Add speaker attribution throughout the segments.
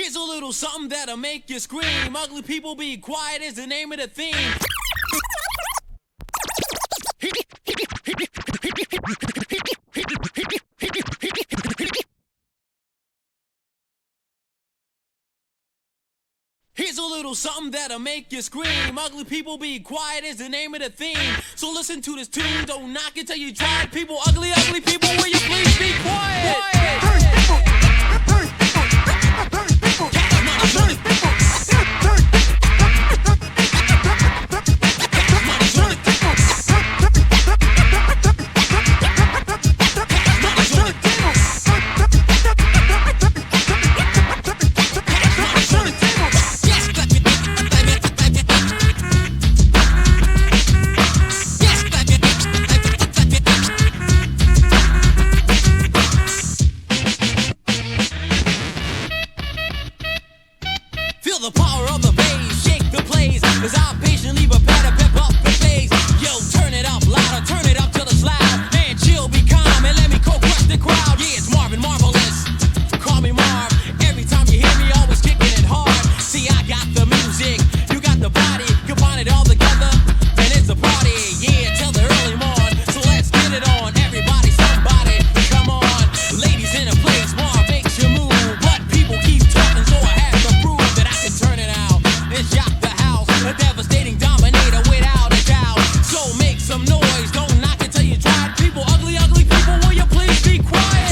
Speaker 1: Here's a little something that'll make you scream. Ugly people be quiet is the name of the theme. Here's a little something that'll make you scream. Ugly people be quiet is the name of the theme. So listen to this tune, don't knock it till you try it. People, ugly people, will you please be quiet? The power of the bass, shake the place, as I patiently prepare to pep up the bass. Yo, turn it up louder, turn it up till it's loud. And chill, be calm, and let me crush the crowd. Yeah, it's Marvin Marvelous, call me Marv. Every time you hear me, always kicking it hard. See, I got the music, you got the body, combine it all together, and it's a party. Yeah, till the early morn, so let's get it on. Everybody, somebody, come on. Ladies in a place, Marv makes you move. But people keep talking, so I have to prove that I can turn it out and shock the house. A devastating dominator without a doubt. So make some noise, don't knock it till you try it. People, ugly people, will you please be quiet?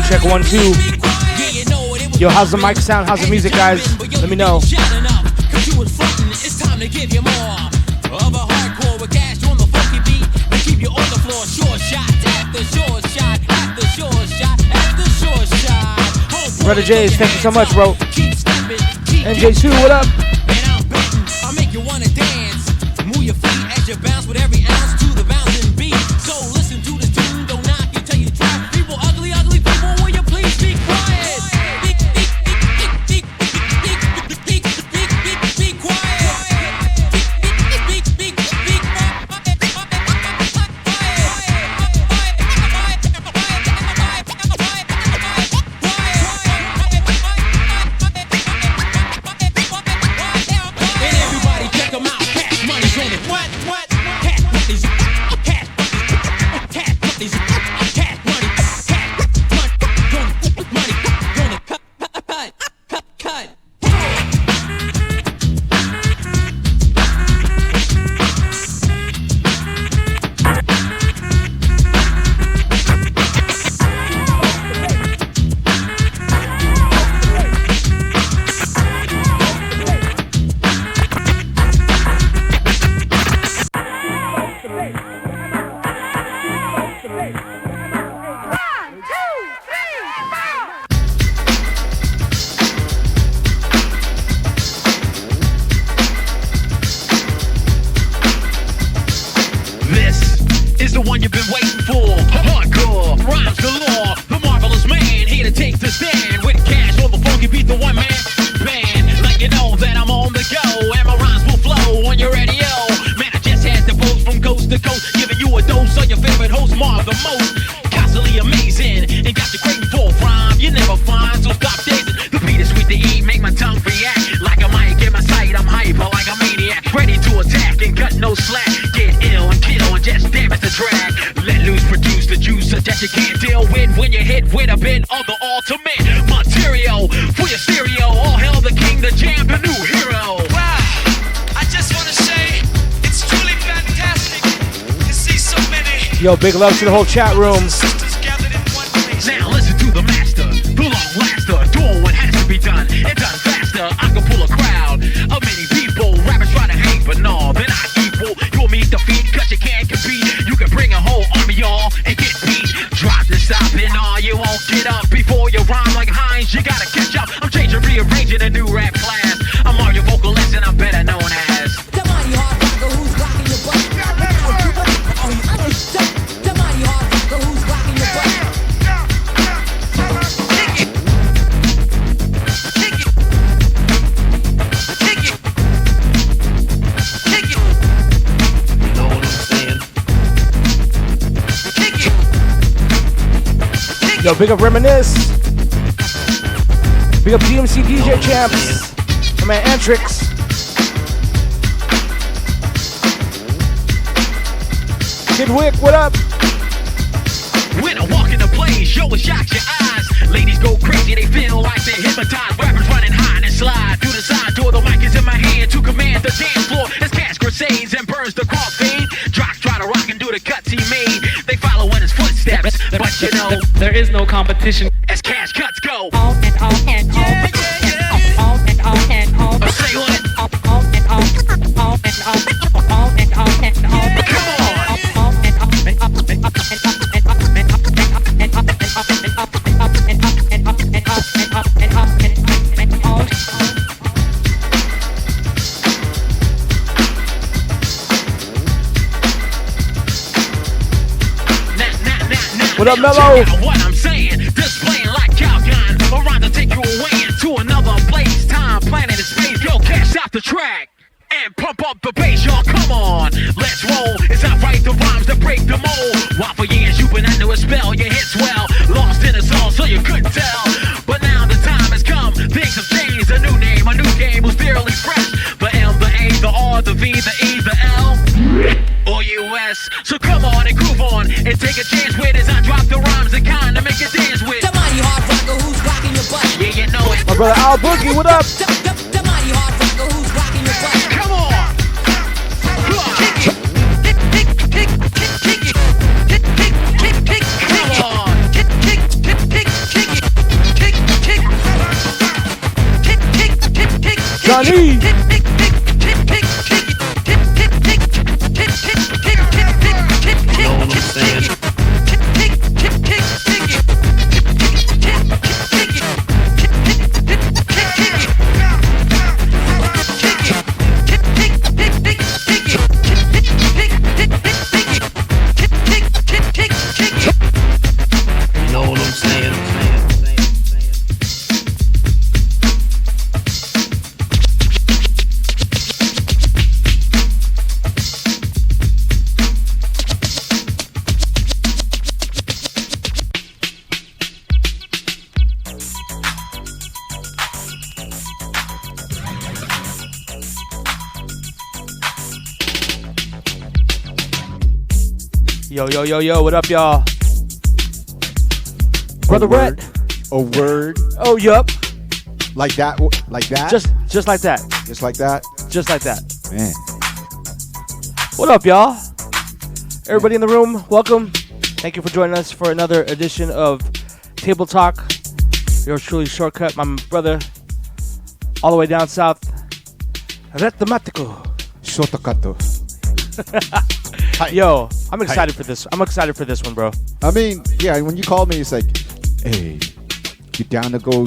Speaker 2: Check 1 2. Yo, how's the mic sound? How's the music, guys? Let me know.
Speaker 1: It's time to give you more of a hardcore with cash on the funky beat and keep you on the floor. Short shot after short shot after short shot after short shot.
Speaker 2: Brother Jays, thank you so much, bro. NJ2, what up?
Speaker 1: And I'm betting I'll make you wanna dance. Move your feet as you bounce with every ounce to the bouncing beat. So listen to this tune, don't knock it till you try. People, ugly people, will you please be quiet? Be quiet. And everybody check them out. Cash money's on it. What? Cash money's cash money. Cash money. Money. Cut. The one you've been waiting for. Hardcore, rhymes galore. The marvelous man here to take the stand. With cash on the funky beat, the one man band. Like you know that I'm on the go, and my rhymes will flow on your radio. Man, I just had the post from coast to coast, giving you a dose of your favorite host, Marv the most. Constantly amazing, and got you craving for rhyme you never find, so stop chasing. The beat is sweet to eat, make my tongue react. Like a mic in my sight, I'm hyper like a maniac. Ready to attack and cut no slack. Get ill and kill and just damage the track. Let loose, produce the juice that you can't deal with when you hit with a bit of the ultimate material for your stereo. All hail the king, the jam, the new hero.
Speaker 3: Wow, I just want to say it's truly fantastic to see so many.
Speaker 2: Yo, big love to the whole chat room.
Speaker 3: Sisters gathered in one place.
Speaker 1: Now listen to the master, the long laster, doing what has to be done and done faster. I can pull a crowd of many people. Rappers try to hate, but no, they're not equal. You want me to defeat, cause you can't compete. You can bring a whole army, y'all, and get beat. Drop the stop and all, you won't get up before you rhyme like Hines. You gotta catch up. I'm changing, rearranging a new rap class. I'm all your vocalist
Speaker 2: Yo, big up Reminisce. Big up DMC DJ Champs. My man Antrix. Kid Wick, what up?
Speaker 1: When I walk in the place, yo, it shocks your eyes. Ladies go crazy, they feel like they're hypnotized. Rappers running high and slide through the side door. The mic is in my hand to command the dance floor. As Cash crusades and burns the crossfade. Drops try to rock and do the cuts he made. They follow in his footsteps, but you know
Speaker 4: there is no competition.
Speaker 1: As Cash cuts go.
Speaker 4: On and on and on.
Speaker 1: Yeah, yeah, yeah.
Speaker 4: On and on and on.
Speaker 1: Say what?
Speaker 4: On and on. On and on. On and on and on.
Speaker 1: Come on.
Speaker 2: What up, Mello?
Speaker 1: What I'm saying, displaying like Calgon, around to take you away into another place, time, planet, and space. Yo, Cash out the track and pump up the bass, y'all. Come on, let's roll. It's I write the rhymes that break the mold. While for years you've been under a spell, your hits well, lost in a song, so you couldn't tell. But now the time has come, things have changed. A new name, a new game was fairly fresh. The M, the A, the R, the V, the E, the L, or US. So come on and groove on and take a chance with as I drop the rhymes and kinda make you dance with.
Speaker 5: The mighty hard rocker who's rocking your butt.
Speaker 1: Yeah, you know it.
Speaker 2: My brother Al Boogie, what up?
Speaker 5: The mighty hard rocker who's rocking your butt.
Speaker 1: Come on.
Speaker 2: Johnny. Yo, what up, y'all? Brother Rhett.
Speaker 6: A word.
Speaker 2: Oh, yup.
Speaker 6: Like that? Like that?
Speaker 2: Just like that.
Speaker 6: Just like that?
Speaker 2: Just like that.
Speaker 6: Man.
Speaker 2: What up, y'all? Everybody in the room, welcome. Thank you for joining us for another edition of Table Talk. Yours truly, Shortkut, my brother, all the way down south. Rhettmatic.
Speaker 6: Shortkut.
Speaker 2: Yo, I'm excited for this. I'm excited for this one, bro.
Speaker 6: I mean, yeah, when you called me, it's like, hey, you down to go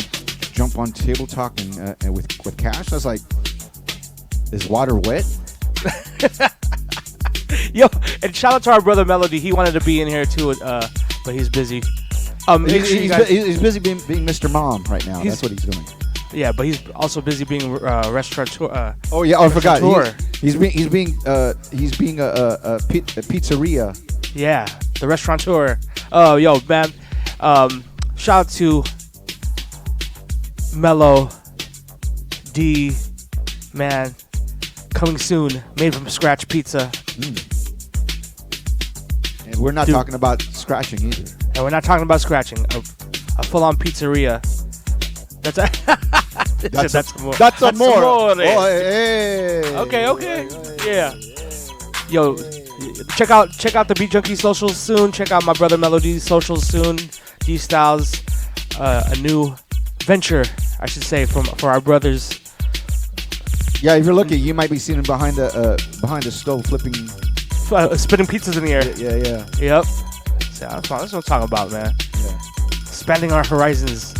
Speaker 6: jump on Table Talk and with Cash? I was like, is water wet?
Speaker 2: Yo, and shout out to our brother Melody. He wanted to be in here too, but he's busy.
Speaker 6: He's busy being Mr. Mom right now. That's what he's doing.
Speaker 2: Yeah, but he's also busy being restaurateur.
Speaker 6: Oh yeah, I forgot.
Speaker 2: Restaurateur.
Speaker 6: He's being a pizzeria.
Speaker 2: Yeah, the restaurateur. Oh, yo, man. Shout out to Mello D, man. Coming soon, made from scratch pizza.
Speaker 6: And we're not talking about scratching either.
Speaker 2: And we're not talking about scratching. A full-on pizzeria. That's amore.
Speaker 6: Oh, hey.
Speaker 2: Okay. Yeah. Yo, check out the Beat Junkie socials soon. Check out my brother Melody's socials soon. D Styles, a new venture, I should say, for our brothers.
Speaker 6: Yeah, if you're looking, you might be seeing him behind the stove flipping,
Speaker 2: spitting pizzas in the air.
Speaker 6: Yeah.
Speaker 2: Yep. So that's what I'm talking about, man.
Speaker 6: Yeah.
Speaker 2: Expanding our horizons.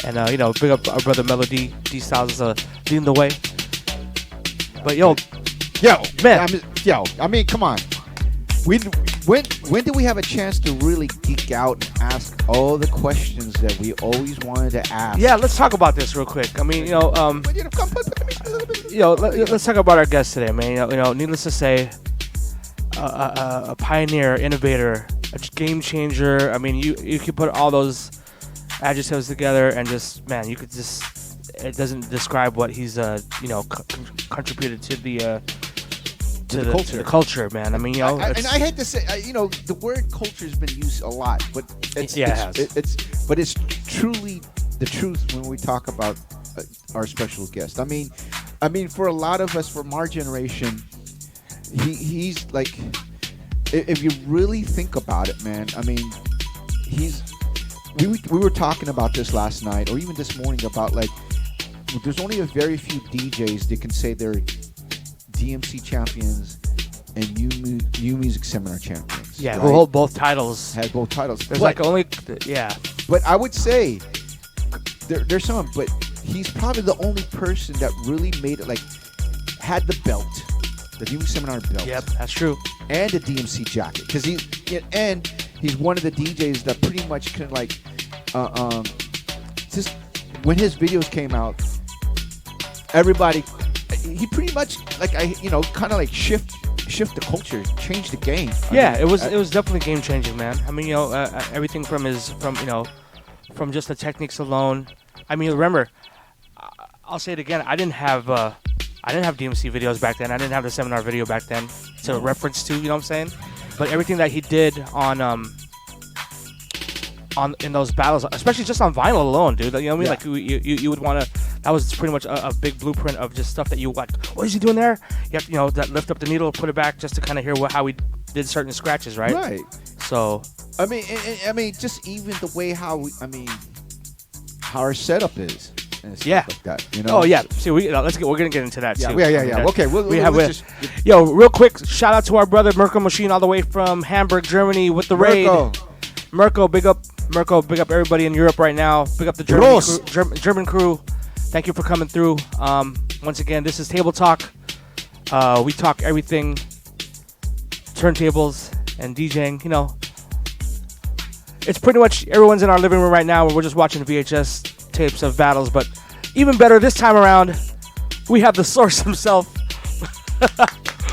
Speaker 2: And, big up our brother Melody. D Styles is leading the way. But, man.
Speaker 6: I mean, come on. When did we have a chance to really geek out and ask all the questions that we always wanted to ask?
Speaker 2: Yeah, let's talk about this real quick. I mean, let's talk about our guest today, man. Needless to say, a pioneer, innovator, a game changer. I mean, you could put all those adjectives together and just, man, you could just, it doesn't describe what he's contributed to the
Speaker 6: culture.
Speaker 2: to the culture, man. I mean, you know,
Speaker 6: and I hate to say, the word culture has been used a lot, but it's truly the truth when we talk about our special guest. I mean, for a lot of us from our generation, he's like, if you really think about it, man. I mean, we were talking about this last night, or even this morning, about like, there's only a very few DJs that can say they're DMC champions and new music seminar champions.
Speaker 2: yeah,
Speaker 6: right?
Speaker 2: who hold both titles.
Speaker 6: Had both titles.
Speaker 2: There's like only, yeah.
Speaker 6: But I would say there's some, but he's probably the only person that really made it, like, had the belt, the DMC seminar belt.
Speaker 2: Yep, that's true.
Speaker 6: And the DMC jacket, because he's one of the DJs that pretty much can, like, just when his videos came out, everybody, he pretty much, like, kind of like shift the culture, change the game.
Speaker 2: Yeah, it was definitely game changing, man. I mean, everything from just the techniques alone. I mean, remember, I'll say it again. I didn't have DMC videos back then. I didn't have the seminar video back then to reference to. You know what I'm saying? But everything that he did in those battles, especially just on vinyl alone, dude. You know what I mean?
Speaker 6: Yeah.
Speaker 2: Like you would want to. That was pretty much a big blueprint of just stuff that you like. What is he doing there? You have, that lift up the needle, put it back, just to kind of hear how he did certain scratches, right?
Speaker 6: Right.
Speaker 2: So.
Speaker 6: I mean, just even the way how our setup is. And stuff like that, you know.
Speaker 2: Oh yeah. See, we're gonna get into that too.
Speaker 6: Yeah. Okay.
Speaker 2: Yo, real quick, shout out to our brother Mirko Machine, all the way from Hamburg, Germany, with the raid. Mirko, big up Mirko, big up everybody in Europe right now. Big up the German crew. Thank you for coming through. Once again, this is Table Talk. We talk everything, turntables and DJing. You know, it's pretty much everyone's in our living room right now, and we're just watching VHS tapes of battles. But even better, this time around, we have the source himself.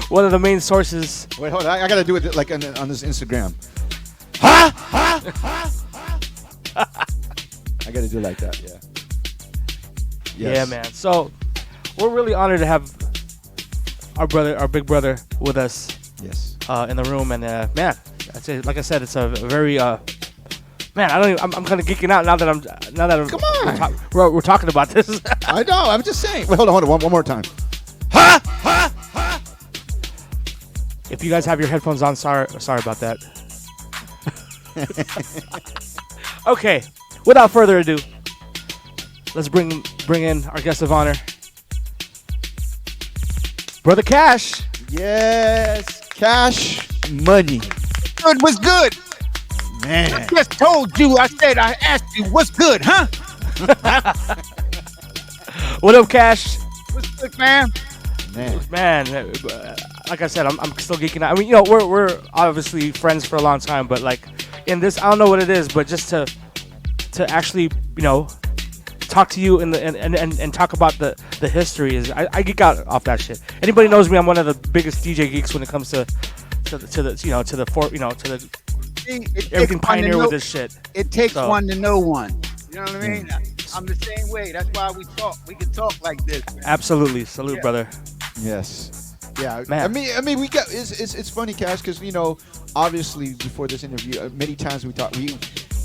Speaker 2: One of the main sources.
Speaker 6: Wait, hold on. I gotta do it like on this Instagram. I gotta do it like that. Yeah. Yes.
Speaker 2: Yeah, man. So we're really honored to have our big brother, with us.
Speaker 6: Yes.
Speaker 2: In the room, and man, like I said, it's a very man. I'm kind of geeking out now that I'm.
Speaker 6: Come on.
Speaker 2: We're talking about this.
Speaker 6: I know. I'm just saying. Wait, hold on. One more time.
Speaker 2: If you guys have your headphones on, sorry about that. Okay, without further ado, let's bring in our guest of honor, Brother Cash.
Speaker 6: Yes, Cash Money.
Speaker 7: Good, what's good?
Speaker 6: Man.
Speaker 7: I just told you, I asked you, what's good, huh?
Speaker 2: What up, Cash?
Speaker 7: What's good, man?
Speaker 2: Man, like I said, I'm still geeking out. I mean, we're obviously friends for a long time, but like in this, I don't know what it is, but just to actually, talk to you and talk about the history is I geek out off that shit. Anybody knows me, I'm one of the biggest DJ geeks when it comes to everything pioneer with this shit.
Speaker 7: It takes one to know one. You know what I mean? I'm the same way. That's why we talk. We can talk like this, man.
Speaker 2: Absolutely. Salute, brother.
Speaker 6: Yes. Yeah.
Speaker 2: Man.
Speaker 6: I mean, we got. It's funny, Cash, because obviously before this interview, many times we talk.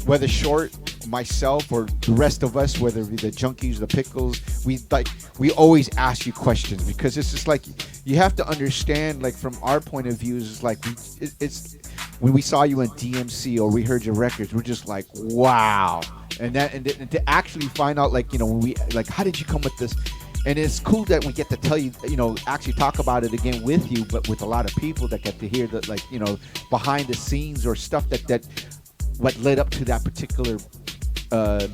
Speaker 6: Whether Short, myself, or the rest of us, whether it be the junkies, the pickles, we always ask you questions, because it's just like you have to understand. Like from our point of view, it's like it's when we saw you in DMC or we heard your records, we're just like, wow. And to actually find out, like, when we, like, how did you come with this? And it's cool that we get to tell you, actually talk about it again with you, but with a lot of people that get to hear that, like, behind the scenes or stuff that what led up to that particular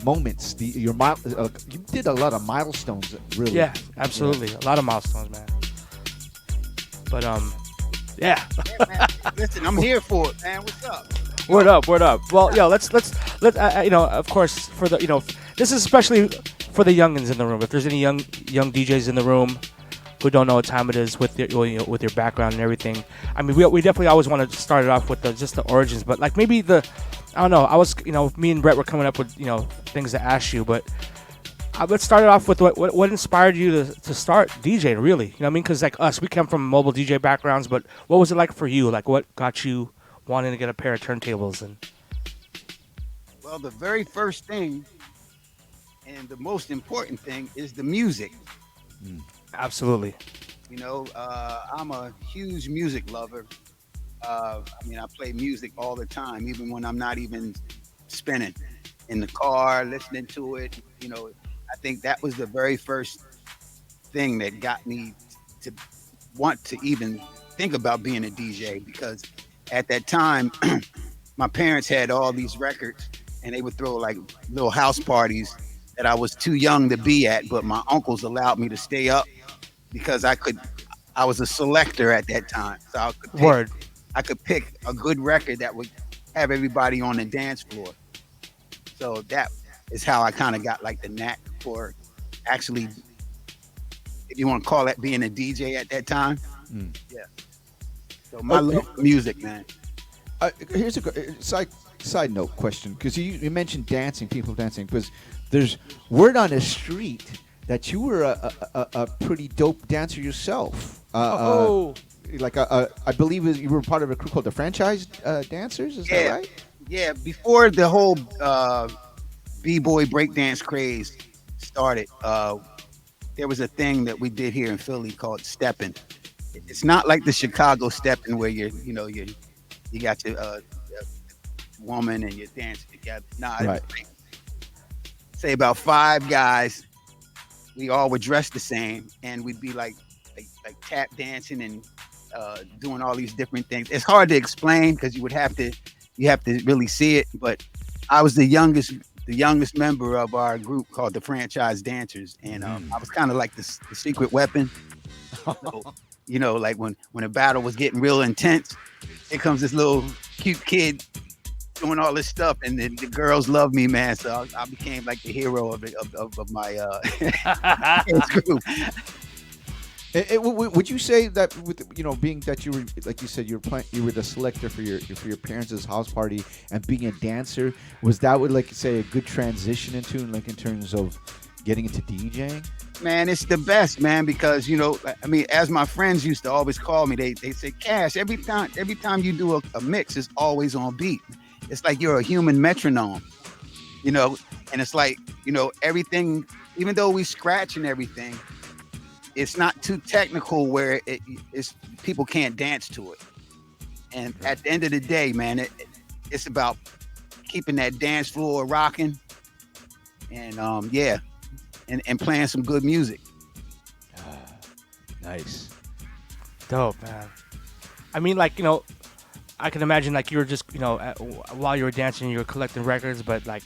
Speaker 6: moments. You did a lot of milestones, really.
Speaker 2: Yeah, absolutely. A lot of milestones, man. But yeah.
Speaker 7: Man, listen, I'm here for it, man. What's up?
Speaker 2: Word up. Well, let's of course, for the this is especially for the youngins in the room. If there's any young DJs in the room who don't know what time it is with with your background and everything. I mean, we definitely always want to start it off with just the origins, but like maybe I don't know. I was, me and Brett were coming up with, things to ask you, but let's start it off with what inspired you to start DJing, really. You know what I mean? Because like us, we come from mobile DJ backgrounds, but what was it like for you? Like what got you wanting to get a pair of turntables? And
Speaker 7: Well, the very first thing and the most important thing is the music.
Speaker 2: absolutely.
Speaker 7: I'm a huge music lover. I play music all the time, even when I'm not even spinning in the car, listening to it. I think that was the very first thing that got me to want to even think about being a DJ because at that time, my parents had all these records and they would throw like little house parties that I was too young to be at, but my uncles allowed me to stay up because I was a selector at that time. So I could pick a good record that would have everybody on the dance floor. So that is how I kind of got like the knack for actually, if you want to call that being a DJ at that time. Yeah. So my love for music, man.
Speaker 6: Here's a side note question, because you mentioned dancing, people dancing, because there's word on the street that you were a pretty dope dancer yourself. I believe you were part of a crew called the Franchise Dancers. Is that right?
Speaker 7: Yeah. Before the whole b-boy breakdance craze started, there was a thing that we did here in Philly called stepping. It's not like the Chicago stepping where you got your woman and you're dancing together. Nah,
Speaker 6: right.
Speaker 7: Say about 5 guys. We all would dress the same, and we'd be like tap dancing and doing all these different things. It's hard to explain because you have to really see it. But I was the youngest member of our group called the Franchise Dancers, and I was kind of like the secret weapon. So, like when a battle was getting real intense, here comes this little cute kid doing all this stuff, and the girls love me, man. So I became like the hero of my group.
Speaker 6: Would you say that with being that you were, like you said, you were the selector for your parents' house party and being a dancer, was that like say a good transition into in terms of getting into DJing?
Speaker 7: Man, it's the best, man, because as my friends used to always call me, they say, Cash, every time you do a mix, it's always on beat. It's like you're a human metronome, and it's like, everything, even though we scratch and everything, it's not too technical where it's people can't dance to it. And at the end of the day, man, it's about keeping that dance floor rocking and and playing some good music.
Speaker 6: Nice.
Speaker 2: Dope, man. I mean, like, I can imagine like you were just, while you were dancing, you were collecting records, but like,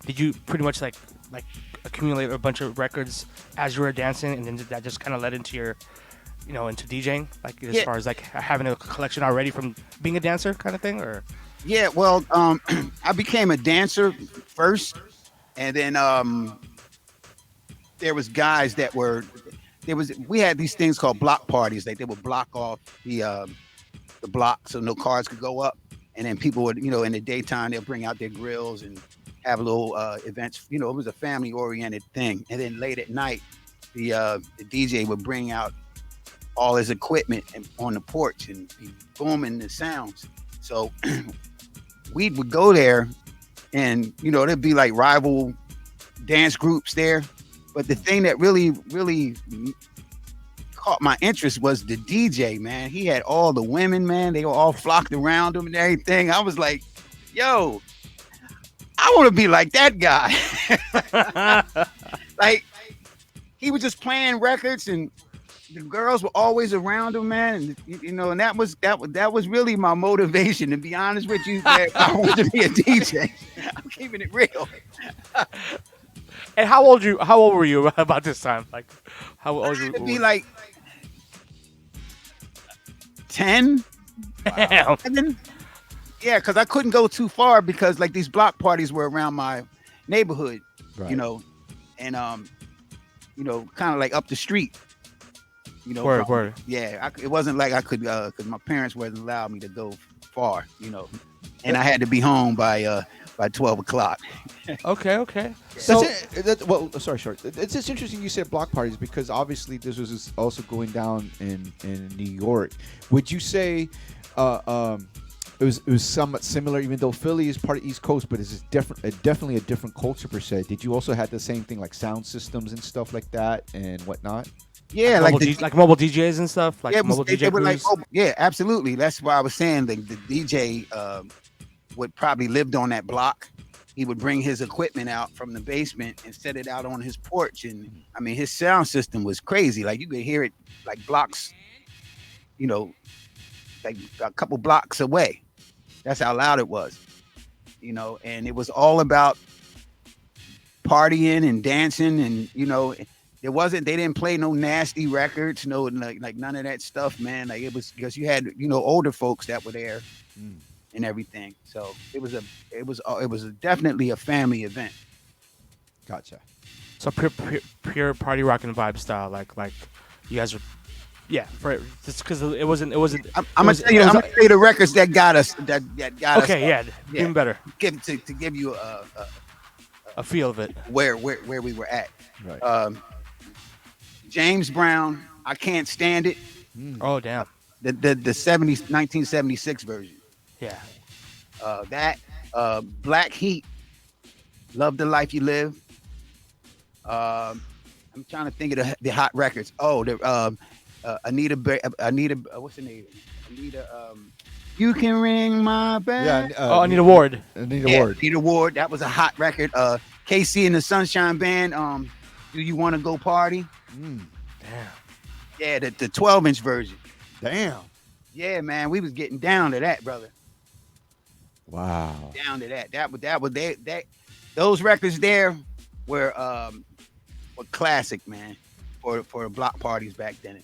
Speaker 2: did you pretty much like accumulate a bunch of records as you were dancing, and then that just kind of led into your, into DJing, like as far as like having a collection already from being a dancer kind of thing, or?
Speaker 7: Yeah, well, I became a dancer first, and then there was guys that we had these things called block parties. Like they would block off the block so no cars could go up, and then people would, in the daytime they'll bring out their grills and have little events. It was a family oriented thing, and then late at night the DJ would bring out all his equipment on the porch and be booming the sounds. So we would go there, and there'd be like rival dance groups there. But the thing that really, really caught my interest was the DJ, man. He had all the women, man. They were all flocked around him and everything. I was like, yo, I want to be like that guy. Like, he was just playing records and the girls were always around him, man. And, and that was really my motivation, to be honest with you. Man, I wanted to be a DJ. I'm keeping it real.
Speaker 2: And how old were you about this time? Like, how old were you?
Speaker 7: It'd be like 10.
Speaker 2: Damn.
Speaker 7: And then, yeah, because I couldn't go too far because like these block parties were around my neighborhood,
Speaker 6: right.
Speaker 7: and kind of like up the street, You know,
Speaker 2: Word, word.
Speaker 7: yeah, it wasn't like I could, because my parents wouldn't allow me to go far, you know, and I had to be home by 12 o'clock.
Speaker 2: Okay, okay. So
Speaker 6: That's it. Well, sorry, short. It's just interesting you said block parties because obviously this was also going down in New York. Would you say it was somewhat similar, even though Philly is part of East Coast, but it's different, definitely a different culture per se. Did you also have the same thing like sound systems and stuff like that and whatnot?
Speaker 7: Yeah,
Speaker 2: mobile, like mobile DJs and stuff, like
Speaker 7: yeah,
Speaker 2: mobile
Speaker 7: they
Speaker 2: DJ
Speaker 7: were like,
Speaker 2: crews.
Speaker 7: yeah, absolutely. That's why I was saying the DJ would probably lived on that block. He would bring his equipment out from the basement and set it out on his porch. And I mean, his sound system was crazy. Like you could hear it like blocks, you know, like a couple blocks away. That's how loud it was, you know. And it was all about partying and dancing, and you know, they didn't play no nasty records, no like none of that stuff, man. Like it was because you had older folks that were there and everything. So it was definitely a family event.
Speaker 6: Gotcha.
Speaker 2: So pure party rocking vibe style, like you guys are, yeah. For just because it wasn't.
Speaker 7: I'm gonna tell you the records that got us. That got us.
Speaker 2: Okay, yeah, even better.
Speaker 7: To give you
Speaker 2: A feel of it.
Speaker 7: where we were at.
Speaker 6: Right.
Speaker 7: James Brown, I Can't Stand It.
Speaker 2: Oh damn.
Speaker 7: The 1976 version.
Speaker 2: Yeah.
Speaker 7: That Black Heat, Love the Life You Live. I'm trying to think of the hot records. Oh, the Anita, what's her name? Anita, You Can Ring My Bell.
Speaker 6: Yeah.
Speaker 2: Anita Ward.
Speaker 6: Anita
Speaker 7: Yeah,
Speaker 6: Ward.
Speaker 7: Anita Ward. That was a hot record. KC and the Sunshine Band. Do You Want to Go Party?
Speaker 2: Damn.
Speaker 7: Yeah, the 12-inch version.
Speaker 6: Damn.
Speaker 7: Yeah, man, we was getting down to that, brother.
Speaker 6: Wow.
Speaker 7: Down to that. That was those records there were classic, man, for block parties back then.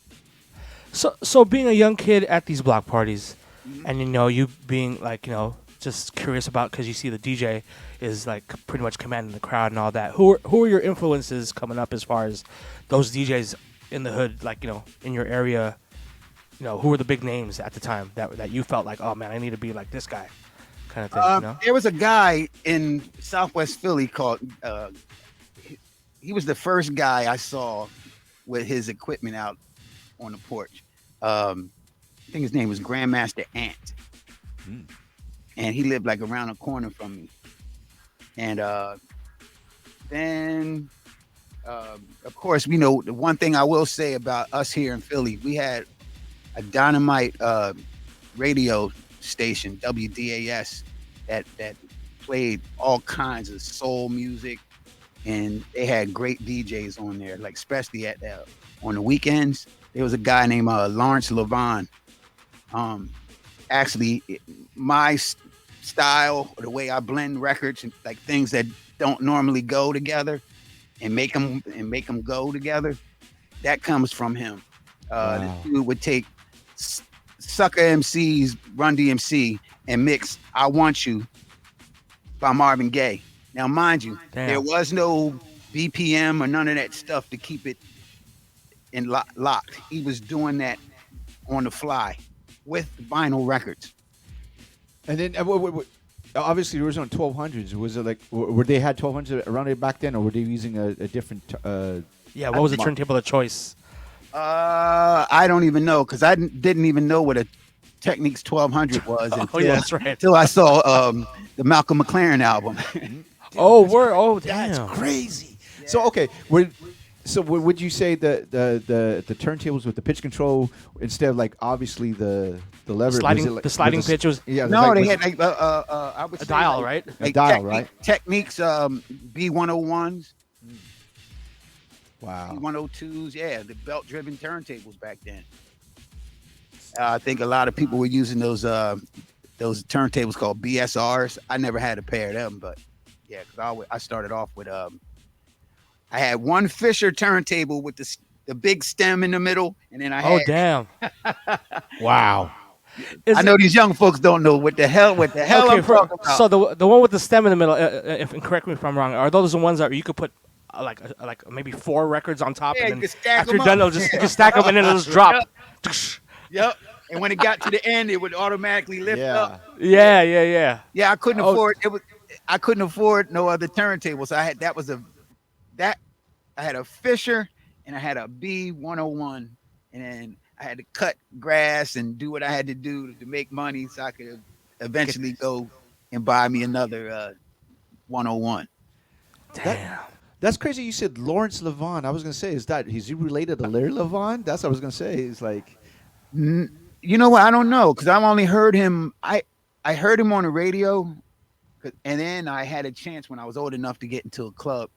Speaker 2: So being a young kid at these block parties, and you being like just curious about because you see the DJ is like pretty much commanding the crowd and all that. Who are your influences coming up as far as those DJs in the hood, like in your area? Who were the big names at the time that you felt like, oh man, I need to be like this guy, kind of thing.
Speaker 7: There was a guy in Southwest Philly called. He was the first guy I saw with his equipment out on the porch. I think his name was Grandmaster Ant, and he lived like around the corner from me. And then, of course, the one thing I will say about us here in Philly, we had a dynamite radio station, WDAS, that played all kinds of soul music, and they had great DJs on there, like especially on the weekends. There was a guy named Lawrence Levon. Actually, my style, the way I blend records and like things that don't normally go together, and make them go together, that comes from him.
Speaker 6: Wow.
Speaker 7: The dude would take Sucker MC's Run DMC and mix "I Want You" by Marvin Gaye. Now, mind you, there was no BPM or none of that stuff to keep it in locked. He was doing that on the fly with vinyl records.
Speaker 6: And then obviously there was on 1200s. Was it like were they had 1200s around it back then, or were they using a different?
Speaker 2: Yeah. What was the turntable of choice?
Speaker 7: I don't even know because I didn't even know what a Technics 1200 was
Speaker 2: that's right.
Speaker 7: until I saw the Malcolm McLaren album.
Speaker 2: Damn.
Speaker 6: That's crazy. So okay, would you say the turntables with the pitch control instead of like obviously the lever
Speaker 2: the sliding pitch was
Speaker 7: No, they had like I would
Speaker 2: a
Speaker 7: say
Speaker 2: dial,
Speaker 7: like,
Speaker 2: right?
Speaker 6: A dial, right?
Speaker 7: Techniques B101s,
Speaker 6: Wow.
Speaker 7: B102s, yeah, the belt-driven turntables back then. I think a lot of people were using those turntables called BSRs. I never had a pair of them, but yeah, because I started off with I had one Fisher turntable with the big stem in the middle, and then I had.
Speaker 2: Oh damn! Wow.
Speaker 7: I know these young folks don't know what the hell I'm talking about.
Speaker 2: So the one with the stem in the middle, and correct me if I'm wrong, are those the ones that you could put like maybe 4 records on top,
Speaker 7: Yeah,
Speaker 2: and
Speaker 7: you
Speaker 2: then
Speaker 7: could stack
Speaker 2: after
Speaker 7: 'em
Speaker 2: you're done,
Speaker 7: up.
Speaker 2: it'll just you can stack them and then it'll just drop.
Speaker 7: Yep. And when it got to the end, it would automatically lift up.
Speaker 2: Yeah.
Speaker 7: Yeah, I couldn't
Speaker 2: Oh.
Speaker 7: afford it. I couldn't afford no other turntables. I had a Fisher and I had a B101, and then I had to cut grass and do what I had to do to make money so I could eventually go and buy me another 101.
Speaker 2: Damn.
Speaker 6: That's crazy. You said Lawrence Levon. I was gonna say, is he related to Larry Levon? That's what I was gonna say. It's like,
Speaker 7: You know what? I don't know because I've only heard him. I heard him on the radio, and then I had a chance when I was old enough to get into a club.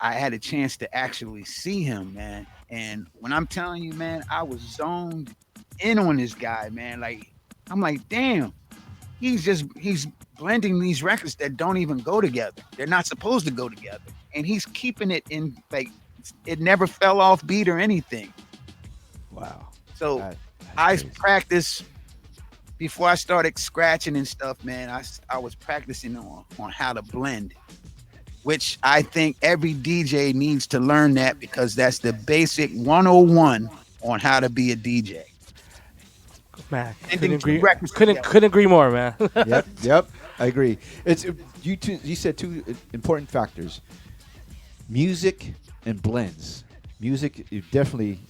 Speaker 7: I had a chance to actually see him, man. And when I'm telling you, man, I was zoned in on this guy, man. Like, I'm like, damn, he's blending these records that don't even go together. They're not supposed to go together. And he's keeping it in, like, it never fell off beat or anything.
Speaker 6: wow.
Speaker 7: So
Speaker 6: That's
Speaker 7: I
Speaker 6: crazy.
Speaker 7: practiced before I started scratching and stuff, man. I was practicing on how to blend, which I think every DJ needs to learn that because that's the basic 101 on how to be a DJ.
Speaker 2: Man,
Speaker 7: Ending two records together.
Speaker 2: couldn't agree more, man.
Speaker 6: Yep. I agree. It's you said 2 important factors: music and blends. Music, you definitely,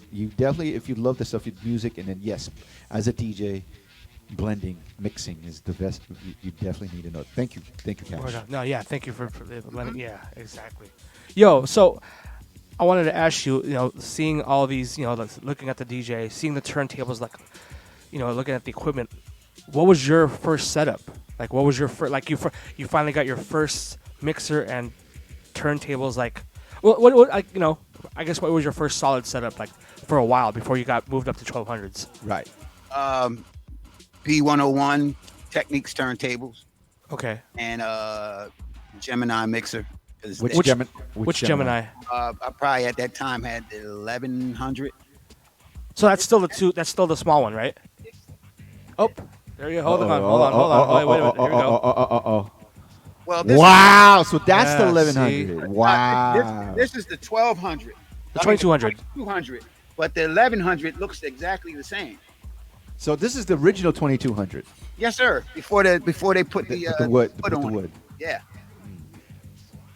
Speaker 6: if you love the stuff, music, and then yes, as a DJ, blending, mixing is the best. You definitely need to know. Thank you, Cash.
Speaker 2: No, yeah, thank you for letting. Yeah, exactly. Yo, so I wanted to ask you, seeing all these, like, looking at the DJ, seeing the turntables, like, looking at the equipment. What was your first setup? Like, what was your first? Like, you finally got your first mixer and turntables. Like, what I guess what was your first solid setup, like, for a while before you got moved up to 1200s?
Speaker 6: Right.
Speaker 7: P101 Techniques turntables
Speaker 2: Okay.
Speaker 7: and Gemini mixer.
Speaker 2: Which Gemini?
Speaker 7: I probably at that time had the 1100.
Speaker 2: So that's still the small one, right? Oh, there you go. Hold on. Wait a minute. Here we go.
Speaker 7: Well, this
Speaker 6: Wow. So that's the
Speaker 2: Yeah,
Speaker 6: 1100. Wow.
Speaker 7: This is the 1200.
Speaker 2: The 2200.
Speaker 7: 2200. But the 1100 looks exactly the same.
Speaker 6: So this is the original 2200.
Speaker 7: Yes, sir. Before they put the
Speaker 6: wood.
Speaker 7: foot
Speaker 6: The
Speaker 7: on it.
Speaker 6: wood.
Speaker 7: Yeah.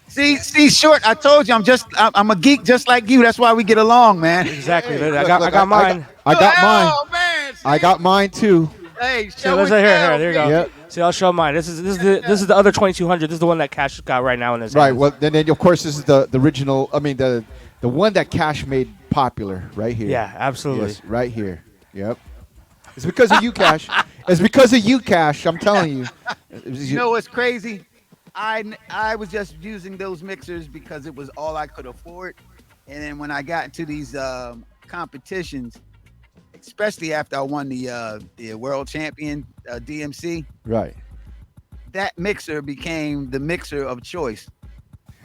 Speaker 7: See, Short. I told you, I'm a geek just like you. That's why we get along, man.
Speaker 2: Exactly.
Speaker 6: Hey,
Speaker 2: I
Speaker 6: look,
Speaker 2: got mine.
Speaker 6: I got mine.
Speaker 7: Oh man. See?
Speaker 6: I got mine too.
Speaker 7: Hey,
Speaker 2: So
Speaker 7: show
Speaker 2: let's
Speaker 7: it
Speaker 2: here.
Speaker 7: down,
Speaker 2: There you go.
Speaker 6: Yep.
Speaker 2: See, I'll show mine. This is the other 2200. This is the one that Cash got right now in his
Speaker 6: Right.
Speaker 2: hands.
Speaker 6: Well, then of course this is the original. I mean the one that Cash made popular right here.
Speaker 2: Yeah, absolutely.
Speaker 6: Yes, right here. Yep. It's because of you, Cash. It's because of you, Cash. I'm telling you.
Speaker 7: You know what's crazy? I was just using those mixers because it was all I could afford. And then when I got into these competitions, especially after I won the world champion DMC,
Speaker 6: Right.
Speaker 7: that mixer became the mixer of choice.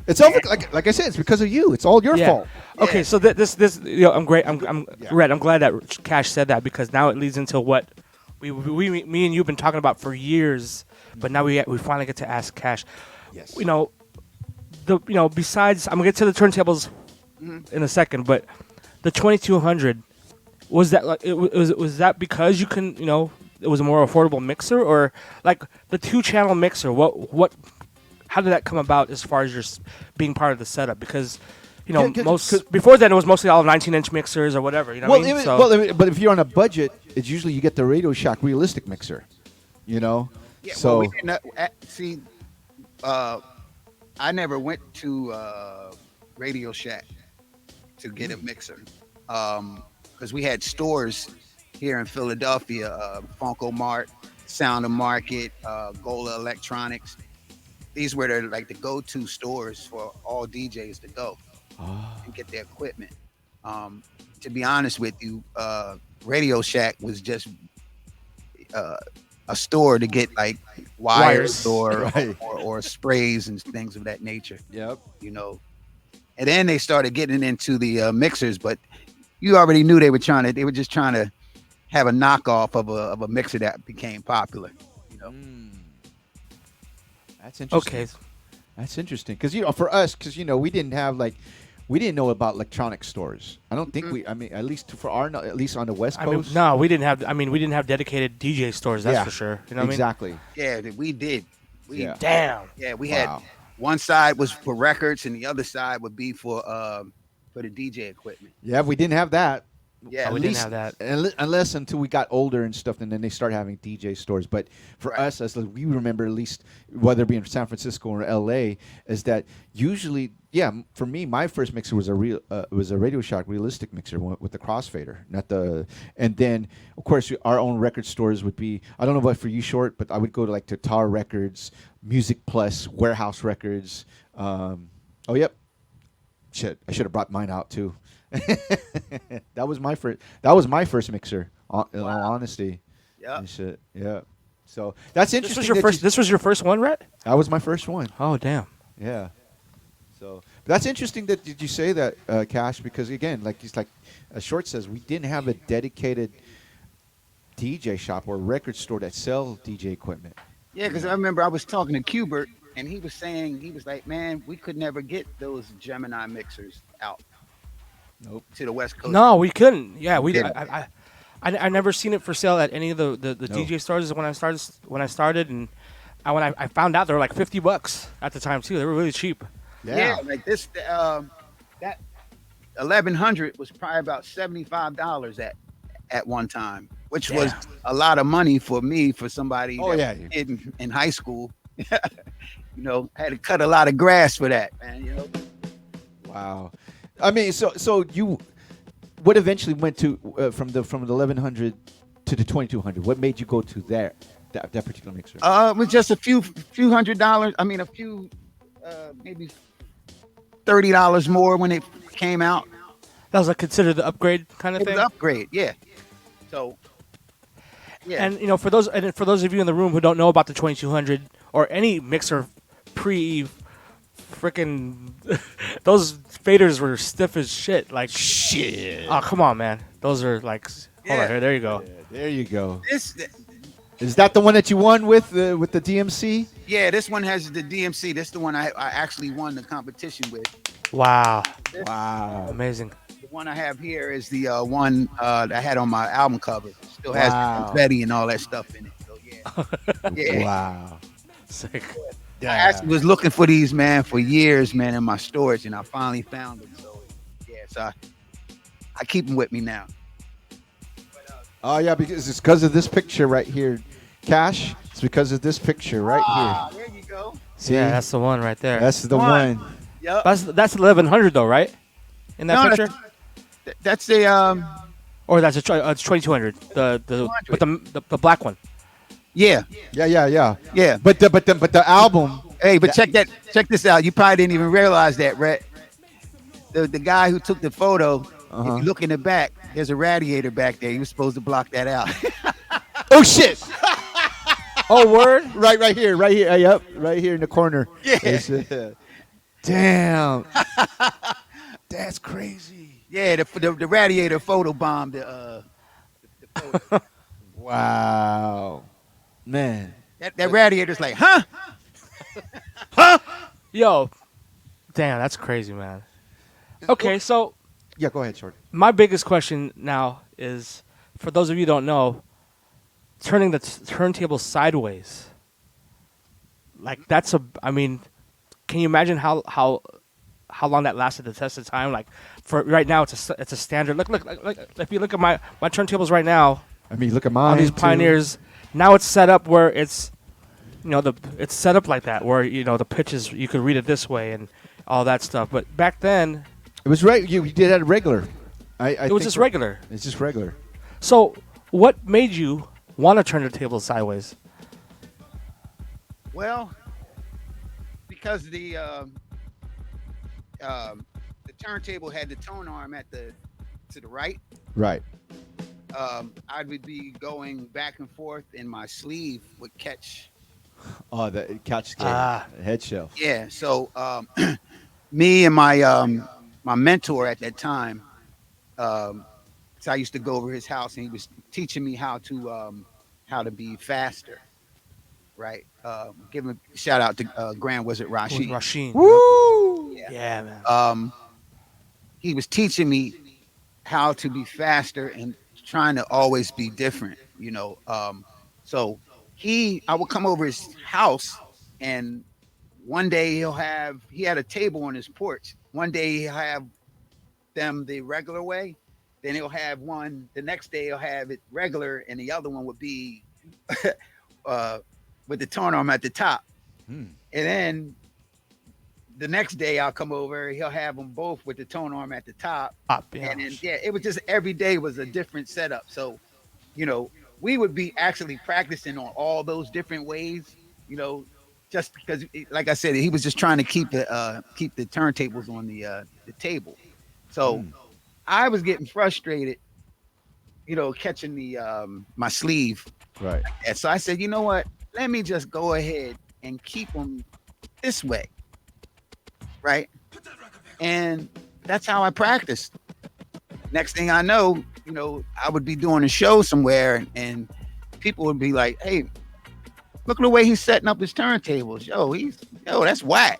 Speaker 6: It's all like I said. It's because of you. It's all your
Speaker 2: Yeah.
Speaker 6: fault.
Speaker 2: Okay,
Speaker 7: Yeah.
Speaker 2: so this I'm great. I'm Red. I'm glad that Cash said that because now it leads into what me and you've been talking about for years. But now we finally get to ask Cash.
Speaker 6: Yes.
Speaker 2: Besides, I'm gonna get to the turntables in a second, but the 2200 was that like was that because you can it was a more affordable mixer, or like the 2-channel mixer? What how did that come about as far as your being part of the setup? Because before then it was mostly all 19-inch mixers or whatever. You know what I mean?
Speaker 6: But if you're on a budget, it's usually you get the Radio Shack realistic mixer.
Speaker 7: Yeah,
Speaker 6: So
Speaker 7: well, we didn't see. I never went to Radio Shack to get a mixer because we had stores here in Philadelphia: Funko Mart, Sound of Market, Gola Electronics. These were the go-to stores for all DJs to go and get their equipment. To be honest with you, Radio Shack was just a store to get like wires
Speaker 6: Right.
Speaker 7: or sprays and things of that nature.
Speaker 6: Yep.
Speaker 7: And then they started getting into the mixers, but you already knew they were just trying to have a knockoff of a mixer that became popular.
Speaker 6: That's interesting.
Speaker 2: Okay.
Speaker 6: That's interesting because for us, because we didn't have we didn't know about electronic stores. I don't think we. I mean, at least for at least on the West
Speaker 2: I mean,
Speaker 6: Coast.
Speaker 2: no, we didn't have. I mean, we didn't have dedicated DJ stores. That's
Speaker 6: Yeah,
Speaker 2: for sure. You know what
Speaker 6: exactly.
Speaker 7: Yeah, we did. We
Speaker 6: Yeah.
Speaker 2: I mean? Damn.
Speaker 7: yeah, we
Speaker 6: Wow.
Speaker 7: had one side was for records and the other side would be for the DJ equipment.
Speaker 6: Yeah, we didn't have that.
Speaker 7: Yeah,
Speaker 2: we
Speaker 6: At
Speaker 2: didn't
Speaker 6: least,
Speaker 2: have that.
Speaker 6: unless until we got older and stuff, and then they started having DJ stores. But for
Speaker 7: Right.
Speaker 6: us, as we remember, at least whether it be in San Francisco or L.A., is that usually, for me, my first mixer was a Radio Shack realistic mixer with the crossfader, not the. And then, of course, our own record stores would be. I don't know about for you, Short, but I would go to like Tar Records, Music Plus, Warehouse Records. Oh, yep. Shit, I should have brought mine out too. That was my first. That was my first mixer. In all honesty.
Speaker 7: yeah.
Speaker 6: And shit. Yeah. So that's interesting.
Speaker 2: This was your first. This was your first one, Rhett?
Speaker 6: That was my first one.
Speaker 2: Oh, damn.
Speaker 6: Yeah. So that's interesting that did you say that, Cash? Because again, Short says, we didn't have a dedicated DJ shop or record store that sell DJ equipment.
Speaker 7: Yeah, because I remember I was talking to Cubert and he was saying he was like, man, we could never get those Gemini mixers out.
Speaker 6: Nope.
Speaker 7: To the West Coast.
Speaker 2: No, we couldn't. Yeah, we.
Speaker 7: Yeah.
Speaker 2: I never seen it for sale at any of the
Speaker 6: No.
Speaker 2: DJ stores when I started, and when I found out they were like $50 at the time too. They were really cheap.
Speaker 7: Yeah, like this that 1100 was probably about $75 at one time, which was a lot of money for me, for somebody
Speaker 6: Oh,
Speaker 7: that
Speaker 6: yeah.
Speaker 7: was in high school. Had to cut a lot of grass for that, man.
Speaker 6: Wow. I mean, so you, what eventually went to from the 1100 to the 2200? What made you go to that particular mixer?
Speaker 7: It was just a few $100. I mean, a few maybe $30 more when it came out.
Speaker 2: That was like considered the upgrade kind of
Speaker 7: It was
Speaker 2: thing.
Speaker 7: an upgrade, yeah. So, yeah.
Speaker 2: And for those of you in the room who don't know about the 2200 or any mixer pre freaking those faders were stiff as shit. Like
Speaker 6: Shit.
Speaker 2: oh come on, man. Those are like hold on
Speaker 7: Yeah.
Speaker 2: here. There you go.
Speaker 6: There you go.
Speaker 7: this,
Speaker 6: Is that the one that you won with the DMC?
Speaker 7: yeah, this one has the DMC. This is the one I actually won the competition with.
Speaker 2: Wow,
Speaker 6: Wow.
Speaker 2: amazing.
Speaker 7: The one I have here is the one that I had on my album cover. Still has
Speaker 6: Wow.
Speaker 7: confetti and all that stuff in it. So yeah, yeah.
Speaker 6: Wow.
Speaker 2: Sick.
Speaker 7: I actually was looking for these, man, for years, man, in my storage, and I finally found them. So yeah, so I keep them with me now.
Speaker 6: Oh yeah, because it's because of this picture right here, Cash. It's because of this picture right
Speaker 7: Ah,
Speaker 6: here.
Speaker 7: there you go.
Speaker 6: See,
Speaker 2: Yeah, that's the one right there.
Speaker 6: that's the
Speaker 7: One.
Speaker 6: one.
Speaker 7: Yep.
Speaker 2: That's 1100 though, right? In that
Speaker 7: No,
Speaker 2: picture,
Speaker 7: that's the
Speaker 2: or that's it's 2200. The
Speaker 7: 200.
Speaker 2: but the black one.
Speaker 7: yeah,
Speaker 6: Yeah. But the album.
Speaker 7: Hey, but check this out. You probably didn't even realize that, Rhett. The guy who took the photo, if you look in the back, there's a radiator back there. He was supposed to block that out.
Speaker 6: Oh shit!
Speaker 2: Oh word.
Speaker 6: right here. Yep, right here in the corner.
Speaker 7: Yeah.
Speaker 6: Damn. That's crazy.
Speaker 7: Yeah, the radiator photo bombed the photo.
Speaker 6: Wow. Man.
Speaker 7: that radiator's like, huh?
Speaker 2: Yo, damn, that's crazy, man. Okay, so
Speaker 6: Yeah, go ahead, Short.
Speaker 2: my biggest question now is, for those of you who don't know, turning the turntable sideways. Like that's I mean, can you imagine how long that lasted the test of time? Like for right now, it's a standard. Look, if you look at my turntables right now
Speaker 6: I mean, look at mine.
Speaker 2: on these
Speaker 6: too.
Speaker 2: Pioneers, now it's set up where it's it's set up like that where the pitches you could read it this way and all that stuff. But back then
Speaker 6: It was right. You did that regular. I
Speaker 2: it was
Speaker 6: think
Speaker 2: just regular.
Speaker 6: It's just regular.
Speaker 2: So what made you want to turn the table sideways?
Speaker 7: Well, because the turntable had the tone arm to the right.
Speaker 6: Right.
Speaker 7: I would be going back and forth, and my sleeve would catch.
Speaker 6: Oh, the couch head shelf.
Speaker 7: Yeah, so me and my mentor at that time, so I used to go over his house, and he was teaching me how to be faster. right? Give a shout out to Grand Wizard
Speaker 2: With
Speaker 7: Rashid.
Speaker 2: Rasheen.
Speaker 6: Woo!
Speaker 7: Yeah.
Speaker 2: Yeah, man.
Speaker 7: He was teaching me how to be faster and trying to always be different, you know. So I would come over his house, and one day he had a table on his porch. One day he'll have them the regular way. Then he'll have one the next day he'll have it regular, and the other one would be uh, with the turn arm at the top.
Speaker 6: Hmm.
Speaker 7: And then the next day I'll come over, he'll have them both with the tone arm at the top.
Speaker 2: Yeah.
Speaker 7: And then yeah, it was just every day was a different setup. So, you know, we would be actually practicing on all those different ways, you know, just because like I said, he was just trying to keep the turntables on the table. So I was getting frustrated, you know, catching the my sleeve.
Speaker 6: Right.
Speaker 7: And so I said, you know what? Let me just go ahead and keep them this way, right? And that's how I practiced. Next thing I know, you know, I would be doing a show somewhere, and people would be like, "Hey, look at the way he's setting up his turntables. That's whack."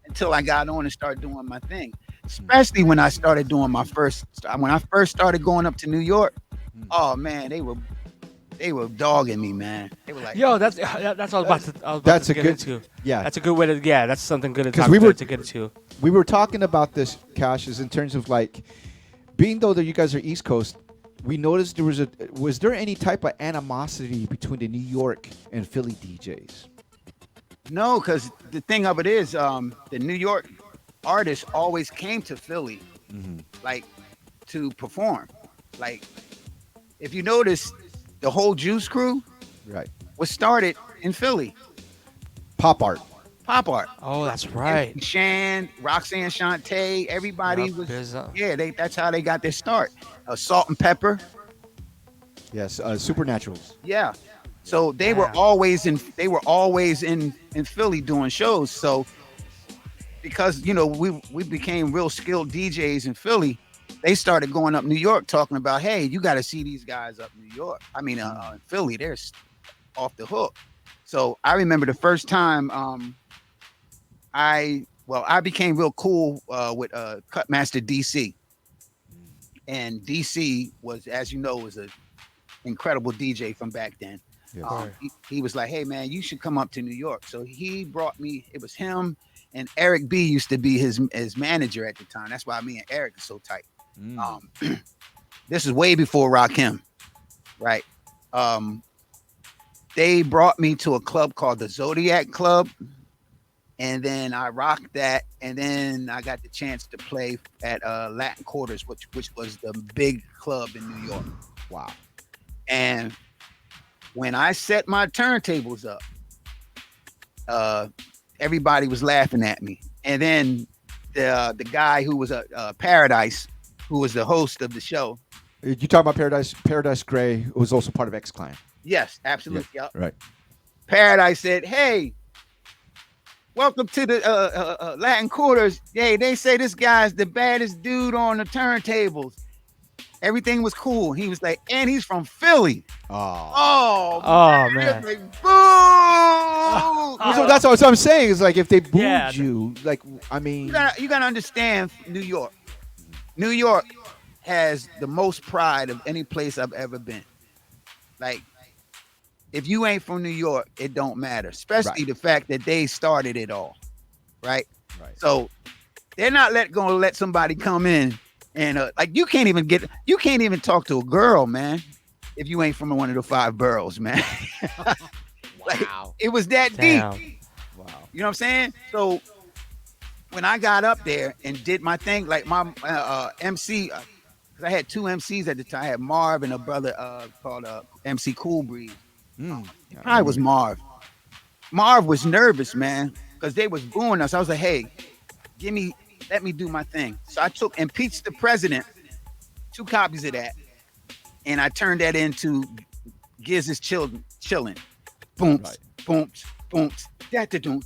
Speaker 7: Until I got on and started doing my thing. Especially when I started doing when I first started going up to New York. Oh man, they were dogging me, man. They were like,
Speaker 2: Yo, that's what I was about to
Speaker 6: That's a
Speaker 2: get
Speaker 6: good-
Speaker 2: into.
Speaker 6: yeah.
Speaker 2: That's a good way to. Yeah, that's something good to
Speaker 6: 'Cause
Speaker 2: talk
Speaker 6: we were-
Speaker 2: to get into.
Speaker 6: We were talking about this, Cash, is in terms of like, being though that you guys are East Coast, we noticed was there any type of animosity between the New York and Philly DJs?
Speaker 7: no, because the thing of it is, the New York artists always came to Philly, like to perform. Like, if you notice, the whole Juice Crew
Speaker 6: Right.
Speaker 7: was started in Philly.
Speaker 6: Pop art.
Speaker 7: Pop art.
Speaker 2: Oh, that's right.
Speaker 7: Shan, Roxanne Shante, everybody
Speaker 2: Yup,
Speaker 7: was.
Speaker 2: there's
Speaker 7: That's how they got their start. Salt and Pepper.
Speaker 6: Yes. Supernaturals.
Speaker 7: Yeah. So they were
Speaker 2: Yeah.
Speaker 7: always in Philly doing shows. So because you know we became real skilled DJs in Philly, they started going up New York talking about, hey, you got to see these guys up New York. I mean, Philly, they're off the hook. So I remember the first time I became real cool with Cutmaster DC, and DC was, as you know, was a incredible DJ from back then.
Speaker 6: Yes.
Speaker 7: He was like, hey man, you should come up to New York. So he brought me. It was him and Eric B used to be his manager at the time. That's why me and Eric are so tight. This is way before Rakim, right? They brought me to a club called the Zodiac Club, and then I rocked that, and then I got the chance to play at Latin Quarters, which was the big club in New York.
Speaker 6: Wow.
Speaker 7: And when I set my turntables up, everybody was laughing at me. And then the guy who was Paradise, who was the host of the show.
Speaker 6: You talking about Paradise? Paradise Gray, who was also part of X Clan.
Speaker 7: Yes, absolutely. Yep.
Speaker 6: Right.
Speaker 7: Paradise said, hey, welcome to the Latin Quarters. Hey, they say this guy's the baddest dude on the turntables. Everything was cool. He was like, and he's from Philly.
Speaker 6: Oh.
Speaker 2: Oh, man.
Speaker 7: Like, boo!
Speaker 6: So that's what I'm saying. Is like if they booed
Speaker 2: Yeah.
Speaker 6: you, like I mean,
Speaker 7: You gotta understand New York. New York has the most pride of any place I've ever been. Like, if you ain't from New York, it don't matter. Especially
Speaker 6: Right.
Speaker 7: the fact that they started it all. Right?
Speaker 6: Right.
Speaker 7: So they're not gonna let somebody come in and like you can't even talk to a girl, man, if you ain't from one of the 5 boroughs, man. Like, it was that
Speaker 2: Damn.
Speaker 7: deep.
Speaker 6: wow.
Speaker 7: You know what I'm saying? So when I got up there and did my thing, like my MC, because I had 2 MCs at the time. I had Marv and a brother called MC Cool Breeze. Probably was Marv. Marv was nervous, man, because they was booing us. I was like, hey, let me do my thing. So I took Impeach the President, 2 copies of that, and I turned that into Giz is Chilling. Boom,
Speaker 6: Right.
Speaker 7: boom, boom, da-da-doom,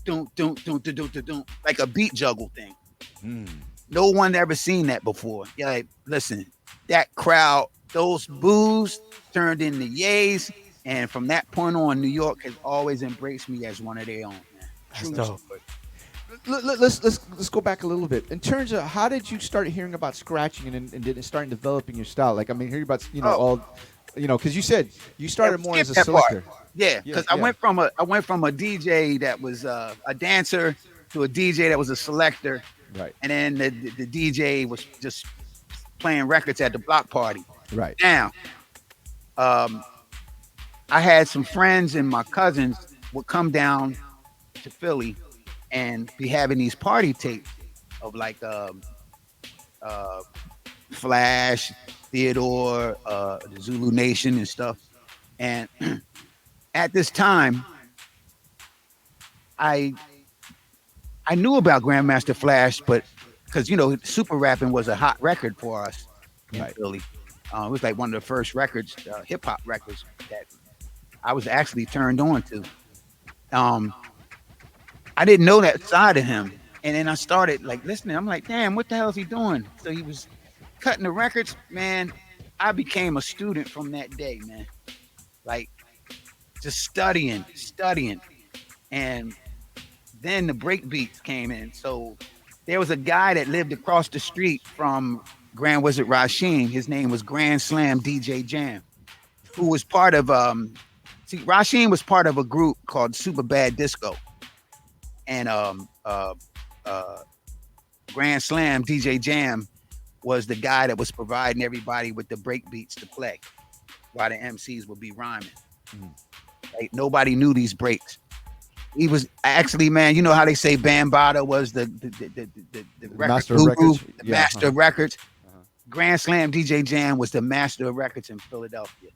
Speaker 7: like a beat juggle thing. No one ever seen that before. Yeah, like, listen, that crowd, those boos turned into yays, And from that point on, New York has always embraced me as one of their own, man.
Speaker 2: That's
Speaker 7: True
Speaker 2: dope.
Speaker 7: story.
Speaker 6: Let's go back a little bit in terms of how did you start hearing about scratching and then starting developing your style? Like I mean, hearing about
Speaker 7: Oh,
Speaker 6: all, because you said you
Speaker 7: yeah,
Speaker 6: started
Speaker 7: we
Speaker 6: more as
Speaker 7: skipped
Speaker 6: a
Speaker 7: that part.
Speaker 6: selector.
Speaker 7: Yeah,
Speaker 6: Yeah,
Speaker 7: because I went from a DJ that was a dancer to a DJ that was a selector,
Speaker 6: right,
Speaker 7: and then the DJ was just playing records at the block party.
Speaker 6: right,
Speaker 7: Now, um, I had some friends and my cousins would come down to Philly and be having these party tapes of like uh, Flash, Theodore, the Zulu Nation and stuff. And at this time, I I knew about Grandmaster Flash, but because super rapping was a hot record for us in
Speaker 6: right,
Speaker 7: Philly. It was like one of the first records, hip hop records that I was actually turned on to. Um, I didn't know that side of him, and then I started like listening. I'm like, damn, what the hell is he doing? So he was cutting the records, man. I became a student from that day, man. Like just studying, and then the break beats came in. So there was a guy that lived across the street from Grand Wizard Rasheen. His name was Grand Slam DJ Jam, who was part of see Rasheen was part of a group called Super Bad Disco. And uh Grand Slam DJ Jam was the guy that was providing everybody with the break beats to play while the MCs would be rhyming. Like nobody knew these breaks. He was actually, man. You know how they say Bambaataa was the record
Speaker 6: master of
Speaker 7: guru,
Speaker 6: records.
Speaker 7: the
Speaker 6: Yeah,
Speaker 7: master of records. Grand Slam DJ Jam was the master of records in Philadelphia.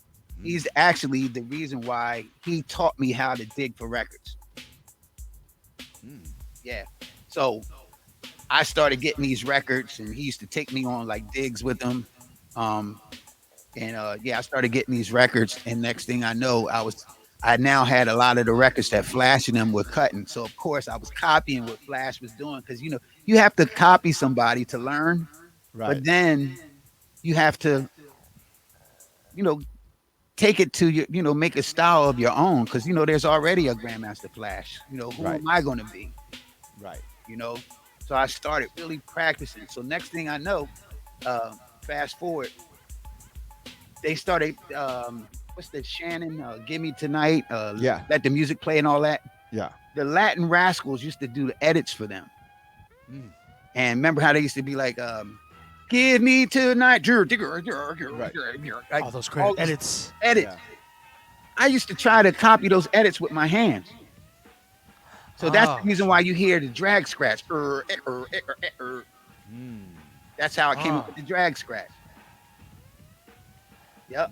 Speaker 7: He's actually the reason why he taught me how to dig for records. Yeah. So I started getting these records, and he used to take me on like digs with him. Um, and yeah, I started getting these records, and next thing I know, I now had a lot of the records that Flash and them were cutting. So of course I was copying what Flash was doing because you have to copy somebody to learn,
Speaker 6: right,
Speaker 7: but then you have to you know take it to your make a style of your own because there's already a Grandmaster Flash. Who
Speaker 6: right,
Speaker 7: am I going to be?
Speaker 6: right.
Speaker 7: You know. So I started really practicing. So next thing I know, fast forward, they started. What's that? Shannon, give me tonight.
Speaker 6: Yeah,
Speaker 7: Let the music play and all that.
Speaker 6: yeah,
Speaker 7: The Latin Rascals used to do the edits for them. And remember how they used to be like, "Give me tonight,"
Speaker 6: right.
Speaker 7: like
Speaker 2: All those
Speaker 7: all
Speaker 2: great edits.
Speaker 7: edits.
Speaker 6: Yeah.
Speaker 7: I used to try to copy those edits with my hands. So that's
Speaker 2: Oh,
Speaker 7: the reason why you hear the drag scratch. That's how I came up
Speaker 2: Ah.
Speaker 7: with the drag scratch. Yep.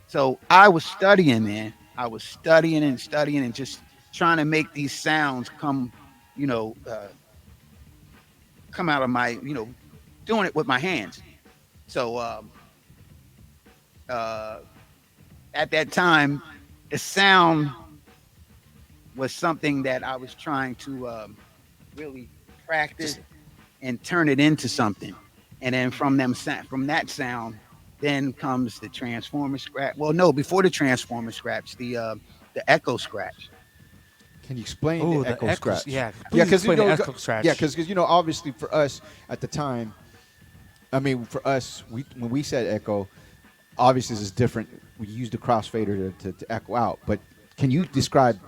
Speaker 7: So I was studying, man. I was studying and just trying to make these sounds you know, uh, come out of my, doing it with my hands. So uh, at that time, the sound was something that I was trying to really practice and turn it into something. And then from that sound, then comes the transformer scratch. Well, no, before the transformer scratch, the echo scratch.
Speaker 6: Can you explain
Speaker 2: Oh,
Speaker 6: the
Speaker 2: the
Speaker 6: echo
Speaker 2: echo.
Speaker 6: scratch?
Speaker 2: Yeah,
Speaker 6: Yeah,
Speaker 2: please
Speaker 6: because
Speaker 2: explain the echo scratch.
Speaker 6: yeah, because obviously for us at the time, I mean for us, when we said echo, obviously this is different. We used a crossfader to echo out. But can you describe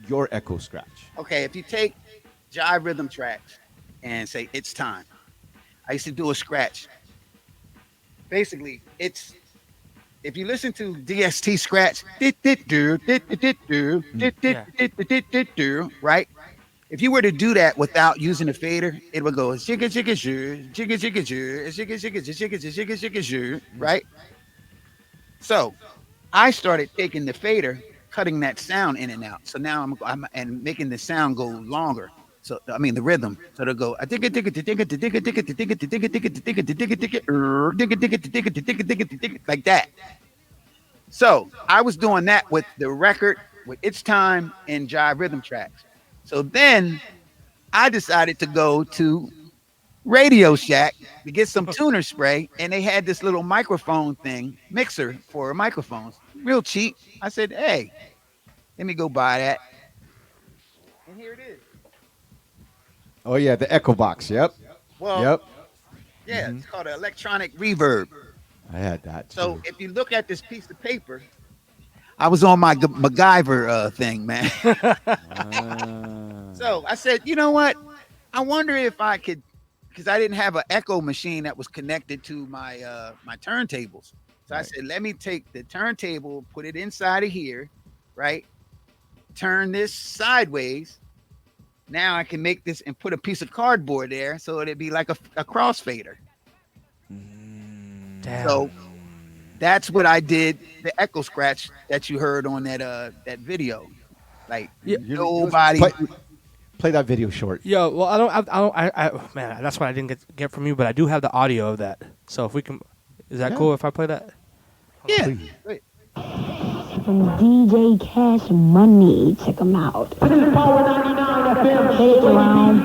Speaker 6: your echo scratch?
Speaker 7: Okay, if you take jive rhythm tracks and say it's time, I used to do a scratch. Basically, it's if you listen to DST scratch,
Speaker 2: Yeah.
Speaker 7: right? If you were to do that without using a fader, it would go jigga jigga zhoo, jigga jigga zhoo, jigga jigga jigga jigga jigga zhoo, right? So I started taking the fader, cutting that sound in and out. So now I'm and making the sound go longer. So I mean the rhythm. So it'll go like that. So I was doing that with the record, with It's Time and Jive Rhythm tracks. So then I decided to go to Radio Shack to get some tuner spray, and they had this little microphone thing, mixer for microphones. real cheap. I said, hey, let me go buy that. And here it is.
Speaker 6: Oh yeah, the Echo Box. Yep.
Speaker 7: Well,
Speaker 6: Yep.
Speaker 7: yeah, it's called an electronic reverb.
Speaker 6: I had that
Speaker 7: So
Speaker 6: too.
Speaker 7: if you look at this piece of paper, I was on my MacGyver thing, man. So I said, you know what? I wonder if I could, because I didn't have an echo machine that was connected to my turntables. So I
Speaker 6: Right.
Speaker 7: said, let me take the turntable, put it inside of here, right? Turn this sideways. Now I can make this and put a piece of cardboard there, so it'd be like a crossfader.
Speaker 2: Damn.
Speaker 7: So that's what I did. The echo scratch that you heard on that video, like
Speaker 2: Yeah.
Speaker 7: nobody.
Speaker 6: Play that video short.
Speaker 2: Yo, well, man, that's what I didn't get from you, but I do have the audio of that. So if we can, is that
Speaker 6: Yeah.
Speaker 2: cool if I play that?
Speaker 7: Yeah.
Speaker 6: Please.
Speaker 8: From DJ Cash Money. Check them out. This is Power 99 FM. Hey, around.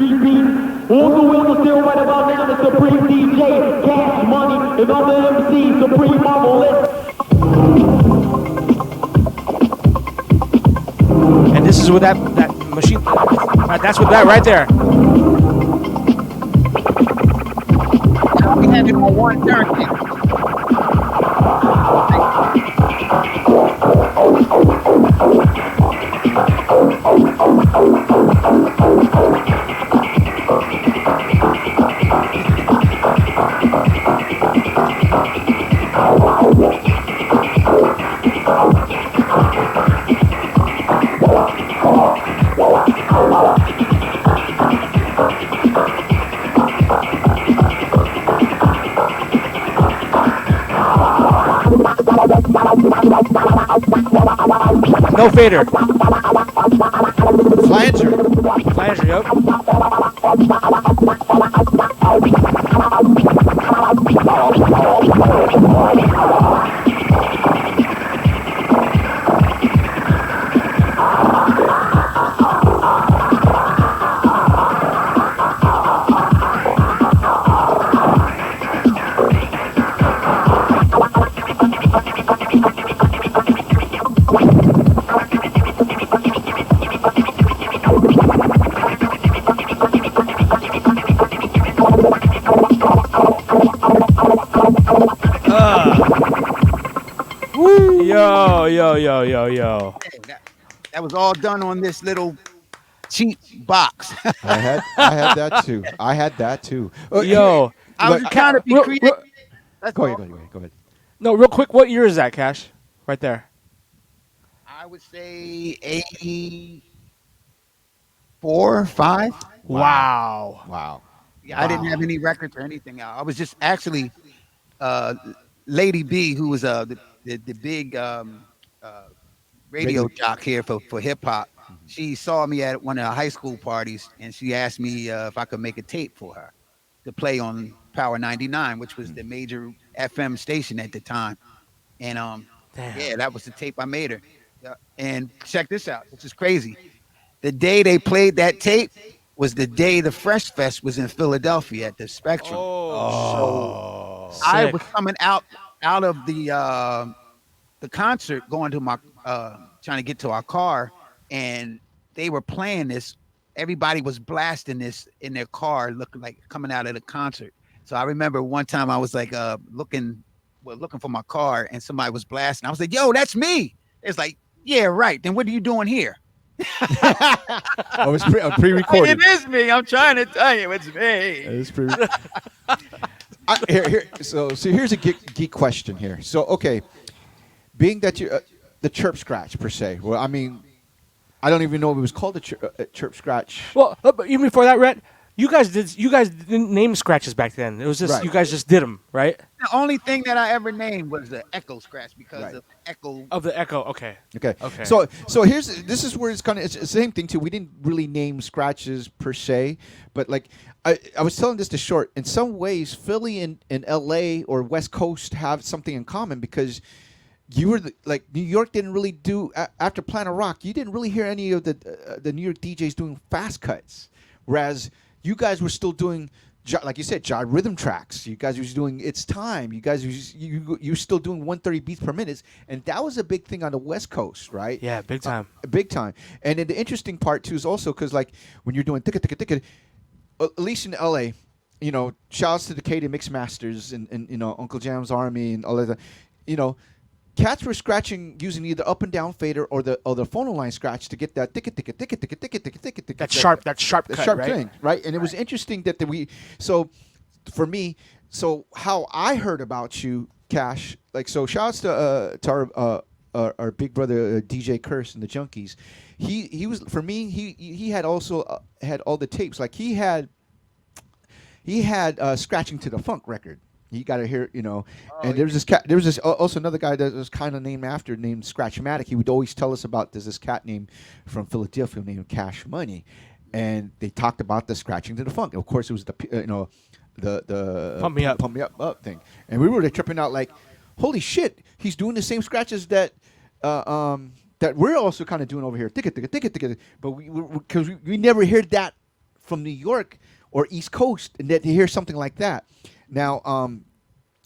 Speaker 9: On the wheel is still right about now, the Supreme DJ, Cash Money, and other MC, Supreme Marvelous.
Speaker 2: And this is with that machine. That's with that right there.
Speaker 7: We had it on one turntable.
Speaker 2: No fader.
Speaker 6: Flanger.
Speaker 2: Flanger, yep. Yo.
Speaker 7: That was all done on this little cheap box.
Speaker 6: I had that too. I had that too.
Speaker 2: Yo.
Speaker 7: I was trying to be
Speaker 2: Real-
Speaker 7: creative.
Speaker 2: real-
Speaker 7: That's
Speaker 6: Go
Speaker 7: all.
Speaker 6: ahead. Go ahead.
Speaker 2: No, real quick, what year is that, Cash? Right there.
Speaker 7: I would say 84, 5.
Speaker 2: Wow.
Speaker 6: Wow.
Speaker 7: Yeah, I didn't have any records or anything out. I was just actually Lady B, who was the big radio jock here for hip hop. She saw me at one of the high school parties, and she asked me if I could make a tape for her to play on Power 99, which was the major FM station at the time. And
Speaker 2: Damn.
Speaker 7: yeah, that was the tape I made her. Yeah. And check this out, which is crazy. The day they played that tape was the day the Fresh Fest was in Philadelphia at the Spectrum.
Speaker 2: Oh,
Speaker 7: So I
Speaker 2: sick.
Speaker 7: was coming out of the concert, going to my trying to get to our car, and they were playing this. Everybody was blasting this in their car, looking like coming out of the concert. So I remember one time I was like looking for my car, and somebody was blasting. I was like, "Yo, that's me." It's like, "Yeah, right. Then what are you doing here?"
Speaker 6: Oh, it's pre-recorded.
Speaker 7: It is me. I'm trying to tell you, it's me.
Speaker 6: It's pretty. So here's a geek question here. So okay, being that you the chirp scratch per se. Well, I mean, I don't even know if it was called a chirp scratch.
Speaker 2: Well, but even before that, Rhett, you guys didn't name scratches back then. It was just
Speaker 6: Right.
Speaker 2: you guys just did them, right?
Speaker 7: The only thing that I ever named was the Echo Scratch because
Speaker 6: Right.
Speaker 7: of Echo.
Speaker 2: Of the Echo. Okay.
Speaker 6: Okay.
Speaker 2: Okay.
Speaker 6: So this is where it's the same thing too. We didn't really name scratches per se, but like I was telling this to Short. In some ways, Philly and L.A. or West Coast have something in common because you were like New York didn't really do after Planet Rock. You didn't really hear any of the New York DJs doing fast cuts, whereas you guys were still doing like you said, jive rhythm tracks. You guys were doing It's Time. You guys you're still doing 130 beats per minute, and that was a big thing on the West Coast, right?
Speaker 2: Yeah, big time.
Speaker 6: Big time. And then the interesting part too is also because like when you're doing ticka ticka ticka, at least in L.A., shouts to the Katie Mix Masters and Uncle Jam's Army and all of that, cats were scratching using either up and down fader or the phono line scratch to get that ticka ticka ticka ticka ticka ticka ticka ticka.
Speaker 2: That sharp cut, right?
Speaker 6: thing, right? And it was interesting that so for me, so how I heard about you, Cash, like so shouts to our big brother DJ Curse and the Junkies. He was for me. He had also had all the tapes. Like he had Scratching to the Funk record. You got to hear, and there was this cat. There was this also another guy that was kind of named Scratchmatic. He would always tell us about this cat named from Philadelphia named Cash Money, and they talked about the Scratching to the Funk. And of course, it was the
Speaker 2: Pump Me Up
Speaker 6: thing, and we were tripping out like, holy shit, he's doing the same scratches that we're also kind of doing over here. Ticka ticka ticka ticka. But because we never heard that from New York or East Coast, and that to hear something like that. Now, and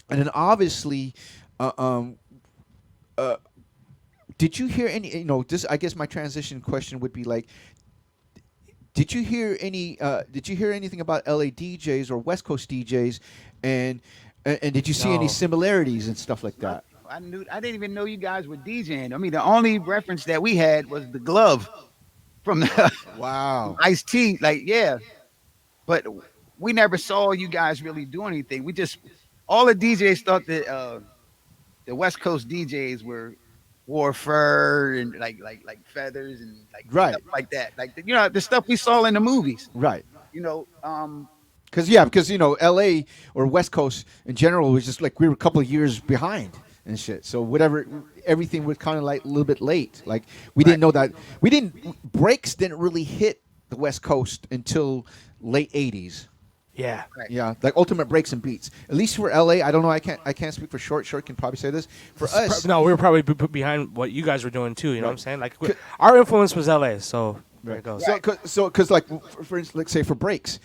Speaker 6: then obviously, did you hear any? This I guess my transition question would be like, did you hear any? Did you hear anything about LA DJs or West Coast DJs, and did you see any similarities and stuff like that?
Speaker 7: I didn't even know you guys were DJing. I mean, the only reference that we had was the glove from the
Speaker 6: Wow
Speaker 7: Ice-T. Like, yeah, but we never saw you guys really do anything. We just all the DJs thought that the West Coast DJs wore fur and like feathers and like
Speaker 6: right
Speaker 7: stuff like that. Like the stuff we saw in the movies.
Speaker 6: Right.
Speaker 7: Because
Speaker 6: LA or West Coast in general was just like we were a couple of years behind and shit. So everything was kind of like a little bit late. Like we didn't know that breaks didn't really hit the West Coast until late 80s.
Speaker 2: Yeah.
Speaker 7: Right.
Speaker 6: Yeah, like ultimate breaks and beats. At least for LA, I don't know. I can't speak for Short. Short can probably say this. For us,
Speaker 2: no, we were probably put behind what you guys were doing too. You know what I'm saying? Like our influence was LA, so there it goes.
Speaker 6: So because like for instance, let's say for breaks,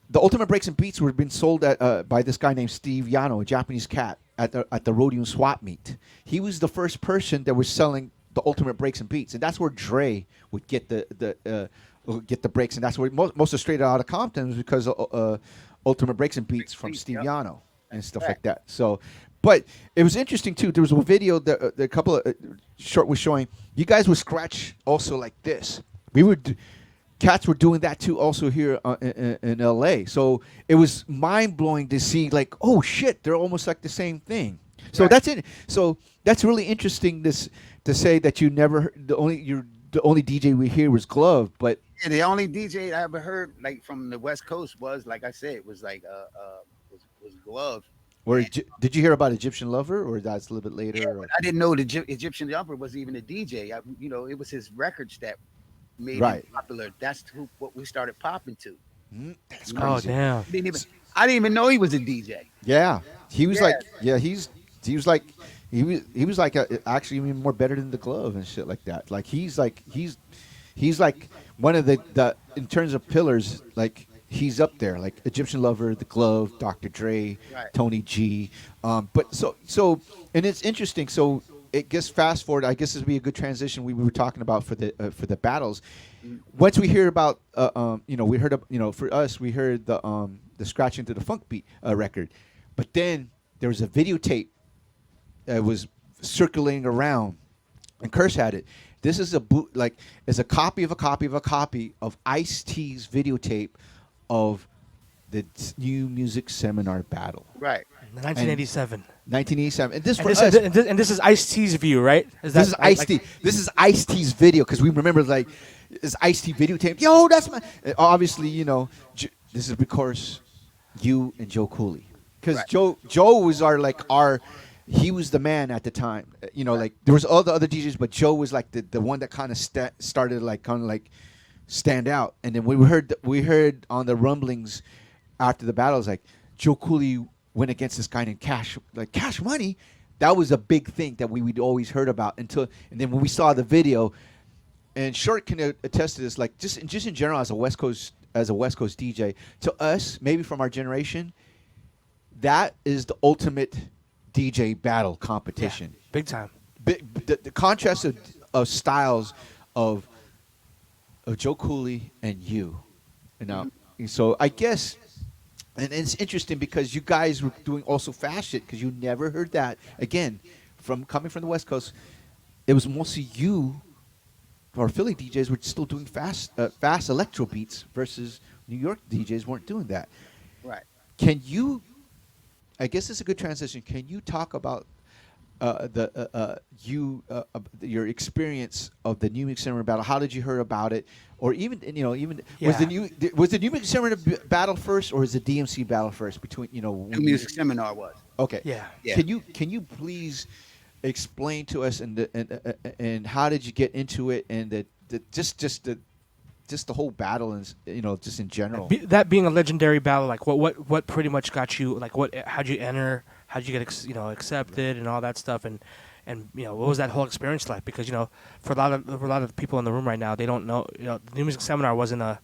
Speaker 6: the ultimate breaks and beats were being sold at by this guy named Steve Yano, a Japanese cat, at the Rhodium swap meet. He was the first person that was selling the ultimate breaks and beats, and that's where Dre would get the breaks, and that's where most of Straight Outta Compton was because ultimate breaks and beats from Steve Yano and stuff like that. So, but it was interesting too. There was a video that a couple of Short was showing. You guys would scratch also like this. Cats were doing that too, also here in LA. So it was mind blowing to see, like, oh shit, they're almost like the same thing. So that's it. So that's really interesting. To say that you never the only DJ we hear was Glove, but
Speaker 7: yeah, the only DJ I ever heard like from the West Coast was, like I said, was like was Glove.
Speaker 6: Or did you hear about Egyptian Lover, or that's a little bit later?
Speaker 7: Yeah, I didn't know the Egyptian Lover was even a DJ. It was his records that made him popular. That's what we started popping to.
Speaker 6: That's crazy.
Speaker 2: Oh damn!
Speaker 7: I didn't even know he was a DJ.
Speaker 6: Yeah, he was like, he was like actually even more better than the Glove and shit like that. Like he's like one of the in terms of pillars, like he's up there, like Egyptian Lover, the Glove, Dr. Dre, Tony G. But so and it's interesting. So it gets fast forward. I guess this would be a good transition. We were talking about for the battles. Once we hear about we heard for us we heard the Scratching to the Funk beat record, but then there was a videotape that was circulating around, and Curse had it. This is it's a copy of a copy of a copy of Ice-T's videotape of the New Music Seminar battle.
Speaker 7: Right.
Speaker 2: 1987.
Speaker 6: 1987.
Speaker 2: And this is Ice-T's view, right?
Speaker 6: This is Ice-T. This is Ice-T's video, because we remember like this Ice-T videotape. Yo, that's my. Obviously, this is because you and Joe Cooley, because Joe was our. He was the man at the time. Like there was all the other DJs, but Joe was like the one that kind of started like kind of like stand out. And then we heard on the rumblings after the battles, like Joe Cooley went against this guy named Cash Money. That was a big thing that we'd always heard about and then when we saw the video, and Short can attest to this, like just in general as a West Coast as a West Coast DJ, to us, maybe from our generation, that is the ultimate DJ battle competition.
Speaker 2: Big time.
Speaker 6: The contrast of styles of Joe Cooley and you. So I guess, and it's interesting because you guys were doing also fast shit because you never heard that again from coming from the West Coast. It was mostly you, or Philly DJs were still doing fast electro beats versus New York DJs weren't doing that.
Speaker 7: Right.
Speaker 6: Can you? I guess it's a good transition. Can you talk about your experience of the New Music Seminar battle? How did you hear about it, or even was the New Music Seminar battle first, or is the DMC battle first? Between
Speaker 7: New Music Seminar was.
Speaker 6: Okay.
Speaker 7: Yeah.
Speaker 6: Can you please explain to us and how did you get into it and just the whole battle and just in general.
Speaker 2: That being a legendary battle, like what pretty much got you, like how'd you enter, how'd you get accepted and all that stuff, and what was that whole experience like? Because for a lot of people in the room right now, they don't know. The New Music Seminar wasn't a,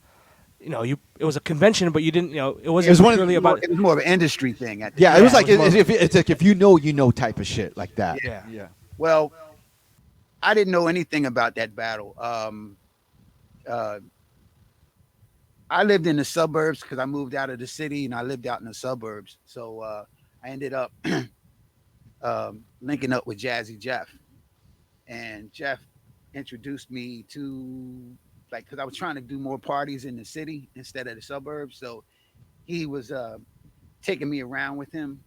Speaker 2: it was a convention, but you didn't, it wasn't really about.
Speaker 7: It was more of an industry thing.
Speaker 6: It was like it's like if you know type of shit like that.
Speaker 7: Yeah. Well, I didn't know anything about that battle. I lived in the suburbs because I moved out of the city and I lived out in the suburbs. So I ended up linking up with Jazzy Jeff, and Jeff introduced me to, because I was trying to do more parties in the city instead of the suburbs. So he was taking me around with him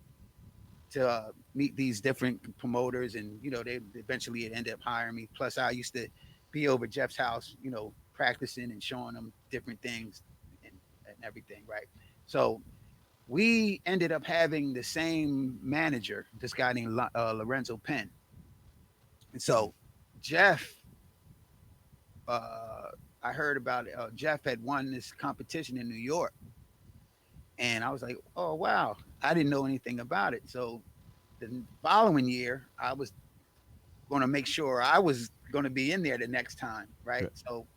Speaker 7: to meet these different promoters, and they eventually it ended up hiring me. Plus, I used to be over Jeff's house, practicing and showing them different things and everything, right? So we ended up having the same manager, this guy named Lorenzo Penn. And so Jeff, I heard about it. Jeff had won this competition in New York. And I was like, oh, wow. I didn't know anything about it. So the following year, I was going to make sure I was going to be in there the next time, right? So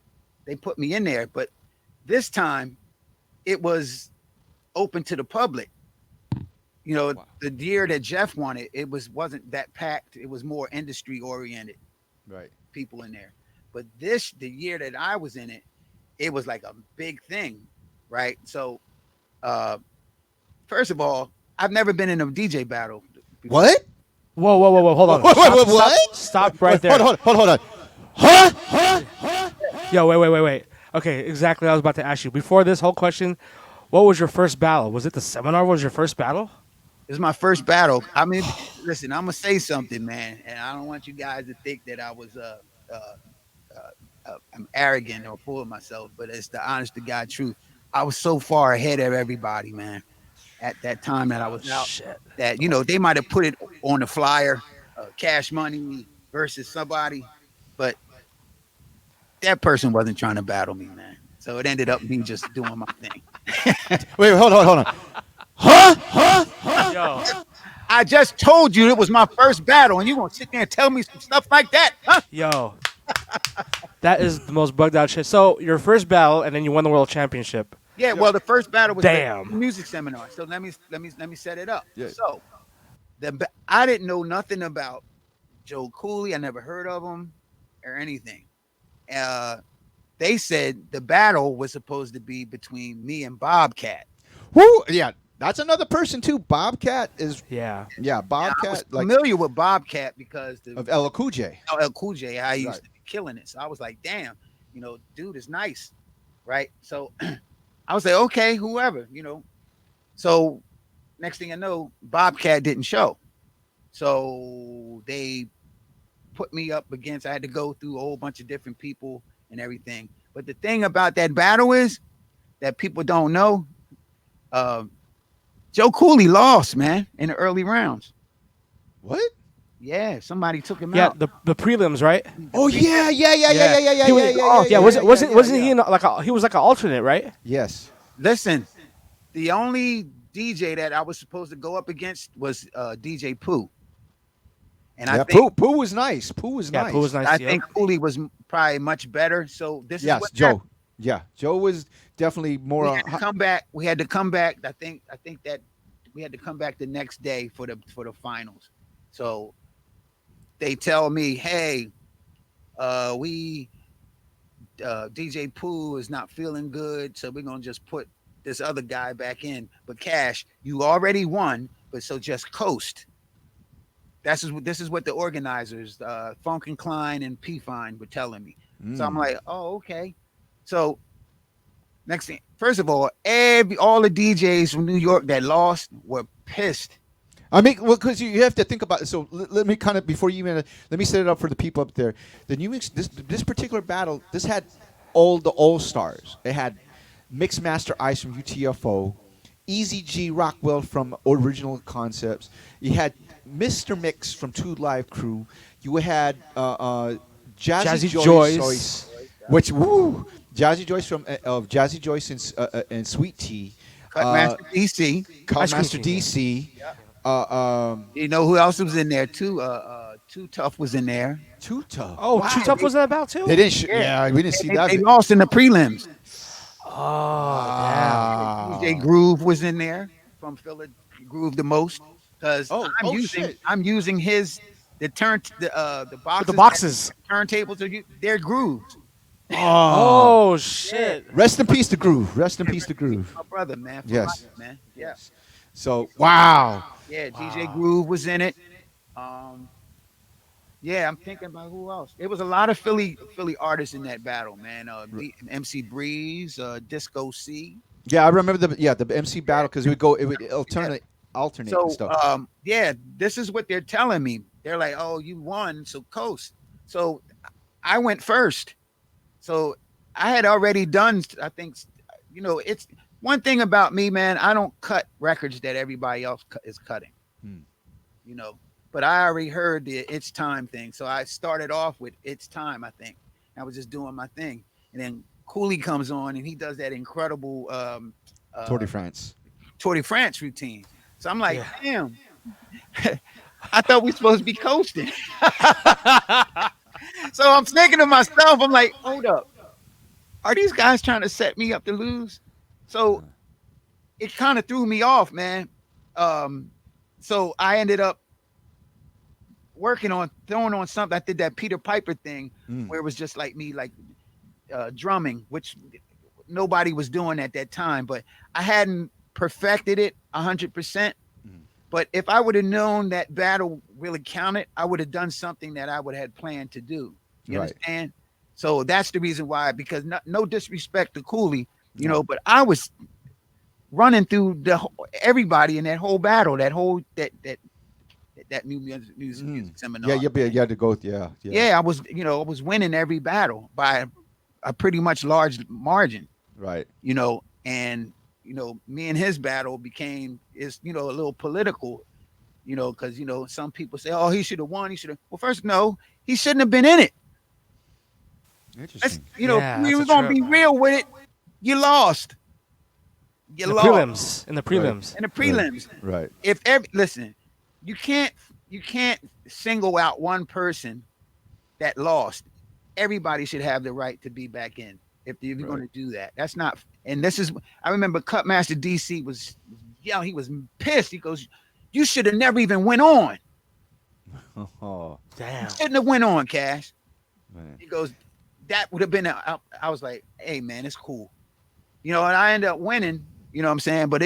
Speaker 7: they put me in there. But this time, it was open to the public. Wow. The year that Jeff won it, wasn't that packed. It was more industry oriented,
Speaker 6: right?
Speaker 7: People in there. But the year that I was in it, it was like a big thing, right? So, first of all, I've never been in a DJ battle.
Speaker 6: What?
Speaker 2: Whoa! Hold on.
Speaker 6: What?
Speaker 2: Stop right there.
Speaker 6: Hold on. Huh?
Speaker 2: Yo, wait. Okay, exactly. I was about to ask you before this whole question. What was your first battle? Was it the seminar? Was your first battle?
Speaker 7: It was my first battle. I mean, listen, I'm gonna say something, man, and I don't want you guys to think that I was I'm arrogant or full of myself, but it's the honest to God truth. I was so far ahead of everybody, man. At that time that I was out, that they might have put it on the flyer, Cash Money versus somebody, but that person wasn't trying to battle me, man. So it ended up me just doing my thing.
Speaker 6: Wait, hold on.
Speaker 2: Yo.
Speaker 7: I just told you it was my first battle, and you gonna sit there and tell me some stuff like that, huh?
Speaker 2: Yo. That is the most bugged out shit. So your first battle, and then you won the world championship.
Speaker 7: Yeah, well, the first battle was
Speaker 2: the
Speaker 7: music seminar. So let me set it up.
Speaker 6: Yeah.
Speaker 7: So I didn't know nothing about Joe Cooley. I never heard of him or anything. They said the battle was supposed to be between me and Bobcat.
Speaker 6: Who? Yeah, that's another person too. Bobcat is.
Speaker 2: Yeah.
Speaker 6: Bobcat.
Speaker 7: I was familiar with Bobcat because
Speaker 6: of LL Cool J.
Speaker 7: LL Cool J. I used to be killing it. So I was like, damn, dude is nice, right? So I was like, okay, whoever, So next thing I know, Bobcat didn't show. So they put me up against. I had to go through a whole bunch of different people and everything. But the thing about that battle is that people don't know. Joe Cooley lost, man, in the early rounds.
Speaker 6: What?
Speaker 7: Yeah, somebody took him out.
Speaker 2: Yeah, the prelims, right?
Speaker 6: Oh yeah.
Speaker 2: Wasn't he he was like an alternate, right?
Speaker 6: Yes.
Speaker 7: Listen, the only DJ that I was supposed to go up against was DJ Pooh. And I think
Speaker 6: Pooh was nice. Pooh was nice.
Speaker 2: Pooh was nice.
Speaker 7: I think Cooley was probably much better. So this is what
Speaker 6: Joe. Yeah, Joe was definitely more.
Speaker 7: We had to come back. We had to come back. I think that we had to come back the next day for the finals. So they tell me, hey, we DJ Pooh is not feeling good, so we're gonna just put this other guy back in. But Cash, you already won, but so just coast. This is what the organizers, Funk and Klein and P Fine, were telling me. So I'm like, oh, okay. So next thing, first of all the DJs from New York that lost were pissed.
Speaker 6: I mean, well, because you have to think about it. So let me kind of before you even let me set it up for the people up there. The new this particular battle, this had all the all stars. It had Mixmaster Ice from UTFO, Easy G Rockwell from Original Concepts. You had Mr. Mix from Two Live Crew. You had Jazzy Joyce, which woo, Jazzy Joyce from Jazzy Joyce and Sweet Tea.
Speaker 7: Cutmaster DC.
Speaker 6: Cutmaster DC.
Speaker 7: You know who else was in there too? Too Tough was in there.
Speaker 6: Too Tough.
Speaker 2: Oh,
Speaker 7: Wow.
Speaker 2: Too Tough was that about too?
Speaker 6: They didn't. Yeah, we didn't see that.
Speaker 7: They lost in the prelims.
Speaker 2: Oh,
Speaker 7: DJ Groove was in there from Philly. Groove the most because
Speaker 6: shit.
Speaker 7: I'm using the boxes.
Speaker 2: the boxes.
Speaker 7: Turntables. They're grooves.
Speaker 2: Oh shit!
Speaker 6: Rest in peace to Groove. Rest in peace to Groove.
Speaker 7: My brother, man. For
Speaker 6: Yes.
Speaker 7: life, man. Yeah.
Speaker 6: So wow.
Speaker 7: Yeah. DJ Groove was in it. Yeah, I'm thinking about who else. It was a lot of Philly artists in that battle, man. MC Breeze, Disco C.
Speaker 6: Yeah, I remember the MC battle because it would alternate and
Speaker 7: So
Speaker 6: stuff.
Speaker 7: yeah, this is what they're telling me. They're like, oh, you won, so coast. So I went first. So I had already done. I think it's one thing about me, man. I don't cut records that everybody else is cutting. You know. But I already heard the It's Time thing. So I started off with It's Time, I think. I was just doing my thing. And then Cooley comes on and he does that incredible
Speaker 6: Tour de France
Speaker 7: routine. So I'm like, damn, I thought we were supposed to be coasting. So I'm thinking to myself, I'm like, hold up. Are these guys trying to set me up to lose? So it kind of threw me off, man. So I ended up throwing on something. I did that Peter Piper thing where it was just like me, like drumming, which nobody was doing at that time, but I hadn't perfected it 100%. But if I would have known that battle really counted, I would have done something that I would have had planned to do. You understand? So that's the reason why, because no disrespect to Cooley, but I was running through everybody in that whole battle, that new music seminar.
Speaker 6: Yeah, you had to go. Yeah.
Speaker 7: I was winning every battle by a pretty much large margin.
Speaker 6: Right.
Speaker 7: And me and his battle became a little political, because some people say, oh, he should have won. Well, first, no, he shouldn't have been in it.
Speaker 6: Interesting.
Speaker 7: We're gonna be real with it. You lost. You lost
Speaker 2: In the prelims.
Speaker 7: in the prelims.
Speaker 6: Right.
Speaker 7: Listen, you can't single out one person that lost. Everybody should have the right to be back in if you're going to do that. That's not. And this is. I remember Cutmaster DC was yelling. He was pissed. He goes, "You should have never even went on.
Speaker 6: Oh,
Speaker 2: Damn.
Speaker 7: You shouldn't have went on, Cash."
Speaker 6: man.
Speaker 7: He goes, "That would have been." I was like, "Hey, man, it's cool." And I ended up winning. You know what I'm saying? But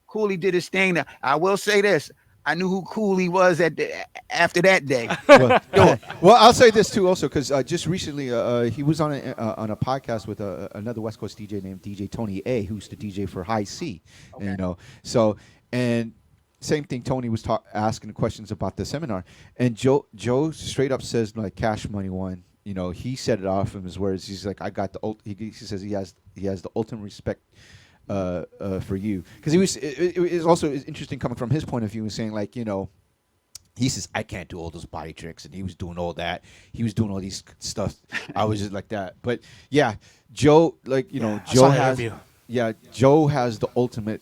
Speaker 7: Cooley did his thing. I will say this. I knew who Cooley was after that day.
Speaker 6: Well, I'll say this too, also, because just recently he was on a podcast with another West Coast DJ named DJ Tony A, who's the DJ for High C.
Speaker 7: Okay.
Speaker 6: So and same thing. Tony was asking questions about the seminar, and Joe straight up says like Cash Money won. He said it off in his words. He's like, I got the he says he has the ultimate respect for you, because it was also interesting coming from his point of view and saying like, he says, I can't do all those body tricks, and he was doing all that. He was doing all these stuff. I was just like that. But yeah, Joe, like, Joe has the ultimate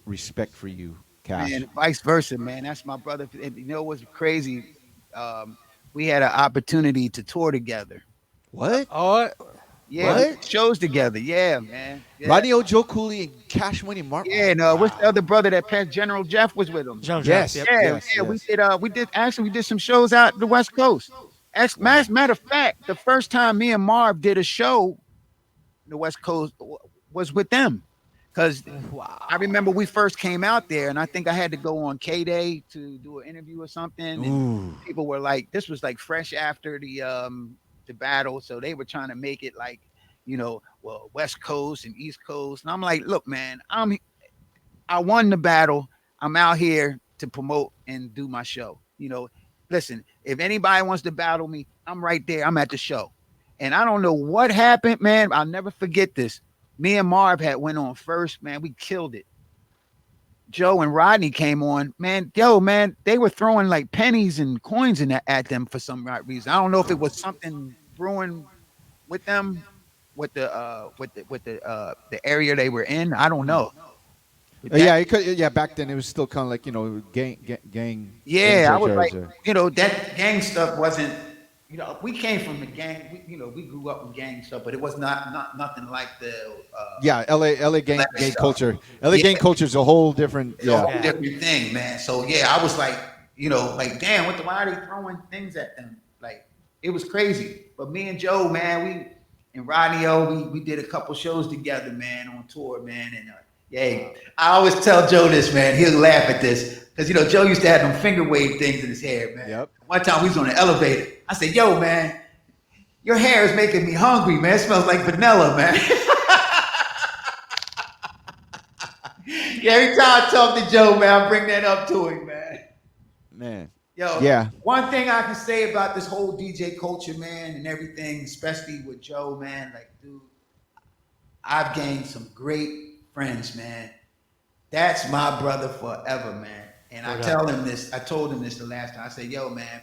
Speaker 6: respect for you, Cash.
Speaker 7: And vice versa, man. That's my brother. And what's crazy? We had an opportunity to tour together.
Speaker 6: What?
Speaker 2: Oh,
Speaker 7: Yeah, we
Speaker 6: What?
Speaker 7: did shows together. Yeah, man. Yeah.
Speaker 6: Rodney O, Joe Cooley, and Cash Money Mark.
Speaker 7: Yeah, and what's the other brother that passed? General Jeff was with him.
Speaker 2: Jump Jeff.
Speaker 6: Yes,
Speaker 2: Yep.
Speaker 7: Yeah,
Speaker 6: yes,
Speaker 7: yeah,
Speaker 6: yes.
Speaker 7: we did some shows out the West Coast. As
Speaker 6: Wow.
Speaker 7: matter of fact, the first time me and Marv did a show, the West Coast was with them. Because I remember we first came out there, and I think I had to go on K Day to do an interview or something. And
Speaker 6: Ooh.
Speaker 7: people were like, "This was like fresh after the battle," so they were trying to make it like, well, West Coast and East Coast. And I'm like, "Look, man, I won the battle. I'm out here to promote and do my show. Listen, if anybody wants to battle me, I'm right there. I'm at the show." And I don't know what happened, man. I'll never forget this. Me and Marv had went on first, man. We killed it. Joe and Rodney came on, man. Man, they were throwing like pennies and coins at them for some right reason. I don't know if it was something brewing with them, with the area they were in. I don't know.
Speaker 6: Yeah, it could. Yeah, back then it was still kind of like gang.
Speaker 7: Yeah, I was like,
Speaker 6: territories.
Speaker 7: that gang stuff wasn't. We came from the gang. We grew up with gang stuff, but it was not nothing like the.
Speaker 6: Yeah, LA gang
Speaker 7: stuff.
Speaker 6: culture. LA gang culture is a whole different.
Speaker 7: It's a
Speaker 6: Yeah.
Speaker 7: whole different thing, man. So yeah, I was like, like damn, why are they throwing things at them? Like it was crazy. But me and Joe, man, and Rodney O, we did a couple shows together, man, on tour, man, and yeah, I always tell Joe this, man. He'll laugh at this because Joe used to have them finger wave things in his hair, man.
Speaker 6: Yep.
Speaker 7: One time we was on the elevator. I said, "Yo, man, your hair is making me hungry, man. It smells like vanilla, man." Yeah, every time I talk to Joe, man, I bring that up to him, man.
Speaker 6: Man.
Speaker 7: Yo,
Speaker 6: Yeah.
Speaker 7: One thing I can say about this whole DJ culture, man, and everything, especially with Joe, man, like, dude, I've gained some great friends, man. That's my brother forever, man. And I told him this the last time. I said, "Yo, man,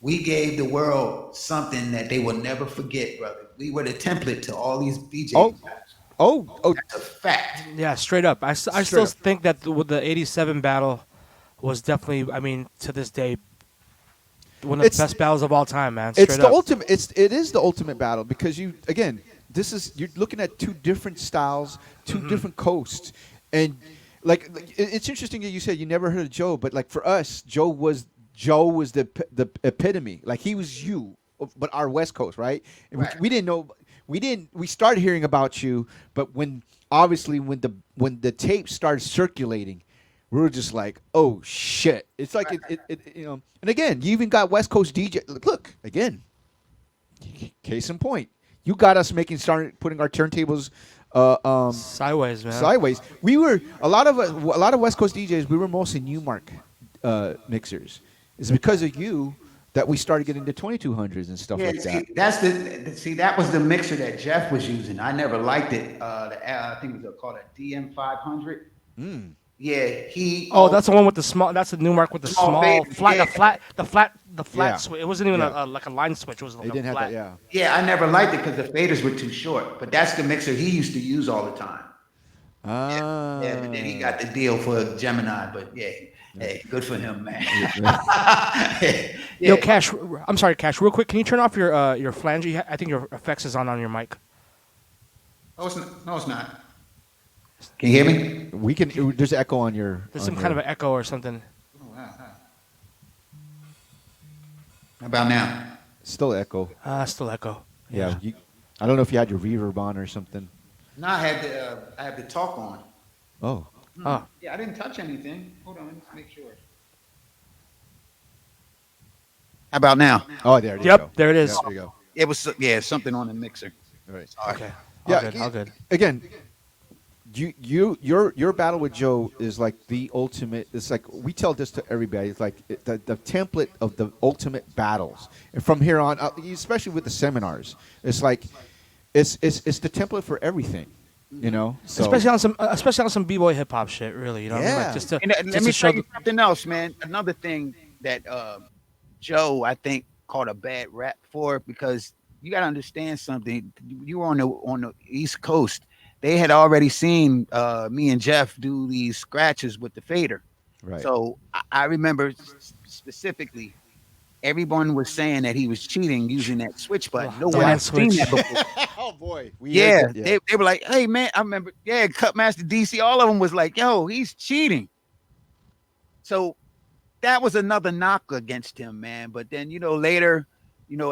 Speaker 7: we gave the world something that they will never forget, brother. We were the template to all these DJs.
Speaker 6: Oh.
Speaker 7: That's a fact."
Speaker 2: Yeah, straight up. I still think that with the '87 battle was definitely, I mean, to this day, one of the best battles of all time, man.
Speaker 6: It's
Speaker 2: Straight
Speaker 6: the
Speaker 2: up.
Speaker 6: ultimate. It is the ultimate battle because you're looking at two different styles, two different coasts, and like it's interesting that you said you never heard of Joe, but like for us, Joe was the epitome. Like he was you, but our West Coast, right? And
Speaker 7: Right.
Speaker 6: we didn't know. We started hearing about you, but when the tape started circulating, we were just like, oh shit! It's like And again, you even got West Coast DJ. Look again. Case in point, you got us started putting our turntables
Speaker 2: Sideways, man.
Speaker 6: sideways. We were a lot of West Coast DJs. We were mostly Newmark mixers. It's because of you that we started getting the 2200s and stuff like that.
Speaker 7: That was the mixer that Jeff was using. I never liked it. I think it was called a DM500. Yeah,
Speaker 2: Oh, that's the one with the small. That's the Newmark with the
Speaker 7: Small
Speaker 2: small
Speaker 7: fade,
Speaker 2: flat,
Speaker 7: yeah.
Speaker 2: the flat
Speaker 6: Yeah.
Speaker 2: switch. It wasn't even
Speaker 6: Yeah.
Speaker 2: like a line switch. It was like
Speaker 6: They didn't
Speaker 2: a
Speaker 6: have
Speaker 2: flat.
Speaker 6: that. Yeah.
Speaker 7: Yeah, I never liked it because the faders were too short. But that's the mixer he used to use all the time.
Speaker 6: Ah.
Speaker 7: Yeah, but then he got the deal for Gemini. But yeah, hey, good for him, man.
Speaker 2: Yo, Cash. I'm sorry, Cash. Real quick, can you turn off your flange? I think your effects is on your mic.
Speaker 7: No, it's not. Can you hear me?
Speaker 6: We can. There's echo on your.
Speaker 2: There's some kind of an echo or something.
Speaker 7: How about now?
Speaker 6: Still echo.
Speaker 2: Still echo.
Speaker 6: Yeah. I don't know if you had your reverb on or something.
Speaker 7: No, I had the talk on.
Speaker 6: Oh.
Speaker 2: Oh.
Speaker 7: Yeah, I didn't touch anything. Hold on, let's make sure. How about now?
Speaker 6: Oh, there. You
Speaker 2: Yep,
Speaker 6: go.
Speaker 2: there it is.
Speaker 6: Yeah, there you go.
Speaker 7: It was something on the mixer.
Speaker 6: All right.
Speaker 7: Sorry.
Speaker 2: Okay.
Speaker 6: Yeah.
Speaker 2: All good.
Speaker 6: Again, your battle with Joe is like the ultimate. It's like we tell this to everybody. It's like the template of the ultimate battles. And from here on, especially with the seminars, it's like it's the template for everything. So,
Speaker 2: Especially on some b-boy hip hop shit. Really, what I mean?
Speaker 6: Yeah.
Speaker 2: Like, just to,
Speaker 7: And
Speaker 2: just
Speaker 7: let me
Speaker 2: to show
Speaker 7: tell you something else, man. Another thing that Joe, I think, caught a bad rap for because you got to understand something. You were on the East Coast. They had already seen me and Jeff do these scratches with the fader.
Speaker 6: Right.
Speaker 7: So I remember specifically everyone was saying that he was cheating using that switch button. No
Speaker 2: The
Speaker 7: one
Speaker 2: light
Speaker 7: had seen
Speaker 2: switch.
Speaker 7: that before.
Speaker 6: Oh boy, we
Speaker 7: Yeah,
Speaker 6: heard that,
Speaker 7: they were like, "Hey man, I remember." Yeah, Cutmaster DC, all of them was like, "Yo, he's cheating." So that was another knock against him, man. But then later,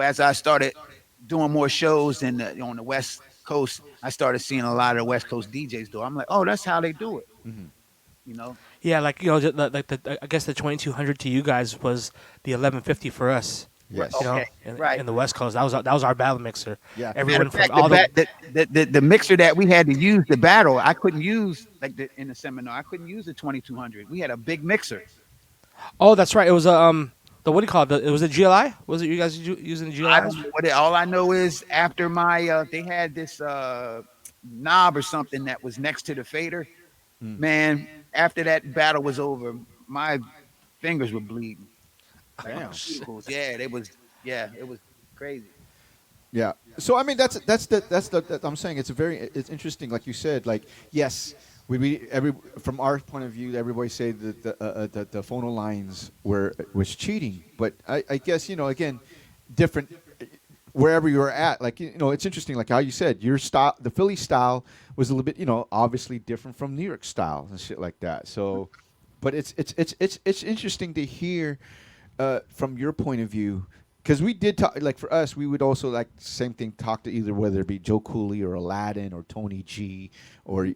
Speaker 7: as I started doing more shows on the West Coast, I started seeing a lot of the West Coast DJs do it. I'm like, oh, that's how they do it. You know?
Speaker 2: Yeah, like I guess the 2200 to you guys was the 1150 for us.
Speaker 6: Yes.
Speaker 2: You know,
Speaker 7: Okay, right.
Speaker 2: in the West Coast, that was our battle mixer.
Speaker 6: Yeah.
Speaker 7: Matter
Speaker 2: Everyone
Speaker 7: of
Speaker 2: from
Speaker 7: fact,
Speaker 2: all the
Speaker 7: the mixer that we had to use the battle, I couldn't use in the seminar. I couldn't use the 2200. We had a big mixer.
Speaker 2: Oh, that's right. It was the what do you call it? It was a GLI. Was it you guys using the
Speaker 7: I
Speaker 2: GLI?
Speaker 7: don't know all I know is after my they had this knob or something that was next to the fader. Man, after that battle was over, my fingers were bleeding. Like my cuticles. Yeah, it was crazy.
Speaker 6: Yeah. So I mean, I'm saying it's interesting. Like you said, like yes, every from our point of view, everybody say that the phono lines was cheating, but I guess again, different wherever you're at. Like it's interesting. Like how you said, your style, the Philly style was a little bit obviously different from New York style and shit like that. So, but it's interesting to hear from your point of view. Because we did talk, like for us, we would also like same thing, talk to either whether it be Joe Cooley or Aladdin or Tony G or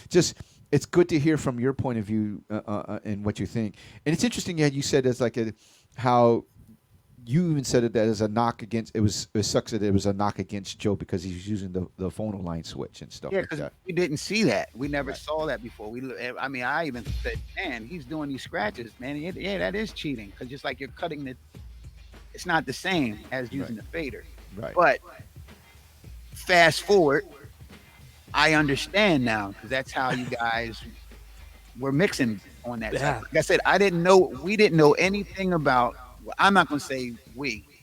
Speaker 6: just it's good to hear from your point of view and what you think. And it's interesting, yeah, you said it's like how you even said it that as a knock against it sucks that it was a knock against Joe because he's using the phono line switch and stuff
Speaker 7: Yeah,
Speaker 6: like
Speaker 7: because
Speaker 6: that.
Speaker 7: we didn't see that. We never saw that before. I mean, I even said, man, he's doing these scratches, man. Yeah, that is cheating because just like you're cutting it's not the same as using the fader.
Speaker 6: Right.
Speaker 7: But fast forward, I understand now because that's how you guys were mixing on that.
Speaker 2: Yeah.
Speaker 7: Side. Like I said, we didn't know anything about. Well, I'm not gonna say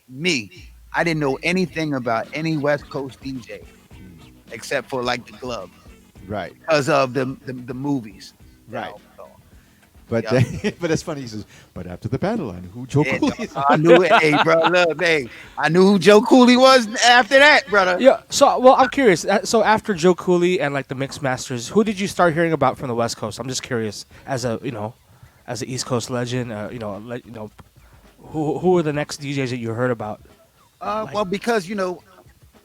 Speaker 7: me. I didn't know anything about any West Coast DJ except for like the glove
Speaker 6: Right.
Speaker 7: because of the movies.
Speaker 6: Right.
Speaker 7: So,
Speaker 6: But
Speaker 7: yeah.
Speaker 6: but it's funny. He says, but after the battle, I knew who Joe
Speaker 7: yeah,
Speaker 6: Cooley is.
Speaker 7: I knew it. Hey, bro, look, hey, I knew who Joe Cooley was after that, brother.
Speaker 2: Yeah. So, well, I'm curious. So, after Joe Cooley and like the Mix Masters, who did you start hearing about from the West Coast? I'm just curious. As a as an East Coast legend, who were the next DJs that you heard about?
Speaker 7: Well, because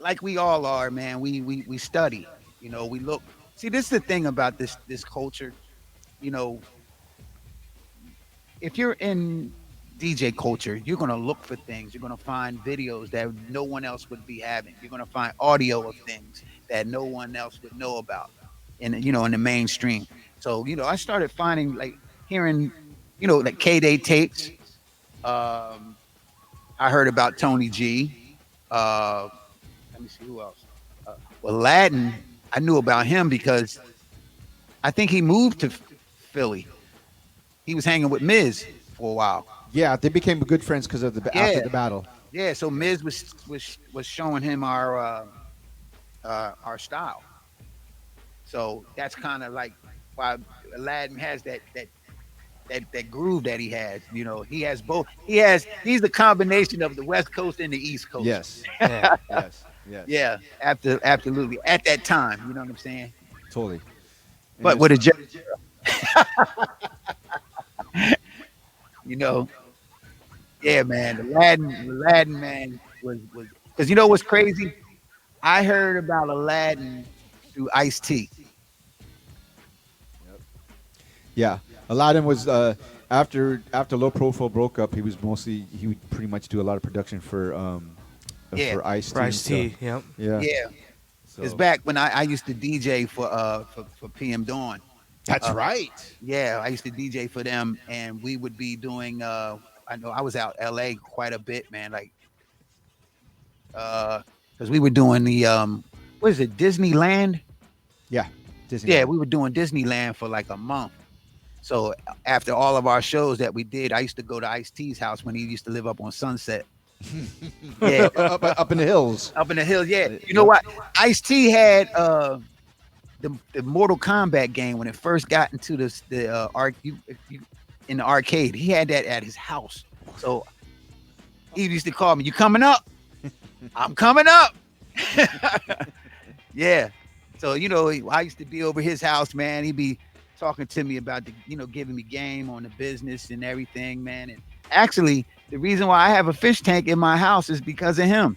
Speaker 7: like we all are, man. We study. We look. See, this is the thing about this culture. If you're in DJ culture, you're gonna look for things. You're gonna find videos that no one else would be having. You're gonna find audio of things that no one else would know about, in the mainstream. So I started finding hearing, like K-Day tapes. I heard about Tony G. Let me see who else. Well, Aladdin, I knew about him because I think he moved to Philly. He was hanging with Miz for a while.
Speaker 6: Yeah, they became good friends because of after the battle.
Speaker 7: Yeah, so Miz was showing him our style. So that's kind of like why Aladdin has that groove that he has. He has both. He's the combination of the West Coast and the East Coast.
Speaker 6: Yes.
Speaker 2: Yeah.
Speaker 6: Yes.
Speaker 7: Yeah, absolutely. At that time, you know what I'm saying?
Speaker 6: Totally.
Speaker 7: But with a yeah, man, Aladdin, man, was because what's crazy? I heard about Aladdin through Ice-T.
Speaker 6: Yeah, Aladdin was after Low Profile broke up. He would pretty much do a lot of production for for Ice-T.
Speaker 2: For Ice-T, yep.
Speaker 6: Yeah.
Speaker 7: Yeah,
Speaker 6: So-
Speaker 7: it's back when I used to DJ for PM Dawn.
Speaker 6: That's right.
Speaker 7: Yeah, I used to DJ for them, and we would be doing. I know I was out LA quite a bit, man. Like, because we were doing the what is it, Disneyland?
Speaker 6: Yeah. Disney.
Speaker 7: Yeah, we were doing Disneyland for like a month. So after all of our shows that we did, I used to go to Ice-T's house when he used to live up on Sunset. Yeah,
Speaker 6: up in the hills.
Speaker 7: up in the hills. Yeah, you know what? Ice-T had the Mortal Kombat game when it first got into in the arcade. He had that at his house. So He used to call me, "You coming up? I'm coming up." Yeah. So I used to be over his house, man. He'd be talking to me about giving me game on the business and everything, man. And actually, the reason why I have a fish tank in my house is because of him.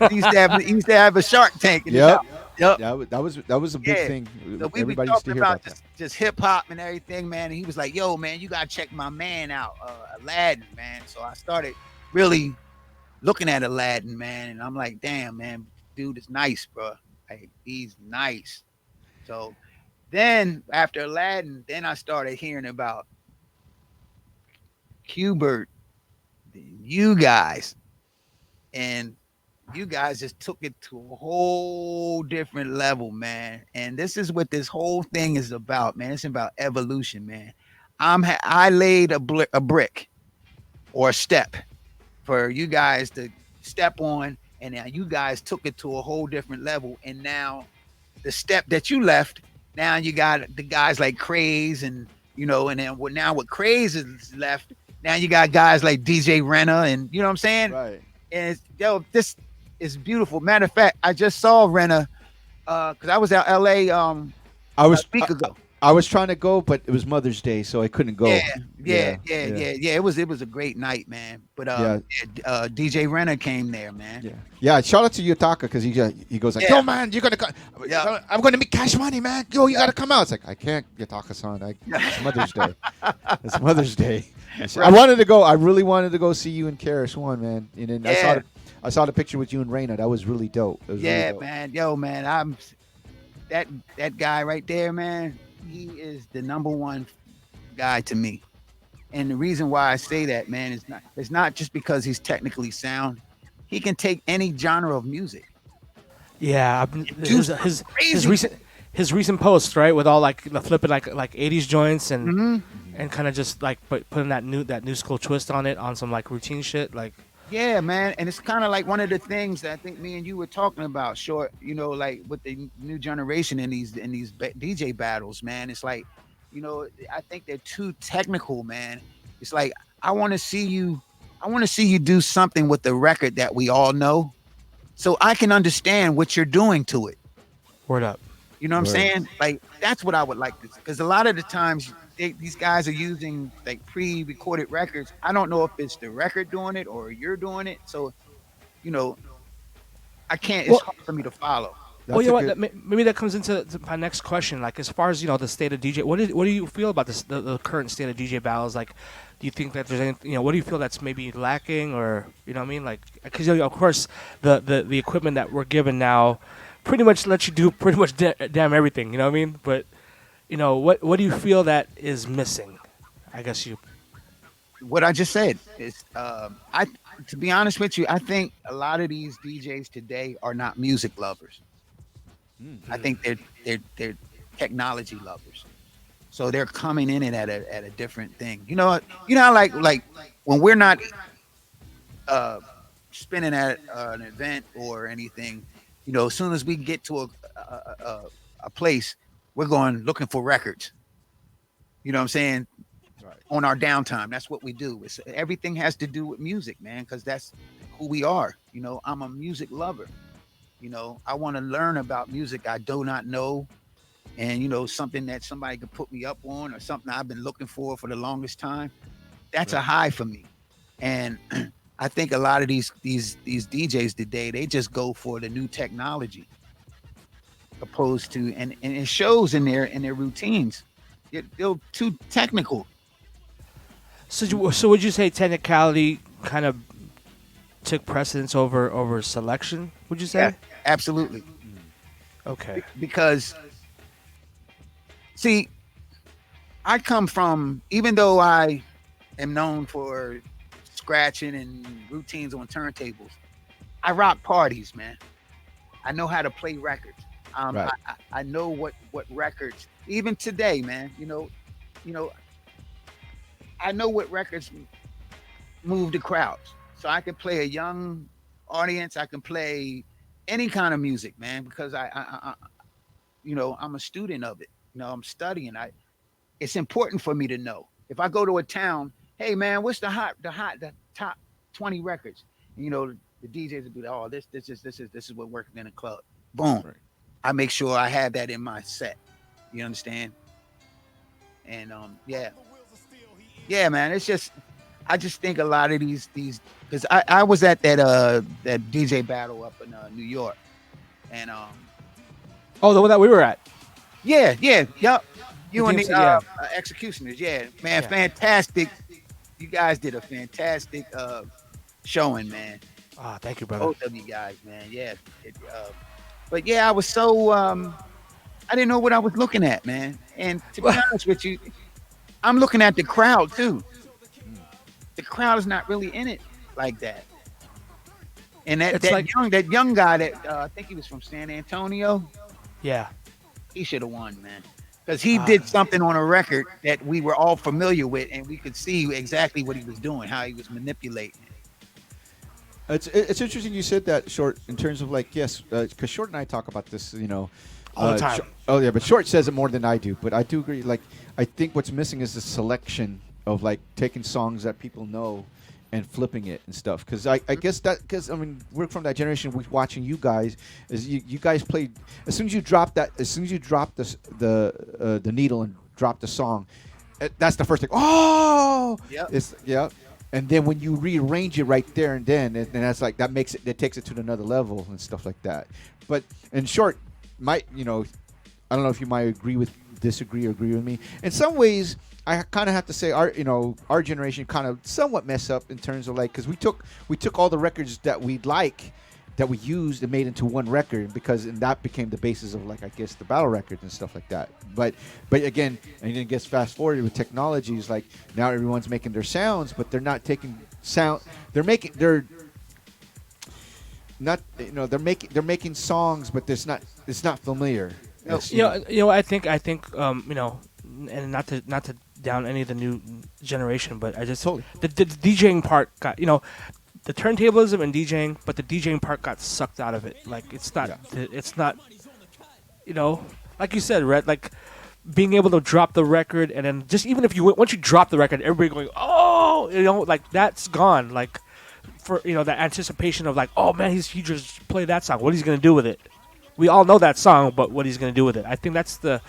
Speaker 7: He used to have a shark tank in his
Speaker 6: Yep.
Speaker 7: house. Yep.
Speaker 6: That was a big
Speaker 7: Yeah.
Speaker 6: thing.
Speaker 7: So we be
Speaker 6: Everybody used to
Speaker 7: talking
Speaker 6: hear
Speaker 7: about
Speaker 6: about that.
Speaker 7: just hip hop and everything, man. And he was like, "Yo, man, you gotta check my man out, Aladdin, man." So I started really looking at Aladdin, man, and I'm like, "Damn, man, dude is nice, bro. Like, he's nice." So then after Aladdin, then I started hearing about Hubert, you guys, and you guys just took it to a whole different level, man. And this is what this whole thing is about, man. It's about evolution, man. I laid a brick or a step for you guys to step on, and now you guys took it to a whole different level. And now the step that you left, now you got the guys like Craze, and then now with Craze is left, now you got guys like DJ Renner, and you know what I'm saying?
Speaker 6: Right.
Speaker 7: And this is beautiful. Matter of fact, I just saw Renner because I was out LA
Speaker 6: I
Speaker 7: a
Speaker 6: was
Speaker 7: week ago.
Speaker 6: I was trying to go, but it was Mother's Day, so I couldn't go.
Speaker 7: Yeah, yeah. It was a great night, man. But
Speaker 6: Yeah.
Speaker 7: DJ Renner came there, man.
Speaker 6: Yeah. Shout out to Yutaka because he goes like,
Speaker 7: Yeah.
Speaker 6: "Yo, man, you're gonna come.
Speaker 7: Yeah.
Speaker 6: I'm gonna meet Cash Money, man. Yo, you gotta come out." It's like, I can't, Yutaka-san. It's Mother's Day. It's Mother's Day. I wanted to go. I really wanted to go see you and Karis One, man. And then I saw the picture with you and Raina. That was really dope. It was really
Speaker 7: Yeah,
Speaker 6: dope.
Speaker 7: man. Yo, man, I'm that guy right there, man. He is the number one guy to me. And the reason why I say that, man, is not just because he's technically sound. He can take any genre of music.
Speaker 2: Yeah,
Speaker 7: Do
Speaker 2: his
Speaker 7: crazy.
Speaker 2: his recent posts, right, with all like the flipping like 80s joints and
Speaker 7: Mm-hmm.
Speaker 2: kind of just like putting that new school twist on it on some like routine shit like.
Speaker 7: Yeah, man, and it's kind of like one of the things that I think me and you were talking about, short. Like with the new generation in these DJ battles, man. It's like, I think they're too technical, man. It's like I want to see you do something with the record that we all know, so I can understand what you're doing to it.
Speaker 2: Word up.
Speaker 7: You know what I'm
Speaker 6: Right.
Speaker 7: saying? Like that's what I would like to, because a lot of the times these guys are using like pre-recorded records. I don't know if it's the record doing it or you're doing it. So, you know, I can't. It's
Speaker 2: Well-
Speaker 7: hard for me to follow.
Speaker 2: Well,
Speaker 6: That's
Speaker 2: you know
Speaker 6: a
Speaker 2: what?
Speaker 6: good-
Speaker 2: Maybe that comes into my next question. Like, as far as the state of DJ, what do you feel about the current state of DJ battles? Like, do you think that there's any, what do you feel that's maybe lacking, or what I mean? Like, because of course the equipment that we're given now pretty much lets you do pretty much damn everything. You know what I mean? But what do you feel that is missing? I guess you.
Speaker 7: What I just said is, I to be honest with you, I think a lot of these DJs today are not music lovers. I think they're technology lovers. So they're coming in it at a different thing. How like when we're not spinning at an event or anything, as soon as we get to a place, we're going looking for records. You know what I'm saying?
Speaker 6: Right.
Speaker 7: On our downtime, that's what we do. Everything has to do with music, man, because that's who we are. I'm a music lover. I want to learn about music I do not know, and something that somebody could put me up on, or something I've been looking for the longest time. That's a high for me. And I think a lot of these DJs today, they just go for the new technology, opposed to, and it shows in their routines. They're too technical.
Speaker 2: So would you say technicality kind of took precedence over selection? Would you say?
Speaker 7: Yeah, absolutely.
Speaker 2: Okay.
Speaker 7: Because see, I come from, even though I am known for scratching and routines on turntables, I rock parties, man. I know how to play records.
Speaker 6: Right.
Speaker 7: I know what records, even today, man. You know, I know what records move the crowds. So I can play a young audience. I can play any kind of music, man, because I'm a student of it. I'm studying. It's important for me to know. If I go to a town hey man, what's the top 20 records? And, the DJs would be like, oh, this is what working in a club. Boom.
Speaker 2: Right.
Speaker 7: I make sure I have that in my set. You understand? And yeah, man. It's just I just think a lot of these because I was at that DJ battle up in New York, and
Speaker 2: Oh, the one that we were at.
Speaker 7: yup. You and
Speaker 2: DMC,
Speaker 7: the
Speaker 2: yeah.
Speaker 7: executioners, yeah, man,
Speaker 2: Yeah.
Speaker 7: fantastic. You guys did a fantastic showing, man.
Speaker 2: Ah, thank you, brother.
Speaker 7: Both of you guys, man. Yeah. But yeah, I was so I didn't know what I was looking at, man. And to be honest with you, I'm looking at the crowd too. The crowd is not really in it like that. And
Speaker 2: It's like-
Speaker 7: that young guy that I think he was from San Antonio,
Speaker 2: Yeah.
Speaker 7: he should have won, man. Because he did something on a record that we were all familiar with, and we could see exactly what he was doing, how he was manipulating it.
Speaker 6: It's interesting you said that, Short, in terms of like, yes, because Short and I talk about this,
Speaker 2: All the time.
Speaker 6: But Short says it more than I do. But I do agree. Like, I think what's missing is the selection of like taking songs that people know and flipping it and stuff. Because I guess because I mean we're from that generation. We're watching you guys. As you guys played as soon as you drop the needle and drop the song, that's the first thing. Oh,
Speaker 7: Yep.
Speaker 6: And then when you rearrange it right there and then, and that's like that takes it to another level and stuff like that. But in Short, I don't know if you might disagree or agree with me. In some ways, I kind of have to say our generation kind of somewhat mess up in terms of like because we took all the records that we like that we used and made into one record and that became the basis of like I guess the battle records and stuff like that. But again, and I guess fast forward with technologies like now everyone's making their sounds, but they're not taking sound. They're making songs, but it's not familiar. It's,
Speaker 2: I think and not to down any of the new generation, but I just
Speaker 6: Totally.
Speaker 2: the DJing part got the turntablism and DJing, but the DJing part got sucked out of it. Like it's not like you said, Rhett, like being able to drop the record and then just even if once you drop the record, everybody going, oh, like that's gone. Like for that anticipation of like, oh man, he just played that song. What he's gonna do with it? We all know that song, but what he's gonna do with it? I think that's the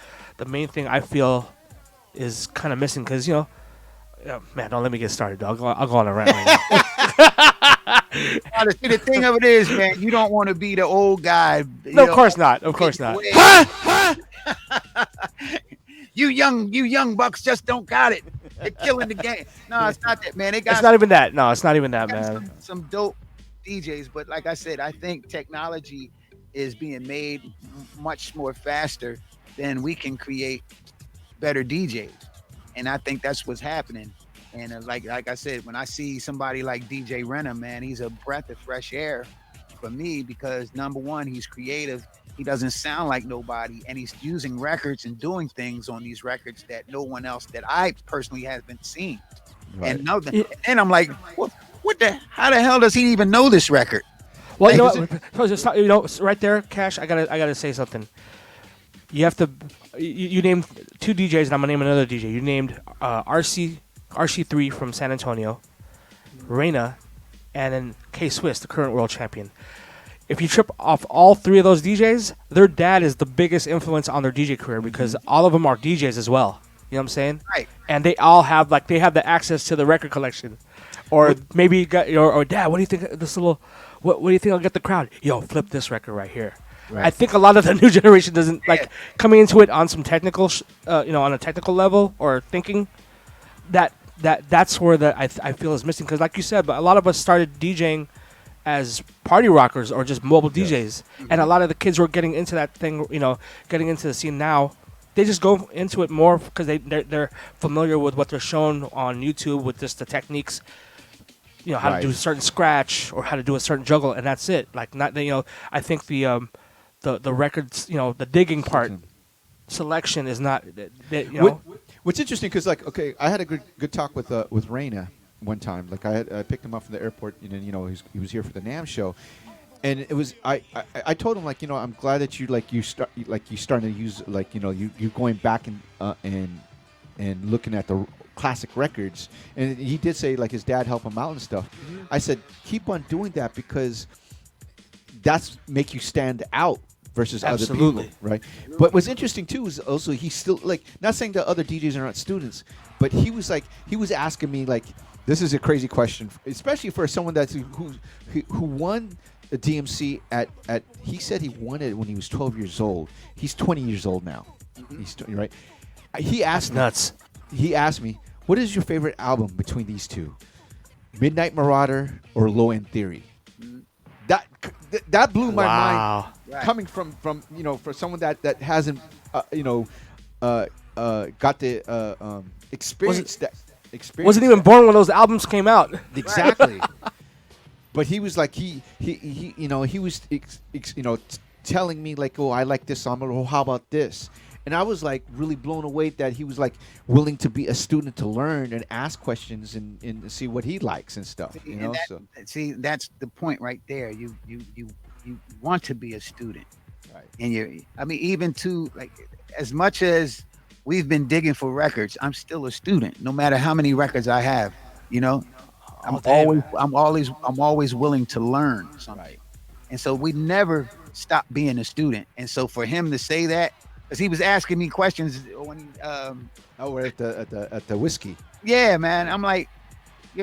Speaker 2: main thing I feel is kind of missing because man, don't let me get started. I'll go on a rant right now.
Speaker 7: See, the thing of it is, man, you don't want to be the old guy.
Speaker 2: No, of course not. Of course not.
Speaker 7: You young bucks just don't got it. They're killing the game. No, it's not that, man.
Speaker 2: It's not even that. No, it's not even that, man.
Speaker 7: Some dope DJs, but like I said, I think technology is being made much more faster than we can create better DJs, and I think that's what's happening. And like I said, when I see somebody like DJ Renner, man, he's a breath of fresh air for me because number one, he's creative. He doesn't sound like nobody, and he's using records and doing things on these records that no one else that I personally haven't seen.
Speaker 6: Right.
Speaker 7: And I'm like, how the hell does he even know this record?
Speaker 2: Well, right there, Cash. I gotta say something. You have to. You named two DJs, and I'm gonna name another DJ. You named RC3 from San Antonio, Reina, and then K Swiss, the current world champion. If you trip off all three of those DJs, their dad is the biggest influence on their DJ career because all of them are DJs as well. You know what I'm saying?
Speaker 7: Right.
Speaker 2: And they all have the access to the record collection, or maybe you got or dad. What do you think of this little? What do you think will get the crowd? Yo, flip this record right here.
Speaker 6: Right.
Speaker 2: I think a lot of the new generation doesn't like coming into it on some technical, on a technical level or thinking. That's where I feel is missing because, like you said, but a lot of us started DJing as party rockers or just mobile DJs, and a lot of the kids who are getting into that thing, getting into the scene now, they just go into it more because they're familiar with what they're shown on YouTube with just the techniques, how to do a certain scratch or how to do a certain juggle, and that's it. Like not, I think the records, the digging part, selection is not,
Speaker 6: What's interesting because I had a good talk with Reina one time. Like I picked him up from the airport, and then he was here for the NAMM show, and it was I told him I'm glad that you starting to use you're going back and looking at the classic records. And he did say like his dad helped him out and stuff. I said keep on doing that because that's make you stand out versus
Speaker 2: Absolutely.
Speaker 6: other people, right? But what's interesting too is also he's still like not saying that other DJs are not students, but he was asking me like, this is a crazy question, especially for someone who won a DMC at he said he won it when he was 12 years old. He's 20 years old now. He's right. He asked
Speaker 2: Nuts.
Speaker 6: He asked me, what is your favorite album between these two, Midnight Marauder or Low End Theory? That blew my mind.
Speaker 7: Right.
Speaker 6: Coming from for someone that hasn't got the experience
Speaker 2: Wasn't even born when those albums came out.
Speaker 6: exactly. But he was like he was telling me like, oh, I like this song, or oh, how about this? And I was like really blown away that he was like willing to be a student to learn and ask questions and see what he likes and stuff.
Speaker 7: See, that's the point right there. You want to be a student,
Speaker 6: Right.
Speaker 7: and I mean, even to like, as much as we've been digging for records, I'm still a student. No matter how many records I have, I'm always willing to learn something.
Speaker 6: Right.
Speaker 7: And so we never stop being a student. And so for him to say that, because he was asking me questions when
Speaker 6: we're at the whiskey.
Speaker 7: yeah, man. I'm like,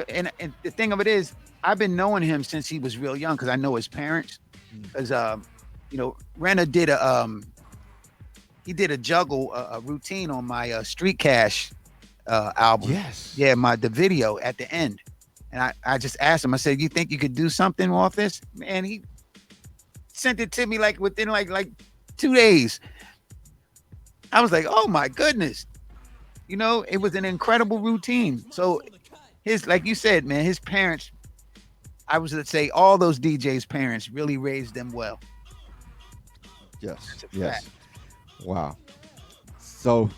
Speaker 7: and the thing of it is, I've been knowing him since he was real young because I know his parents. Because Renna did a juggle a routine on my Street Cash album.
Speaker 6: Yes.
Speaker 7: Yeah, the video at the end. And I just asked him, I said, you think you could do something off this? Man, he sent it to me like within like 2 days. I was like, oh my goodness. It was an incredible routine. So like you said, man, his parents, I was to say all those DJs' parents really raised them well.
Speaker 6: Yes.
Speaker 7: That's a
Speaker 6: Yes.
Speaker 7: fact.
Speaker 6: Wow. So,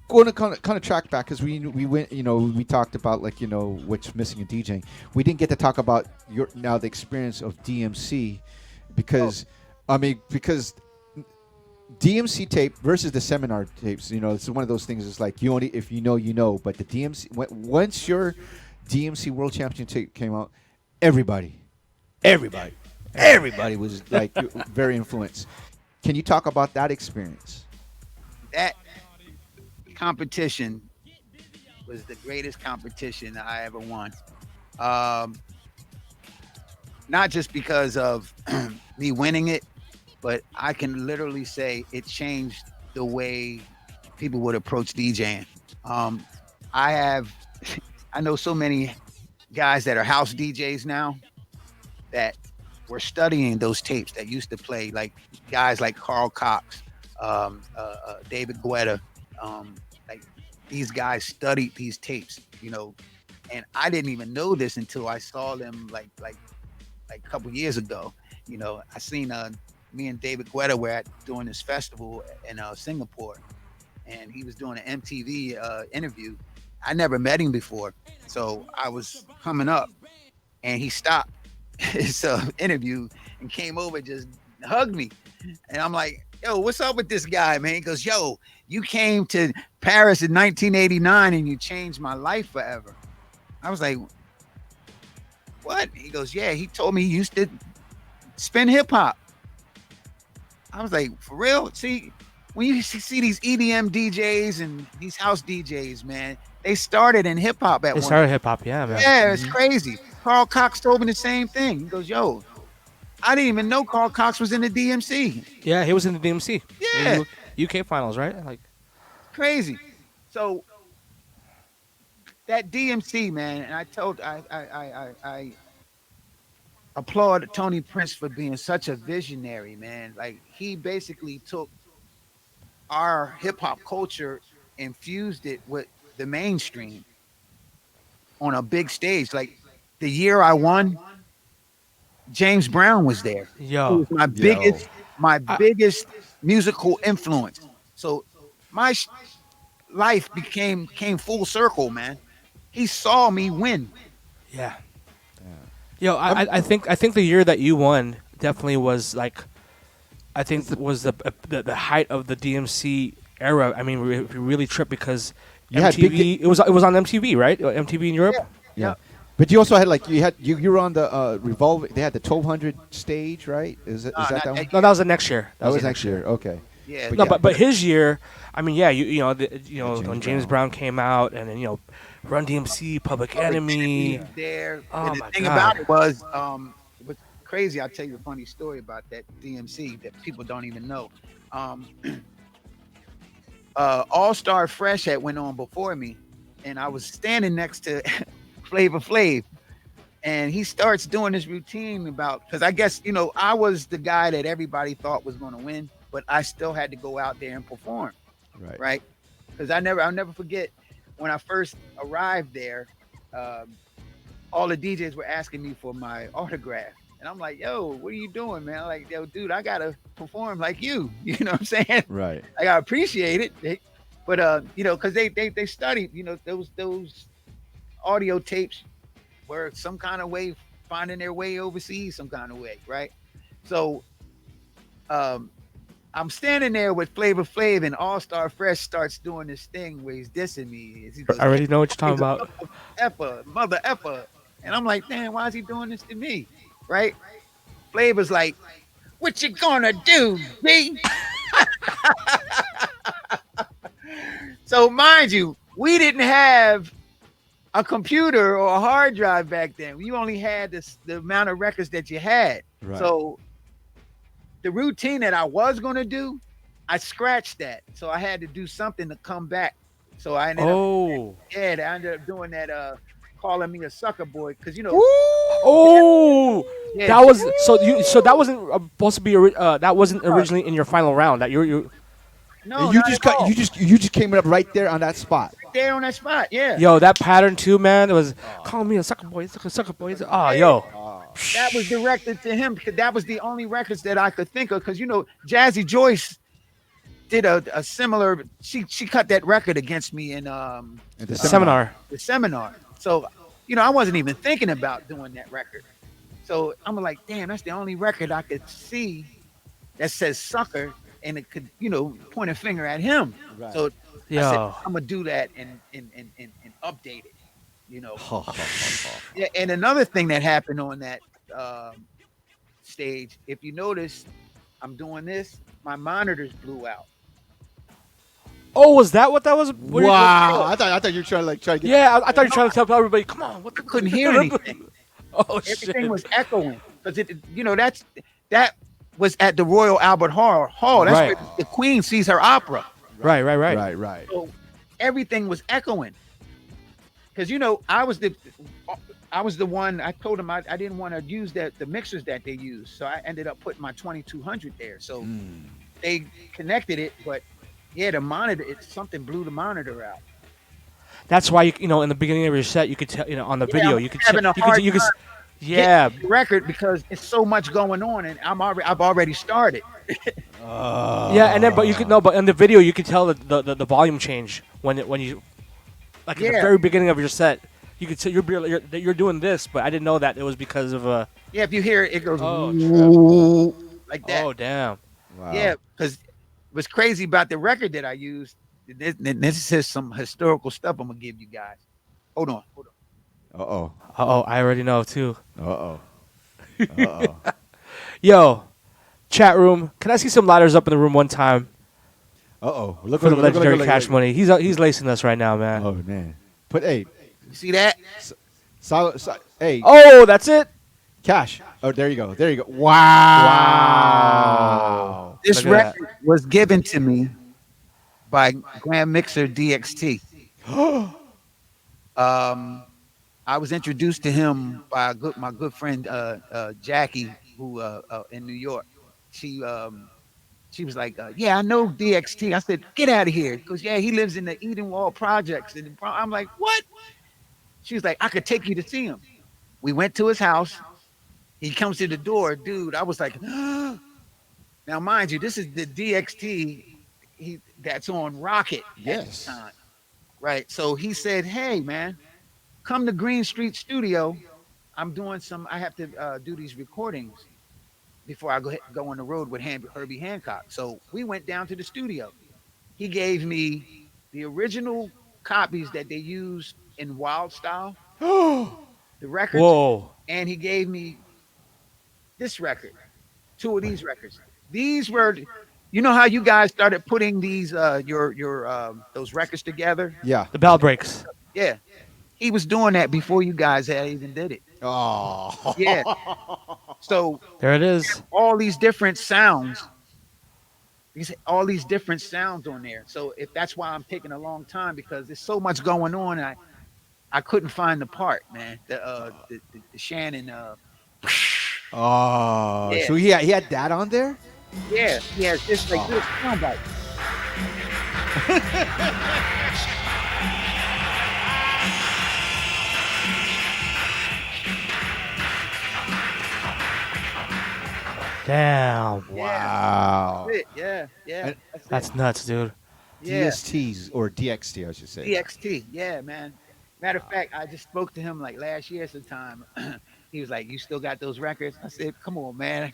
Speaker 6: going to kind of track back because we went, we talked about like what's missing in DJing. We didn't get to talk about the experience of DMC because because DMC tape versus the seminar tapes. It's one of those things. It's like you only if you know. But the DMC once your DMC World Championship tape came out, everybody was like very influenced. Can you talk about that experience?
Speaker 7: That competition was the greatest competition I ever won. Not just because of me winning it, but I can literally say it changed the way people would approach DJing. I know so many guys that are house DJs now that were studying those tapes that used to play, like guys like Carl Cox, David Guetta. Like these guys studied these tapes, and I didn't even know this until I saw them like a couple years ago. I seen me and David Guetta were doing this festival in Singapore, and he was doing an MTV interview. I never met him before, so I was coming up, and he stopped his interview and came over and just hugged me, and I'm like, yo, what's up with this guy, man? He goes, yo, you came to Paris in 1989 and you changed my life forever. I was like, what? He goes, yeah, he told me he used to spin hip hop. I was like, for real? See, when you see these EDM DJs and these house DJs, man, they started in hip hop at one.
Speaker 2: They started hip hop, yeah, man.
Speaker 7: Yeah, it's crazy. Carl Cox told me the same thing. He goes, yo, I didn't even know Carl Cox was in the DMC.
Speaker 2: Yeah, he was in the DMC.
Speaker 7: Yeah.
Speaker 2: UK finals, right? Like
Speaker 7: crazy. So that DMC, man, and I applaud Tony Prince for being such a visionary, man. Like he basically took our hip hop culture, infused it with the mainstream on a big stage. Like the year I won, James Brown was there.
Speaker 2: Yo.
Speaker 7: He was my biggest musical influence. So my life came full circle, man. He saw me win.
Speaker 2: Yeah. Yo, I think the year that you won definitely was like, I think was the height of the DMC era. I mean, we really tripped because
Speaker 6: You had big.
Speaker 2: MTV. It was on MTV, right? MTV in Europe.
Speaker 7: Yeah,
Speaker 6: Yeah.
Speaker 7: yeah.
Speaker 6: But you also had like you were on the revolve. They had the 1200 stage, right? Is
Speaker 7: No,
Speaker 6: that
Speaker 7: not
Speaker 6: that one?
Speaker 7: that
Speaker 2: No,
Speaker 7: year.
Speaker 2: that was the next year.
Speaker 6: That was next year. Okay.
Speaker 7: Yeah,
Speaker 6: But
Speaker 2: No,
Speaker 6: yeah,
Speaker 2: but his year, I mean, yeah,
Speaker 6: James
Speaker 2: when James
Speaker 6: Brown.
Speaker 2: Brown came out, and then Run DMC, Public
Speaker 7: Public Enemy
Speaker 2: Enemy.
Speaker 7: was there.
Speaker 2: Oh
Speaker 7: And the
Speaker 2: my
Speaker 7: thing
Speaker 2: God.
Speaker 7: about it was, it was crazy. I'll tell you a funny story about that DMC that people don't even know. Um, All Star Fresh had went on before me, and I was standing next to Flavor Flav, and he starts doing this routine about because I guess I was the guy that everybody thought was going to win, but I still had to go out there and perform,
Speaker 6: Right.
Speaker 7: right? Because I'll never forget when I first arrived there. Um, all the DJs were asking me for my autograph. And I'm like, yo, what are you doing, man? I'm like, yo, dude, I gotta perform like you. You know what I'm saying?
Speaker 6: Right.
Speaker 7: I gotta appreciate it. But because they studied, those audio tapes were some kind of way finding their way overseas, some kind of way, right? So um I'm standing there with Flavor Flav and All Star Fresh starts doing this thing where he's dissing me. He goes,
Speaker 2: I already know what you're talking
Speaker 7: he's a
Speaker 2: about.
Speaker 7: effer, mother effer. And I'm like, damn, why is he doing this to me? Right? Flavor's like, what you gonna do, B? So mind you, we didn't have a computer or a hard drive back then. You only had the amount of records that you had.
Speaker 6: Right.
Speaker 7: So the routine that I was gonna do, I scratched that. So I had to do something to come back. So I ended up
Speaker 2: Oh.
Speaker 7: I ended up doing that calling me a sucker boy because
Speaker 2: Oh.
Speaker 7: yeah,
Speaker 2: That was so that wasn't supposed to be that wasn't originally in your final round. That you
Speaker 7: no,
Speaker 6: you
Speaker 7: not
Speaker 6: just
Speaker 7: at all.
Speaker 6: you just came up right there on that spot.
Speaker 7: There on that spot, yeah.
Speaker 2: Yo, that pattern too, man. It was call me a sucker boy, sucker boy. Oh, yo.
Speaker 7: That was directed to him because that was the only records that I could think of. Because Jazzy Joyce did a similar. She cut that record against me in
Speaker 6: At the
Speaker 2: Seminar.
Speaker 7: the seminar. So I wasn't even thinking about doing that record. So I'm like, damn, that's the only record I could see that says sucker, and it could point a finger at him.
Speaker 6: Right.
Speaker 7: So I said,
Speaker 2: Yo.
Speaker 7: I'm gonna do that and update it. Yeah, and another thing that happened on that stage, if you notice, I'm doing this. My monitors blew out.
Speaker 2: Oh, was that what that was? What
Speaker 6: Wow. I thought you were trying to get.
Speaker 2: Yeah, I thought you were trying to tell everybody, come on. What
Speaker 7: I couldn't hear anything.
Speaker 2: Oh,
Speaker 7: Everything
Speaker 2: shit.
Speaker 7: was echoing because that was at the Royal Albert Hall. That's
Speaker 2: Right.
Speaker 7: where the Queen sees her opera.
Speaker 2: Right.
Speaker 6: Right.
Speaker 7: So everything was echoing because I was the one. I told them I didn't want to use the mixers that they use, so I ended up putting my 2200 there. So they connected it, but yeah, the monitor, something blew the monitor out.
Speaker 2: That's why in the beginning of your set, you could tell, on the video,
Speaker 7: I'm
Speaker 2: you could
Speaker 7: having a
Speaker 2: you
Speaker 7: hard
Speaker 2: could, you could,
Speaker 7: time
Speaker 2: yeah.
Speaker 7: getting the record because it's so much going on, and I've already started.
Speaker 2: Yeah, and then but you could but in the video you could tell the volume change when you like at the
Speaker 7: Yeah.
Speaker 2: very beginning of your set. You could tell you're doing this, but I didn't know that it was because of
Speaker 7: Yeah, if you hear it, it goes
Speaker 2: Oh,
Speaker 7: like that.
Speaker 2: oh damn.
Speaker 6: Wow.
Speaker 7: Yeah, because what's crazy about the record that I used, this is some historical stuff I'm gonna give you guys. Hold on.
Speaker 6: Uh-oh.
Speaker 2: I already know too.
Speaker 6: Uh-oh. Uh-oh.
Speaker 2: Yo, chat room. Can I see some ladders up in the room one time
Speaker 6: Uh-oh. Look
Speaker 2: for the
Speaker 6: look,
Speaker 2: legendary
Speaker 6: look,
Speaker 2: Cash
Speaker 6: look.
Speaker 2: Money? He's lacing us right now, man.
Speaker 6: Oh, man. Hey.
Speaker 7: You see that?
Speaker 6: Hey,
Speaker 2: Oh, that's it.
Speaker 6: Cash. Oh, there you go. There you go. Wow.
Speaker 7: This
Speaker 2: Look at
Speaker 7: record was given to me by Grand Mixer DXT. I was introduced to him by my good friend Jackie, who in New York. She was like, "Yeah, I know DXT." I said, "Get out of here," because yeah, he lives in the Edenwald projects. And I'm like, "What?" She was like, "I could take you to see him." We went to his house. He comes to the door, dude. I was like, now mind you, this is the DXT that's on Rocket
Speaker 6: Yes.
Speaker 7: at the time, right? So he said, "Hey, man, come to Green Street Studio. I have to do these recordings before I go on the road with Herbie Hancock." So we went down to the studio. He gave me the original copies that they use in Wild Style, the records,
Speaker 2: Whoa.
Speaker 7: and he gave me this record, two of these records. These were, you know how you guys started putting these your those records together.
Speaker 6: Yeah.
Speaker 2: The bell breaks.
Speaker 7: Yeah, he was doing that before you guys had even did it.
Speaker 6: Oh.
Speaker 7: Yeah, so
Speaker 2: There it is.
Speaker 7: all these different sounds. All these different sounds on there. So if that's why I'm taking a long time because there's so much going on. I couldn't find the part, man. The Shannon.
Speaker 6: Oh.
Speaker 7: Yeah.
Speaker 6: So he had that on there.
Speaker 7: Yeah, yeah. It's like little sound bites.
Speaker 2: Damn.
Speaker 6: Wow.
Speaker 7: That's it. Yeah, yeah.
Speaker 6: And-
Speaker 2: That's nuts, dude.
Speaker 7: Yeah.
Speaker 6: DSTs or DXT, I should say.
Speaker 7: DXT. Yeah, man. Matter of fact, I just spoke to him like last year sometime. He was like, "You still got those records?" I said, "Come on, man."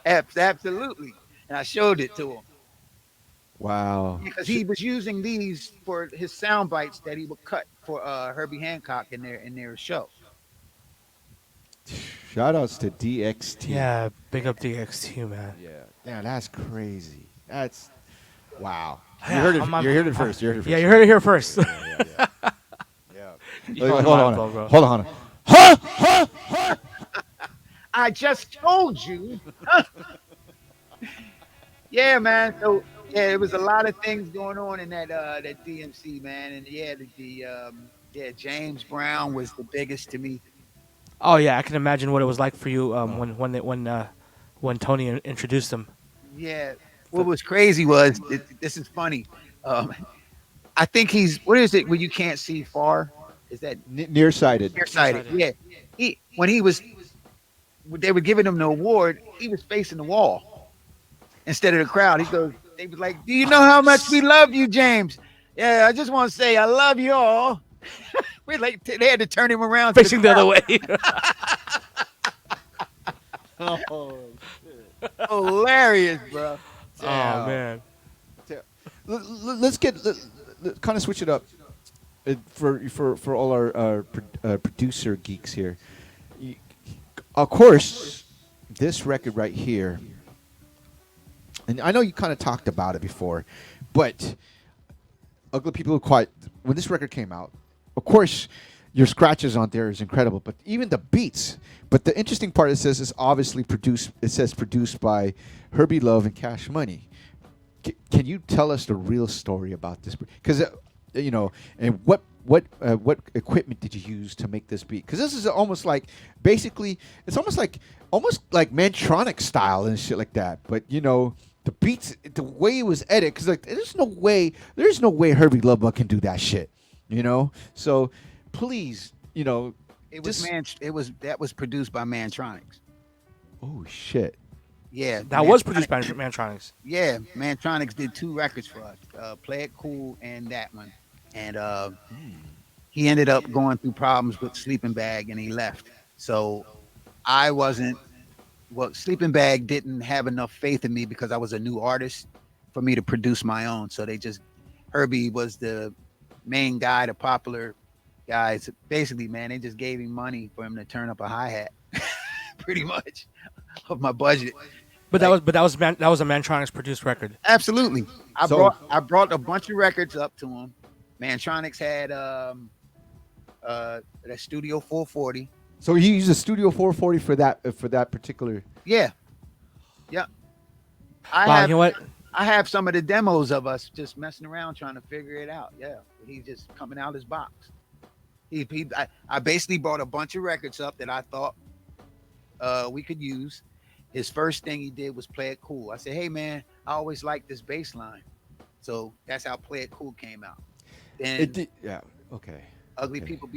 Speaker 7: Absolutely. And I showed it to him
Speaker 6: Wow.
Speaker 7: because he was using these for his sound bites that he would cut for Herbie Hancock in their show.
Speaker 6: Shout outs to DXT.
Speaker 2: Yeah, big up DXT, man.
Speaker 6: Yeah. Damn, that's crazy. That's wow.
Speaker 2: Yeah,
Speaker 6: You heard it.
Speaker 2: I'm on-
Speaker 6: You heard it first. You heard it first.
Speaker 2: Yeah, you heard it here first.
Speaker 6: Yeah.
Speaker 2: You
Speaker 6: Wait,
Speaker 2: called
Speaker 6: hold
Speaker 2: my
Speaker 6: on.
Speaker 2: info, bro.
Speaker 6: Hold on.
Speaker 7: I just told you. Yeah, man. So yeah, it was a lot of things going on in that DMC, man. And yeah, yeah, James Brown was the biggest to me.
Speaker 2: Oh yeah, I can imagine what it was like for you when Tony introduced him.
Speaker 7: Yeah. What was crazy was this is funny. I think he's what is it when you can't see far? Is that
Speaker 6: Nearsighted.
Speaker 7: nearsighted? Yeah. They were giving him the award, he was facing the wall instead of the crowd. They was like, "Do you know how much we love you, James?" Yeah, I just want to say I love you all. They had to turn him around, to
Speaker 2: Facing the other way.
Speaker 7: Hilarious, bro.
Speaker 2: Oh man.
Speaker 6: Let's kind of switch it up for all our producer geeks here. Of course, this record right here, and I know you kind of talked about it before, but Ugly People Who Quiet, when this record came out, of course, your scratches on there is incredible, but even the beats. But the interesting part, it says it's obviously produced. It says produced by Herbie Love and Cash Money. Can you tell us the real story about this? Because and what equipment did you use to make this beat? Because this is almost like it's almost like Mantronic style and shit like that. But the beats, the way it was edited, because like there's no way Herbie Love can do that shit. So please,
Speaker 7: It was that was produced by Mantronics.
Speaker 6: Oh shit.
Speaker 7: Yeah,
Speaker 2: That was produced by Mantronics.
Speaker 7: Yeah, Mantronics did 2 records for us, Play It Cool and that one. And he ended up going through problems with Sleeping Bag and he left. So I wasn't, Sleeping Bag didn't have enough faith in me because I was a new artist for me to produce my own. So Herbie was the main guy, the popular guys. Basically, man, they just gave him money for him to turn up a hi-hat, pretty much, of my budget.
Speaker 2: But that was a Mantronics produced record.
Speaker 7: Absolutely. I brought a bunch of records up to him. Mantronics had that Studio 440.
Speaker 6: So you used a Studio 440 for that particular.
Speaker 7: Yeah. Yep.
Speaker 2: Wow, you know what?
Speaker 7: I have some of the demos of us just messing around trying to figure it out. Yeah. He's just coming out his box. I basically brought a bunch of records up that I thought we could use. His first thing he did was Play It Cool. I said, "Hey man, I always liked this bass line." So that's how Play It Cool came out. Then
Speaker 6: Yeah. Okay.
Speaker 7: Ugly People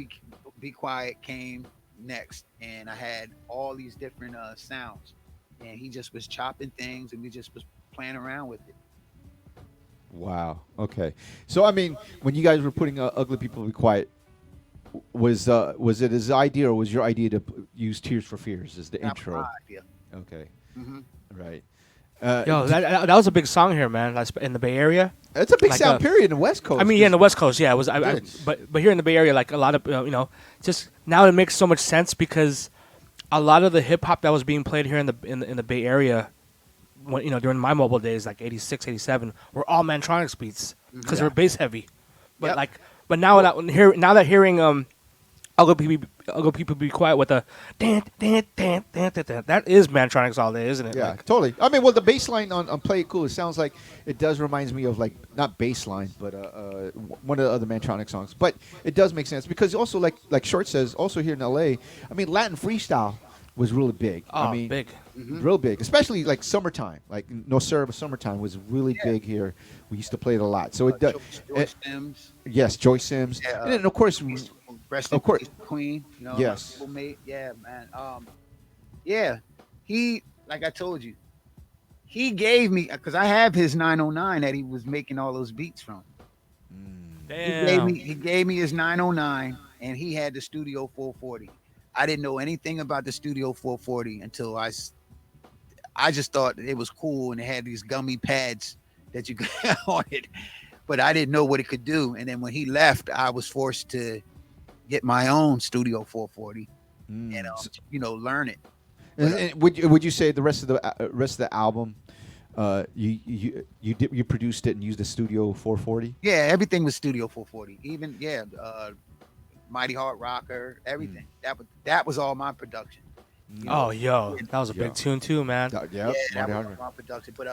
Speaker 7: Be Quiet came next, and I had all these different sounds, and he just was chopping things, and we just was playing around with it.
Speaker 6: Wow. Okay. So I mean, when you guys were putting Ugly People Be Quiet, was it his idea or was your idea to use Tears for Fears as the
Speaker 7: That was
Speaker 6: intro?
Speaker 7: my idea.
Speaker 6: Okay.
Speaker 7: Mhm.
Speaker 6: Right.
Speaker 2: Yo, that was a big song here, man. That's in the Bay Area.
Speaker 6: It's a big
Speaker 2: like,
Speaker 6: sound period in the West Coast.
Speaker 2: I mean, yeah, in the West Coast, yeah, it was.
Speaker 6: Yes.
Speaker 2: But here in the Bay Area, like a lot of just now it makes so much sense because a lot of the hip hop that was being played here in the Bay Area, when, during my mobile days, like 86, 87, were all Mantronics beats because they were bass heavy. But
Speaker 7: Yep.
Speaker 2: but now that hearing I'll go people be quiet with the dan, dan, dan, dan, dan, dan. That is Mantronics all day, isn't it?
Speaker 6: Yeah,
Speaker 2: Like,
Speaker 6: totally. I mean, well, the bass line on Play It Cool, it sounds like it does reminds me of, like, not bass line, but one of the other Mantronic songs. But it does make sense because also, like Short says, also here in L.A., I mean, Latin freestyle was really big. I mean,
Speaker 2: big.
Speaker 6: real big, especially like summertime. Like No Sir, but summertime was really big here. We used to play it a lot. So it does.
Speaker 7: Joy Sims.
Speaker 6: Yes, Joy Sims,
Speaker 7: Yeah,
Speaker 6: and then of course,
Speaker 7: Rest
Speaker 6: Of
Speaker 7: in
Speaker 6: course.
Speaker 7: peace, Queen.
Speaker 6: Yes.
Speaker 7: My mate. Yeah, man. Yeah, he, like I told you, he gave me, because I have his 909 that he was making all those beats from.
Speaker 2: Damn.
Speaker 7: He gave me his 909, and he had the Studio 440. I didn't know anything about the Studio 440 until I just thought it was cool, and it had these gummy pads that you could on it, but I didn't know what it could do. And then when he left, I was forced to get my own Studio 440 and learn it.
Speaker 6: and would you say the rest of the album, you produced it and used the Studio 440?
Speaker 7: Yeah, everything was Studio 440. Even Mighty Hard Rocker, everything. That was all my production.
Speaker 2: Oh, yo, that was a big tune too, man.
Speaker 6: Yeah,
Speaker 7: That was my production. But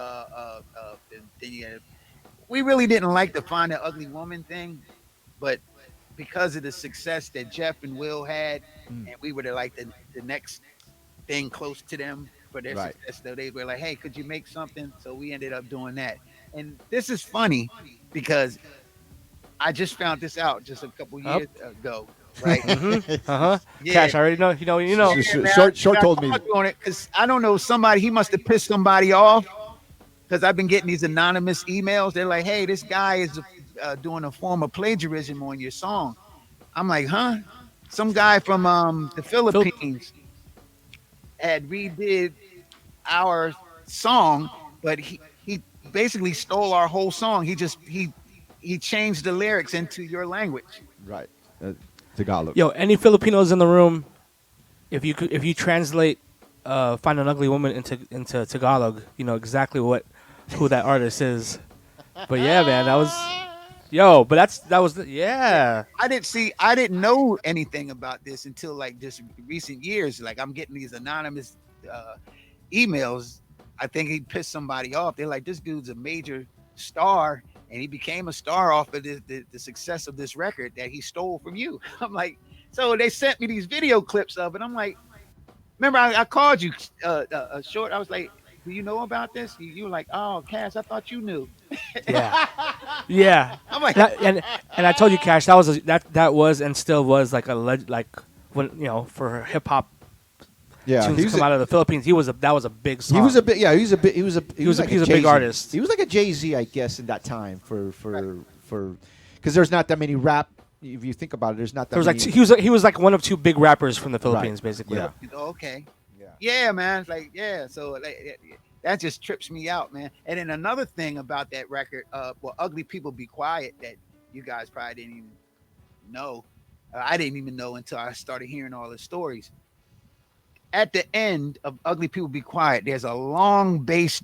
Speaker 7: we really didn't like the Find the Ugly Woman thing, but because of the success that Jeff and Will had, and we were the next thing close to them for their success, so they were like, hey, could you make something? So we ended up doing that. And this is funny because I just found this out just a couple years ago, right? Yeah.
Speaker 2: Cash, I already know. You know.
Speaker 6: Short told me.
Speaker 7: On it because I don't know, he must have pissed somebody off, because I've been getting these anonymous emails. They're like, hey, this guy is doing a form of plagiarism on your song. I'm like, huh? Some guy from the Philippines had redid our song, but he basically stole our whole song. He changed the lyrics into your language.
Speaker 6: Right. Tagalog.
Speaker 2: Yo, any Filipinos in the room? If you translate "Find an Ugly Woman" into Tagalog, you know exactly who that artist is. But yeah, man, that was
Speaker 7: I didn't know anything about this until like just recent years. Like I'm getting these anonymous emails. I think he pissed somebody off. They're like, this dude's a major star, and he became a star off of the success of this record that he stole from you. I'm like, so they sent me these video clips of it. I'm like, remember I called you Short. I was like, do you know about this? You were like, oh, Cass, I thought you knew.
Speaker 2: Yeah.
Speaker 7: I'm like,
Speaker 2: and I told you, Cash, that was and still was like when for hip hop.
Speaker 6: Yeah,
Speaker 2: tunes to come out of the Philippines. That was a big song.
Speaker 6: He was a big
Speaker 2: artist.
Speaker 6: He was like a Jay-Z, I guess, in that time for because there's not that many rap. If you think about it, there's not that.
Speaker 2: He was like one of two big rappers from the Philippines, basically.
Speaker 6: Yeah.
Speaker 7: Okay. Yeah, man. It's like, yeah. So that just trips me out, man. And then another thing about that record, Ugly People Be Quiet, that you guys probably didn't even know. I didn't even know until I started hearing all the stories. At the end of Ugly People Be Quiet, there's a long bass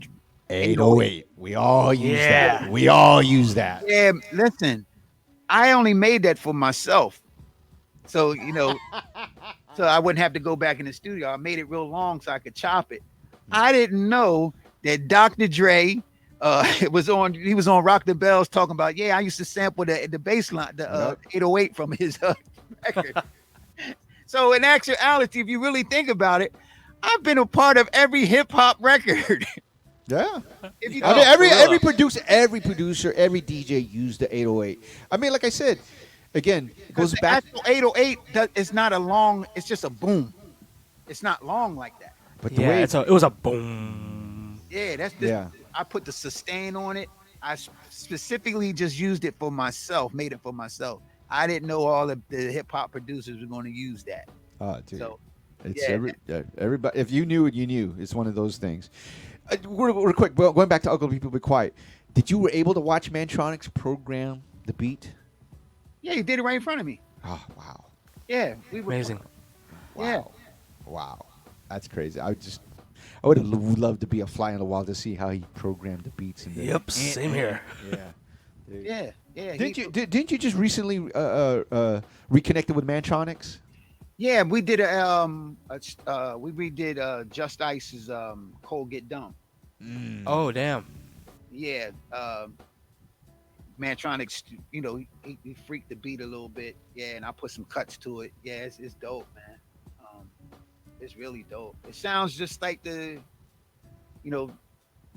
Speaker 6: 808. We all use that. We all use that.
Speaker 7: Yeah, listen, I only made that for myself. So, so I wouldn't have to go back in the studio. I made it real long so I could chop it. I didn't know that Dr. Dre he was on Rock the Bells talking about, I used to sample the bass line, the 808 from his record. So in actuality, if you really think about it, I've been a part of every hip hop record.
Speaker 6: Yeah. Every producer, every DJ used the 808. I mean, like I said, again, it goes back.
Speaker 7: The actual 808 is not a long. It's just a boom. It's not long like that.
Speaker 6: But the way
Speaker 2: it was a boom.
Speaker 7: Yeah, that's just, I put the sustain on it. I specifically just used it for myself, made it for myself. I didn't know all of the hip hop producers were going to use that.
Speaker 6: Oh, dude.
Speaker 7: So,
Speaker 6: it's everybody. If you knew it, you knew. It's one of those things. Real quick, going back to Ugly People Be Quiet. Did you were able to watch Mantronics program the beat?
Speaker 7: Yeah, he did it right in front of me.
Speaker 6: Oh wow,
Speaker 7: Yeah, we were.
Speaker 2: Amazing.
Speaker 7: Yeah.
Speaker 6: wow, that's crazy. I would have loved to be a fly on the wall to see how he programmed the beats and the.
Speaker 2: Yep, same here.
Speaker 6: Yeah.
Speaker 7: Yeah, yeah.
Speaker 6: Didn't you just recently reconnected with Mantronics?
Speaker 7: Yeah, we did we redid Just Ice's Cold Get Dumb.
Speaker 2: Oh damn.
Speaker 7: Yeah, Mantronics, he freaked the beat a little bit. Yeah, and I put some cuts to it. Yeah, it's dope, man. Um, it's really dope. It sounds just like you know,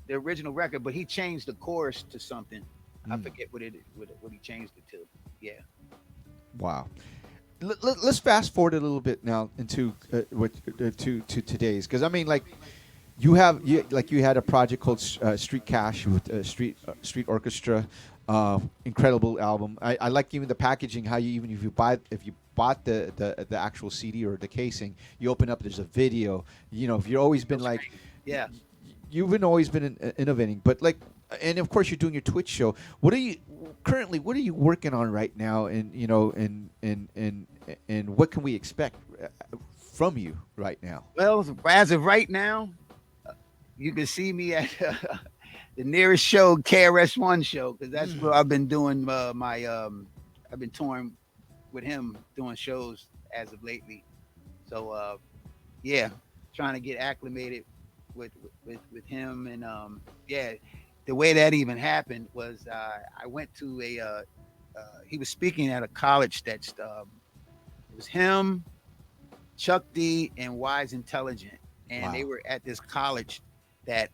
Speaker 7: the original record, but he changed the chorus to something. I forget what he changed it to. Yeah.
Speaker 6: Wow. Let's fast forward a little bit now into to today's, because I mean, like you had a project called Street Cash with Street Orchestra, incredible album. I like even the packaging, how you if you bought the actual CD or the casing, you open up, there's a video. If you've always been like,
Speaker 7: Yeah.
Speaker 6: you've been always been innovating, but like, and of course you're doing your Twitch show. What are you working on right now, and and what can we expect from you right now?
Speaker 7: Well, as of right now, you can see me at the nearest show, KRS-One show, because that's where I've been doing I've been touring with him, doing shows as of lately. So yeah, trying to get acclimated with him, and yeah, the way that even happened was I went to he was speaking at a college that's it was him, Chuck D, and Wise Intelligent, and they were at this college that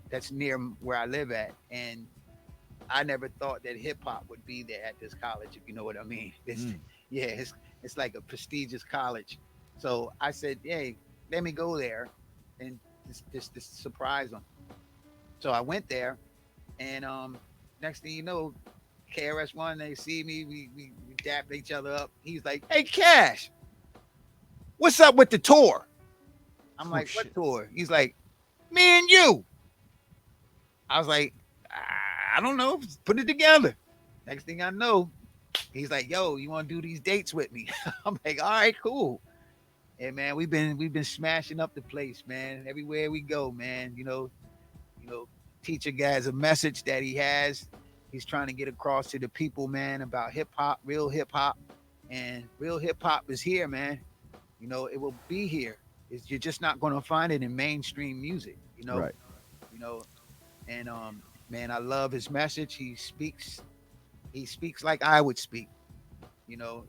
Speaker 7: that's near where I live at, and I never thought that hip hop would be there at this college, if you know what I mean. Yeah, it's like a prestigious college. So I said, hey, let me go there and just surprise them. So I went there, and next thing you know, KRS-One, they see me, we dap each other up. He's like, hey, Cash, what's up with the tour? I'm like, what tour? He's like, me and you. I was like, I don't know, put it together. Next thing I know, he's like, yo, you want to do these dates with me? I'm like, all right, cool. And man, we've been smashing up the place, man. Everywhere we go, man. Teach a guy's a message that he has. He's trying to get across to the people, man, about hip hop, and real hip hop is here, man. It will be here. You're just not going to find it in mainstream music,
Speaker 6: Right.
Speaker 7: And man, I love his message. He speaks like I would speak.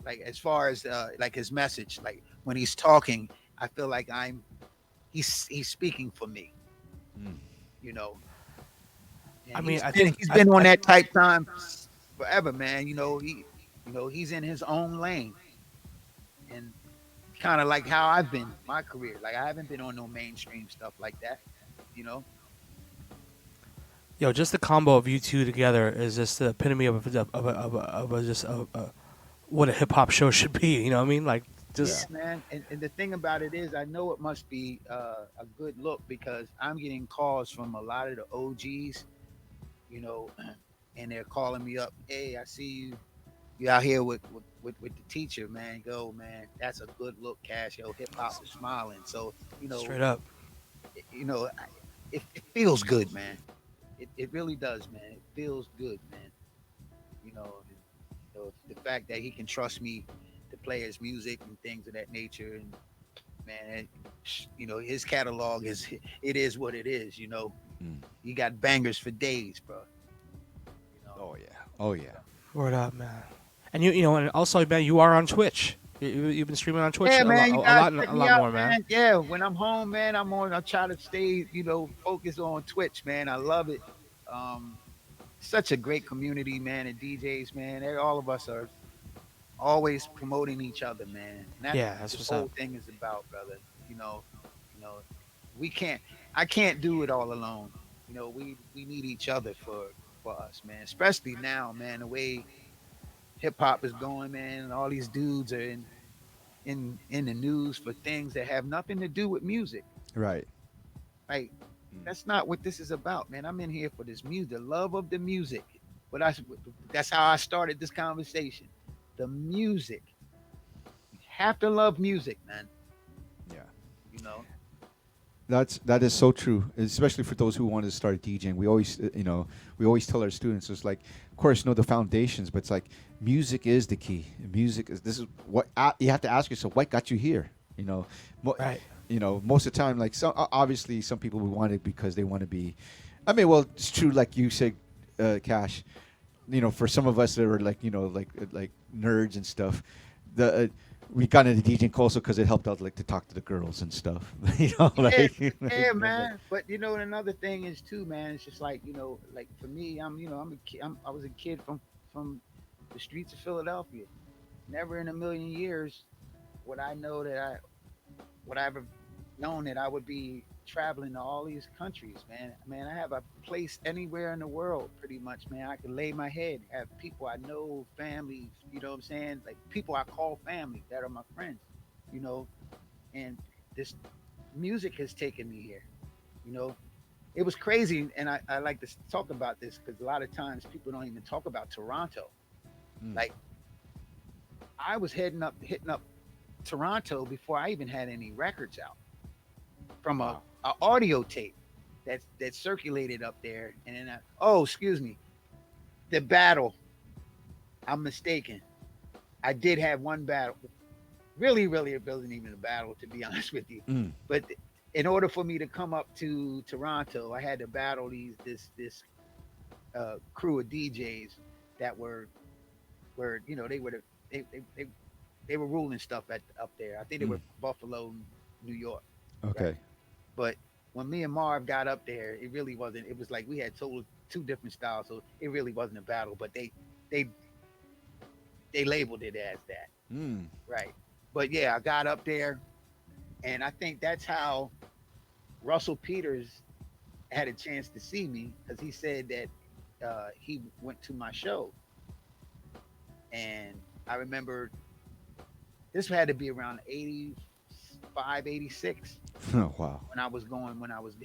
Speaker 7: Like as far as like his message, like when he's talking, I feel like he's speaking for me. You know. And
Speaker 2: I mean,
Speaker 7: he's been on that type time forever, man. He's in his own lane, and kind of like how I've been my career. Like I haven't been on no mainstream stuff like that.
Speaker 2: Yo, just the combo of you two together is just the epitome of what a hip hop show should be. You know what I mean? Like just
Speaker 7: yeah, man. And the thing about it is, I know it must be a good look because I'm getting calls from a lot of the OGs, and they're calling me up. Hey, I see you out here with the teacher, man. Go, man. That's a good look, Cash. Yo, hip hop is smiling. So
Speaker 2: straight up.
Speaker 7: It feels good, man. It really does, man. It feels good, man. The fact that he can trust me to play his music and things of that nature, and man, his catalog is what it is. He got bangers for days, bro.
Speaker 6: Oh yeah.
Speaker 2: Word up, man. And and also, man, you are on Twitch. You've been streaming on Twitch
Speaker 7: Yeah, man,
Speaker 2: a
Speaker 7: you
Speaker 2: lot
Speaker 7: gotta check me out,
Speaker 2: more, man.
Speaker 7: Yeah, when I'm home, man, I try to stay, focused on Twitch, man. I love it. Such a great community, man, and DJs, man. All of us are always promoting each other, man. And
Speaker 2: That's
Speaker 7: what
Speaker 2: what's
Speaker 7: the whole
Speaker 2: up.
Speaker 7: thing is about, brother. I can't do it all alone. We need each other for us, man. Especially now, man, the way hip hop is going, man, and all these dudes are in the news for things that have nothing to do with music.
Speaker 6: Right.
Speaker 7: Like, that's not what this is about, man. I'm in here for this music, the love of the music. But that's how I started this conversation. The music. You have to love music, man.
Speaker 6: Yeah.
Speaker 7: You know.
Speaker 6: That is so true, especially for those who want to start DJing. We always, we always tell our students, it's like, of course, know the foundations, but it's like music is the key. Music is this is what you have to ask yourself. What got you here? You know,
Speaker 2: Right.
Speaker 6: most of the time, like obviously some people would want it because they want to be. I mean, well, it's true, like you said, Cash. For some of us that are like like nerds and stuff, the we got into DJing also because it helped out like to talk to the girls and stuff.
Speaker 7: Yeah,
Speaker 6: Like,
Speaker 7: yeah, man. But another thing is too, man. It's just like like for me, I'm a kid. I was a kid from the streets of Philadelphia. Never in a million years would I know that would I ever known that I would be traveling to all these countries, man. Man, I have a place anywhere in the world, pretty much, man. I can lay my head, have people I know, families. You know what I'm saying? Like people I call family that are my friends. You know, and this music has taken me here. You know, it was crazy, and I like to talk about this because a lot of times people don't even talk about Toronto.
Speaker 6: Mm.
Speaker 7: Like I was hitting up Toronto before I even had any records out from
Speaker 6: Wow.
Speaker 7: a audio tape that circulated up there, and then oh, excuse me, the battle. I'm mistaken. I did have one battle. Really, it wasn't even a battle to be honest with you.
Speaker 6: Mm.
Speaker 7: But in order for me to come up to Toronto, I had to battle this crew of DJs that were they were they were ruling stuff up there. I think they
Speaker 6: Mm.
Speaker 7: were Buffalo, New York, right?
Speaker 6: Okay.
Speaker 7: But when me and Marv got up there, it really wasn't. It was like we had total two different styles, so it really wasn't a battle. But they they labeled it as that,
Speaker 6: Mm.
Speaker 7: right? But yeah, I got up there, and I think that's how Russell Peters had a chance to see me because he said that he went to my show, and I remember this had to be around 85, 86
Speaker 6: Oh, wow.
Speaker 7: when I was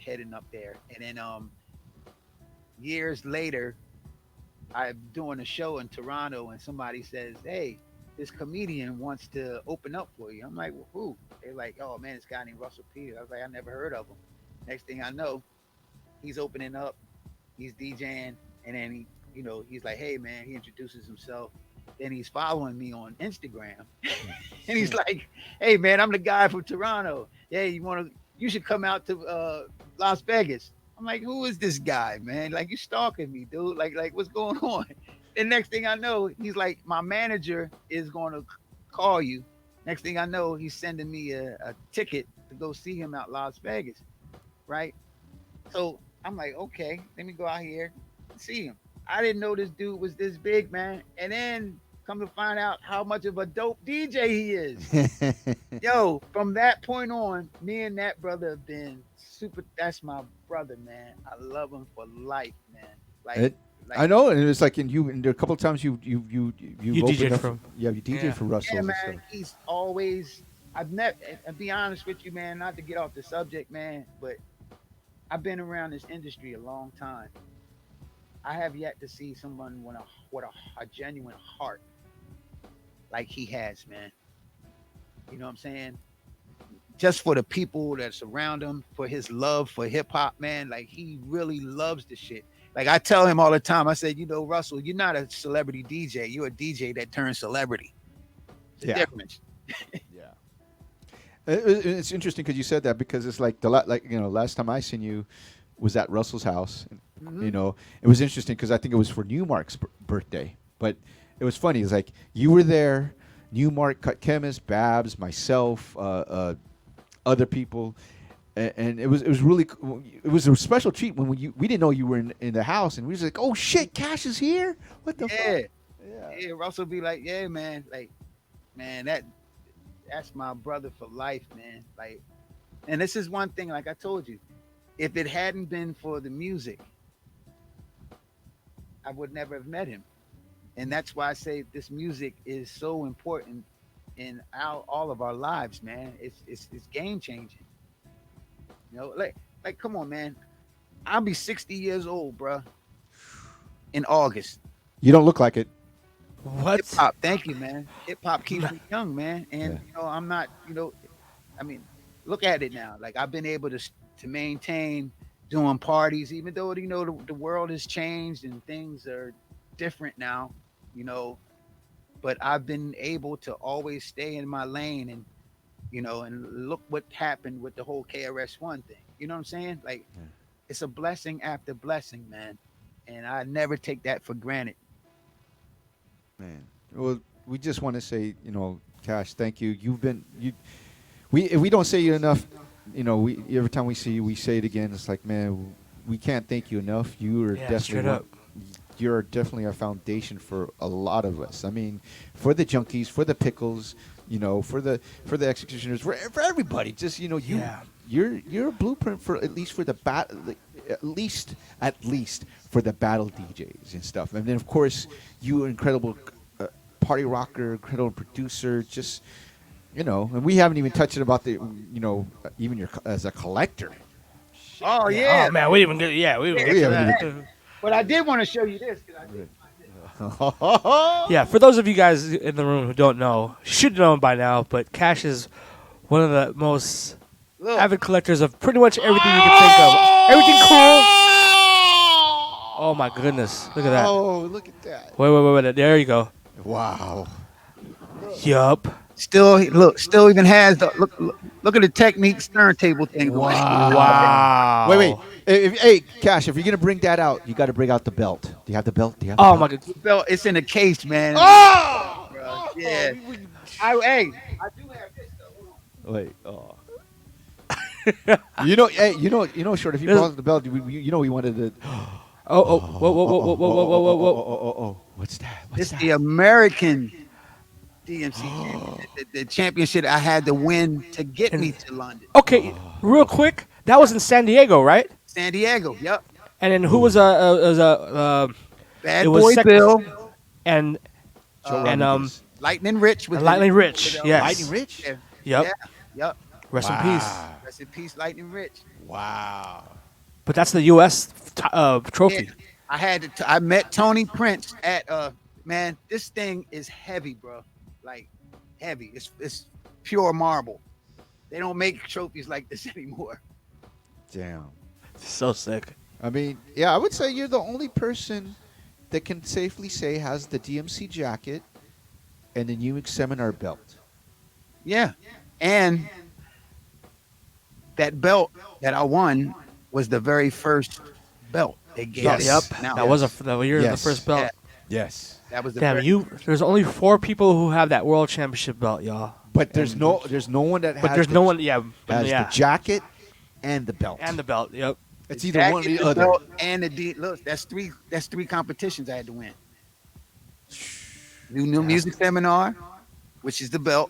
Speaker 7: heading up there, and then years later I'm doing a show in Toronto and somebody says, "Hey, this comedian wants to open up for you." I'm like, "Well, who?" They're like, "Oh man, this guy named Russell Peters." I was like, "I never heard of him." Next thing I know, he's opening up, he's DJing, and then he's like, "Hey man," he introduces himself. Then he's following me on Instagram, and he's like, "Hey man, I'm the guy from Toronto. Yeah, you should come out to Las Vegas." I'm like, "Who is this guy, man? Like you stalking me, dude? Like what's going on?" The next thing I know, he's like, "My manager is going to call you." Next thing I know, he's sending me a ticket to go see him out Las Vegas, right? So I'm like, okay, let me go out here and see him. I didn't know this dude was this big, man. And then come to find out how much of a dope DJ he is. Yo, from that point on, me and that brother have been super. That's my brother, man. I love him for life, man. Like,
Speaker 6: It,
Speaker 7: like,
Speaker 6: I know, and it's like, and there a couple of times you've
Speaker 2: You
Speaker 6: opened
Speaker 2: DJ'd
Speaker 6: up.
Speaker 2: from.
Speaker 6: Yeah, you DJ
Speaker 2: Yeah.
Speaker 6: for
Speaker 7: yeah,
Speaker 6: Russell's and stuff.
Speaker 7: man. He's always. I've never. And be honest with you, man. Not to get off the subject, man, but I've been around this industry a long time. I have yet to see someone with a genuine heart like he has, man. You know what I'm saying? Just for the people that surround him, for his love for hip hop, man. Like he really loves the shit. Like I tell him all the time, I said, Russell, you're not a celebrity DJ. You're a DJ that turns celebrity. It's a
Speaker 6: Yeah.
Speaker 7: difference.
Speaker 6: Yeah. It's interesting because you said that because it's like last time I seen you was at Russell's house.
Speaker 7: Hmm.
Speaker 6: It was interesting because I think it was for Newmark's birthday, but it was funny. It's like you were there, Newmark, Cut Chemist, Babs, myself, other people, and it was really it was a special treat when we didn't know you were in the house, and we was like, oh shit, Cash is here. What the fuck?
Speaker 7: Yeah.
Speaker 6: Yeah.
Speaker 7: Yeah. Russell be like, yeah, man. Like, man, that's my brother for life, man. Like, and this is one thing, like I told you, if it hadn't been for the music, I would never have met him. And that's why I say this music is so important in all of our lives, man. It's game changing. Like Like, come on, man. I'll be 60 years old, bruh, in August.
Speaker 6: You don't look like it.
Speaker 2: What?
Speaker 7: Hip hop, thank you, man. Hip hop keeps
Speaker 2: Nah.
Speaker 7: me young, man. And
Speaker 6: Yeah.
Speaker 7: I'm not, I mean, look at it now. Like I've been able to maintain doing parties, even though the world has changed and things are different now, you know. But I've been able to always stay in my lane, and look what happened with the whole KRS-One thing. You know what I'm saying? Like it's a blessing after blessing, man. And I never take that for granted.
Speaker 6: Man. Well, we just want to say, Cash, thank you. You've been you. We don't say you enough. We every time we see you, we say it again. It's like, man, we can't thank you enough. You are
Speaker 2: Yeah, straight
Speaker 6: definitely
Speaker 2: up.
Speaker 6: you're definitely a foundation for a lot of us. I mean, for the junkies, for the pickles, for the executioners, for everybody. Just
Speaker 2: Yeah.
Speaker 6: you're a blueprint for at least for the at least for the battle DJs and stuff. And then of course you incredible party rocker, incredible producer, just and we haven't even touched it about the even your as a collector.
Speaker 7: Oh yeah.
Speaker 2: Oh man, we didn't even get. Yeah, we didn't
Speaker 6: We
Speaker 2: get to
Speaker 6: haven't
Speaker 2: that.
Speaker 7: But I did want to show you this because I did.
Speaker 2: Yeah, for those of you guys in the room who don't know, you should know him by now, but Cash is one of the most
Speaker 7: Look.
Speaker 2: avid collectors of pretty much everything you can think of. Everything cool. Oh my goodness, look at that.
Speaker 6: Oh, look at that!
Speaker 2: Wait. There you go.
Speaker 6: Wow.
Speaker 2: Yup.
Speaker 7: Still even has the look at the Techniques turntable thing going.
Speaker 2: Wow.
Speaker 6: Wait. Hey, Cash, if you're gonna bring that out, you got to bring out the belt. Do you have the belt? Do you have the
Speaker 2: Oh
Speaker 6: belt?
Speaker 2: my god.
Speaker 7: Well, it's in a case, man.
Speaker 6: Oh!
Speaker 7: Bro, yeah. I do have this though. Hold on.
Speaker 6: Wait. Oh. Short. If you
Speaker 2: There's-
Speaker 6: brought out the belt, we wanted to.
Speaker 2: Oh. Whoa.
Speaker 6: What's that?
Speaker 7: It's the American DMC championship, the championship I had to win to get me to London.
Speaker 2: Okay, real quick. That was in San Diego, right?
Speaker 7: San Diego. Yep.
Speaker 2: And then who was
Speaker 7: Bad
Speaker 2: it was
Speaker 7: Boy
Speaker 2: sec-
Speaker 7: Bill.
Speaker 2: and
Speaker 6: Joe
Speaker 2: and
Speaker 6: Rodriguez.
Speaker 7: Lightning Rich with
Speaker 2: Lightning Rich, yes.
Speaker 6: Lightning Rich.
Speaker 7: Yeah.
Speaker 2: Yep.
Speaker 7: Yeah. Yep.
Speaker 2: Rest in peace.
Speaker 7: Rest in peace, Lightning Rich.
Speaker 6: Wow.
Speaker 2: But that's the U.S. Trophy.
Speaker 7: Yeah. I met Tony Prince at man, this thing is heavy, bro. Like heavy. It's pure marble. They don't make trophies like this anymore.
Speaker 6: Damn.
Speaker 2: So sick.
Speaker 6: I mean, yeah, I would say you're the only person that can safely say has the DMC jacket and the new seminar belt.
Speaker 7: Yeah. And that belt that I won was the very first belt they gave.
Speaker 6: Yes.
Speaker 7: us.
Speaker 2: Yep.
Speaker 7: Now,
Speaker 2: That was the year of the
Speaker 6: Yes.
Speaker 2: first belt.
Speaker 7: Yeah.
Speaker 6: Yes.
Speaker 7: That was the
Speaker 2: Damn,
Speaker 7: very-
Speaker 2: there's only 4 people who have that world championship belt, y'all.
Speaker 6: But there's no one that has
Speaker 2: But there's
Speaker 6: the,
Speaker 2: no one, yeah.
Speaker 6: has
Speaker 2: yeah.
Speaker 6: the jacket and the belt.
Speaker 2: And the belt, yep.
Speaker 6: it's either one or
Speaker 7: jacket,
Speaker 6: the other.
Speaker 7: belt, and the D. Look, that's three competitions I had to win. New music seminar, which is the belt.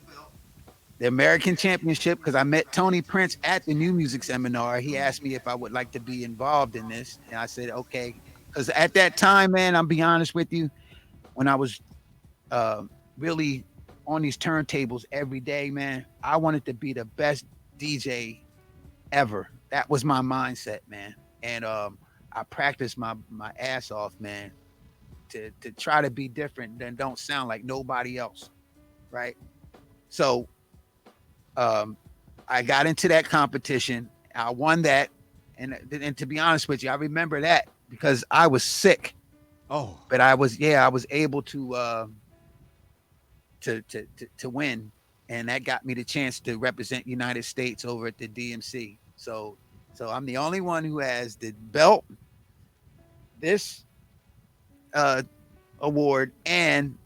Speaker 7: The American Championship, because I met Tony Prince at the New Music Seminar. He asked me if I would like to be involved in this, and I said okay. Because at that time, man, I'll be honest with you, when I was really on these turntables every day, man, I wanted to be the best DJ ever. That was my mindset, man. And I practiced my ass off, man, to try to be different and don't sound like nobody else, right? So I got into that competition. I won that, and to be honest with you, I remember that because I was sick,
Speaker 6: Oh.
Speaker 7: but I was able to win, and that got me the chance to represent United States over at the DMC. So I'm the only one who has the belt, this award, and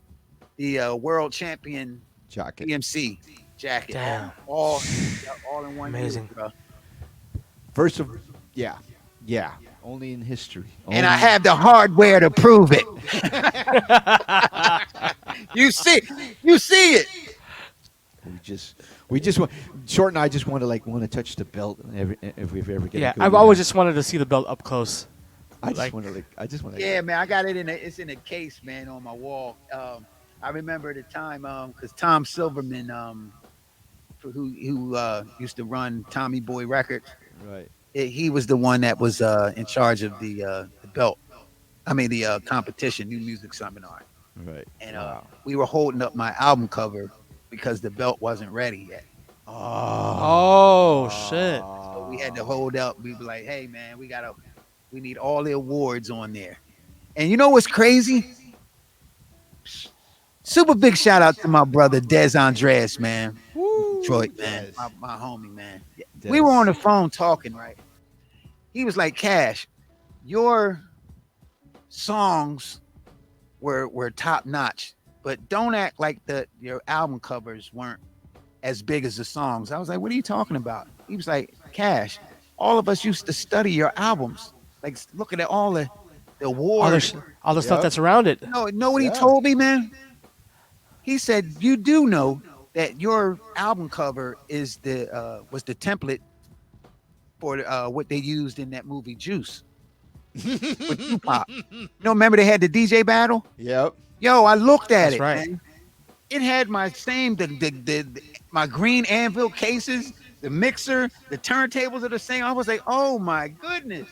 Speaker 7: the world champion
Speaker 6: Jacket.
Speaker 7: DMC jacket.
Speaker 2: Damn.
Speaker 7: All in one.
Speaker 2: Amazing.
Speaker 7: Deal, bro.
Speaker 6: First of yeah. Only in history.
Speaker 7: And I have the hardware to prove it. you see it.
Speaker 6: We just want Short and I just want to touch the belt if we've ever get.
Speaker 2: Yeah, I've always just wanted to see the belt up close.
Speaker 6: I just
Speaker 2: like-
Speaker 6: want to.
Speaker 7: Yeah, man, I got it it's in a case, man, on my wall. I remember the time, because Tom Silverman, who used to run Tommy Boy Records,
Speaker 6: Right.
Speaker 7: he was the one that was in charge of the belt. I mean the competition, New Music Seminar,
Speaker 6: Right.
Speaker 7: and
Speaker 6: Wow.
Speaker 7: we were holding up my album cover because the belt wasn't ready yet.
Speaker 2: Oh shit.
Speaker 7: So we had to hold up. We were like, "Hey man, we need all the awards on there." And you know what's crazy? Super big shout out to my brother Des Andres, man,
Speaker 6: Woo,
Speaker 7: Detroit, man,
Speaker 6: Des.
Speaker 7: my homie, man.
Speaker 6: Des.
Speaker 7: We were on the phone talking, right? He was like, "Cash, your songs were top notch, but don't act like your album covers weren't as big as the songs." I was like, "What are you talking about?" He was like, "Cash, all of us used to study your albums, like looking at all the
Speaker 2: All the
Speaker 7: awards."
Speaker 2: all the stuff
Speaker 6: Yep.
Speaker 2: that's around it.
Speaker 7: No, know what he
Speaker 6: Yeah.
Speaker 7: told me, man? He said, "You do know that your album cover is the was the template for what they used in that movie Juice with Tupac. You know, remember they had the DJ battle?
Speaker 6: Yep.
Speaker 7: Yo, I looked at
Speaker 2: That's
Speaker 7: it,
Speaker 2: right.
Speaker 7: man. It had my same my green anvil cases, the mixer, the turntables are the same. I was like, oh my goodness.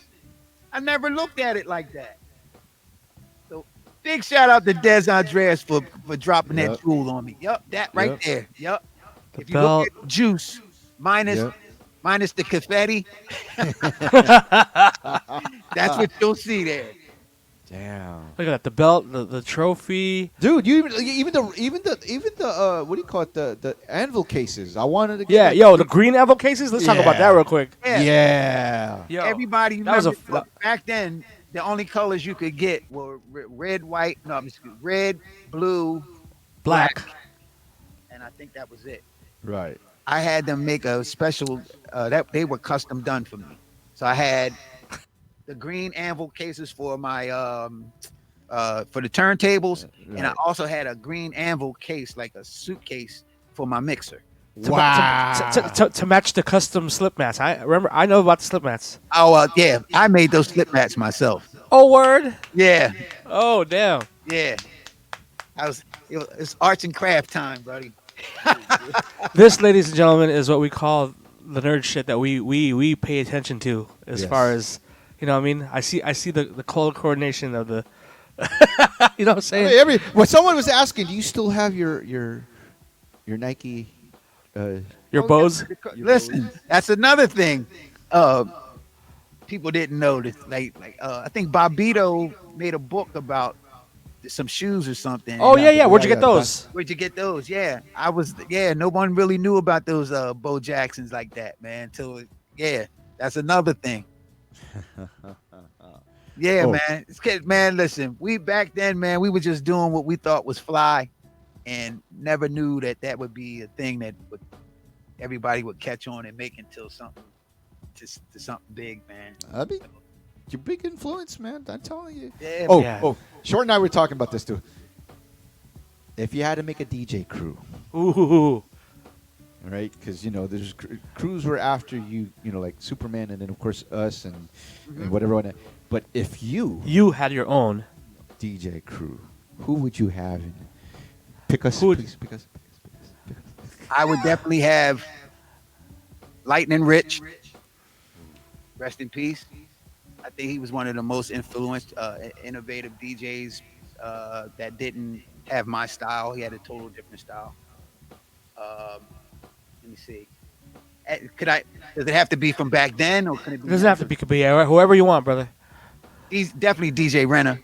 Speaker 7: I never looked at it like that. So big shout out to Des Andres for dropping that
Speaker 6: Yep.
Speaker 7: jewel on me. Yup, that right
Speaker 6: Yep.
Speaker 7: there. Yup.
Speaker 2: The
Speaker 7: If you look
Speaker 2: belt.
Speaker 7: at Juice minus
Speaker 6: Yep.
Speaker 7: minus the confetti, that's what you'll see there.
Speaker 6: Damn.
Speaker 2: Look at that. The belt, the trophy.
Speaker 6: Dude, you even the what do you call it, the anvil cases? I wanted to get
Speaker 2: Yeah,
Speaker 6: like-
Speaker 2: yo, the green Evo cases. Let's talk about that
Speaker 6: Yeah.
Speaker 2: real quick.
Speaker 6: Yeah.
Speaker 2: Yo,
Speaker 7: Everybody
Speaker 2: that was
Speaker 7: remember back then the only colors you could get were red, white, no, red, blue,
Speaker 2: black.
Speaker 7: and I think that was it.
Speaker 6: Right.
Speaker 7: I had them make a special that they were custom done for me. So I had the green anvil cases for my for the turntables, and I
Speaker 6: Right.
Speaker 7: also had a green anvil case, like a suitcase for my mixer.
Speaker 6: Wow.
Speaker 2: To match the custom slip mats. I know about the slip mats.
Speaker 7: Oh yeah, I made those slip mats myself.
Speaker 2: Oh word.
Speaker 7: Yeah,
Speaker 2: Oh damn.
Speaker 7: yeah. It's arts and craft time, buddy.
Speaker 2: This, ladies and gentlemen, is what we call the nerd shit that we pay attention to as
Speaker 6: Yes.
Speaker 2: far as, you know what I mean? I see the color coordination of the you know what I'm saying?
Speaker 6: Hey, when someone was asking, do you still have your Nike?
Speaker 2: Your bows.
Speaker 7: Listen, that's another thing. People didn't notice. Like I think Bobito made a book about some shoes or something.
Speaker 2: Oh yeah. Where'd you
Speaker 6: yeah,
Speaker 2: get those?
Speaker 7: Where'd you get those? Yeah, no one really knew about those Bo Jacksons like that, man. That's another thing. Yeah,
Speaker 6: Oh.
Speaker 7: man. Man, listen, we back then, man, we were just doing what we thought was fly, and never knew that would be a thing that everybody would catch on and make into something to something big, man.
Speaker 6: I mean, you're a big influence, man. I'm telling you.
Speaker 7: Yeah,
Speaker 6: Oh,
Speaker 2: Yeah.
Speaker 6: oh. Short and I were talking about this too. If you had to make a DJ crew,
Speaker 2: Ooh.
Speaker 6: right? Because there's crews were after you, like Superman, and then of course us and whatever. But if
Speaker 2: You had your own.
Speaker 6: DJ crew, who would you have? Pick us,
Speaker 2: Who would-
Speaker 6: please. Pick us.
Speaker 7: I would definitely have Lightning Rich. Rest in peace. I think he was one of the most influenced, innovative DJs that didn't have my style. He had a total different style. Let me see. Does it have to be from back then, or can it
Speaker 2: It
Speaker 7: be?
Speaker 2: doesn't have to be. Could be whoever you want, brother.
Speaker 7: He's definitely DJ Renner.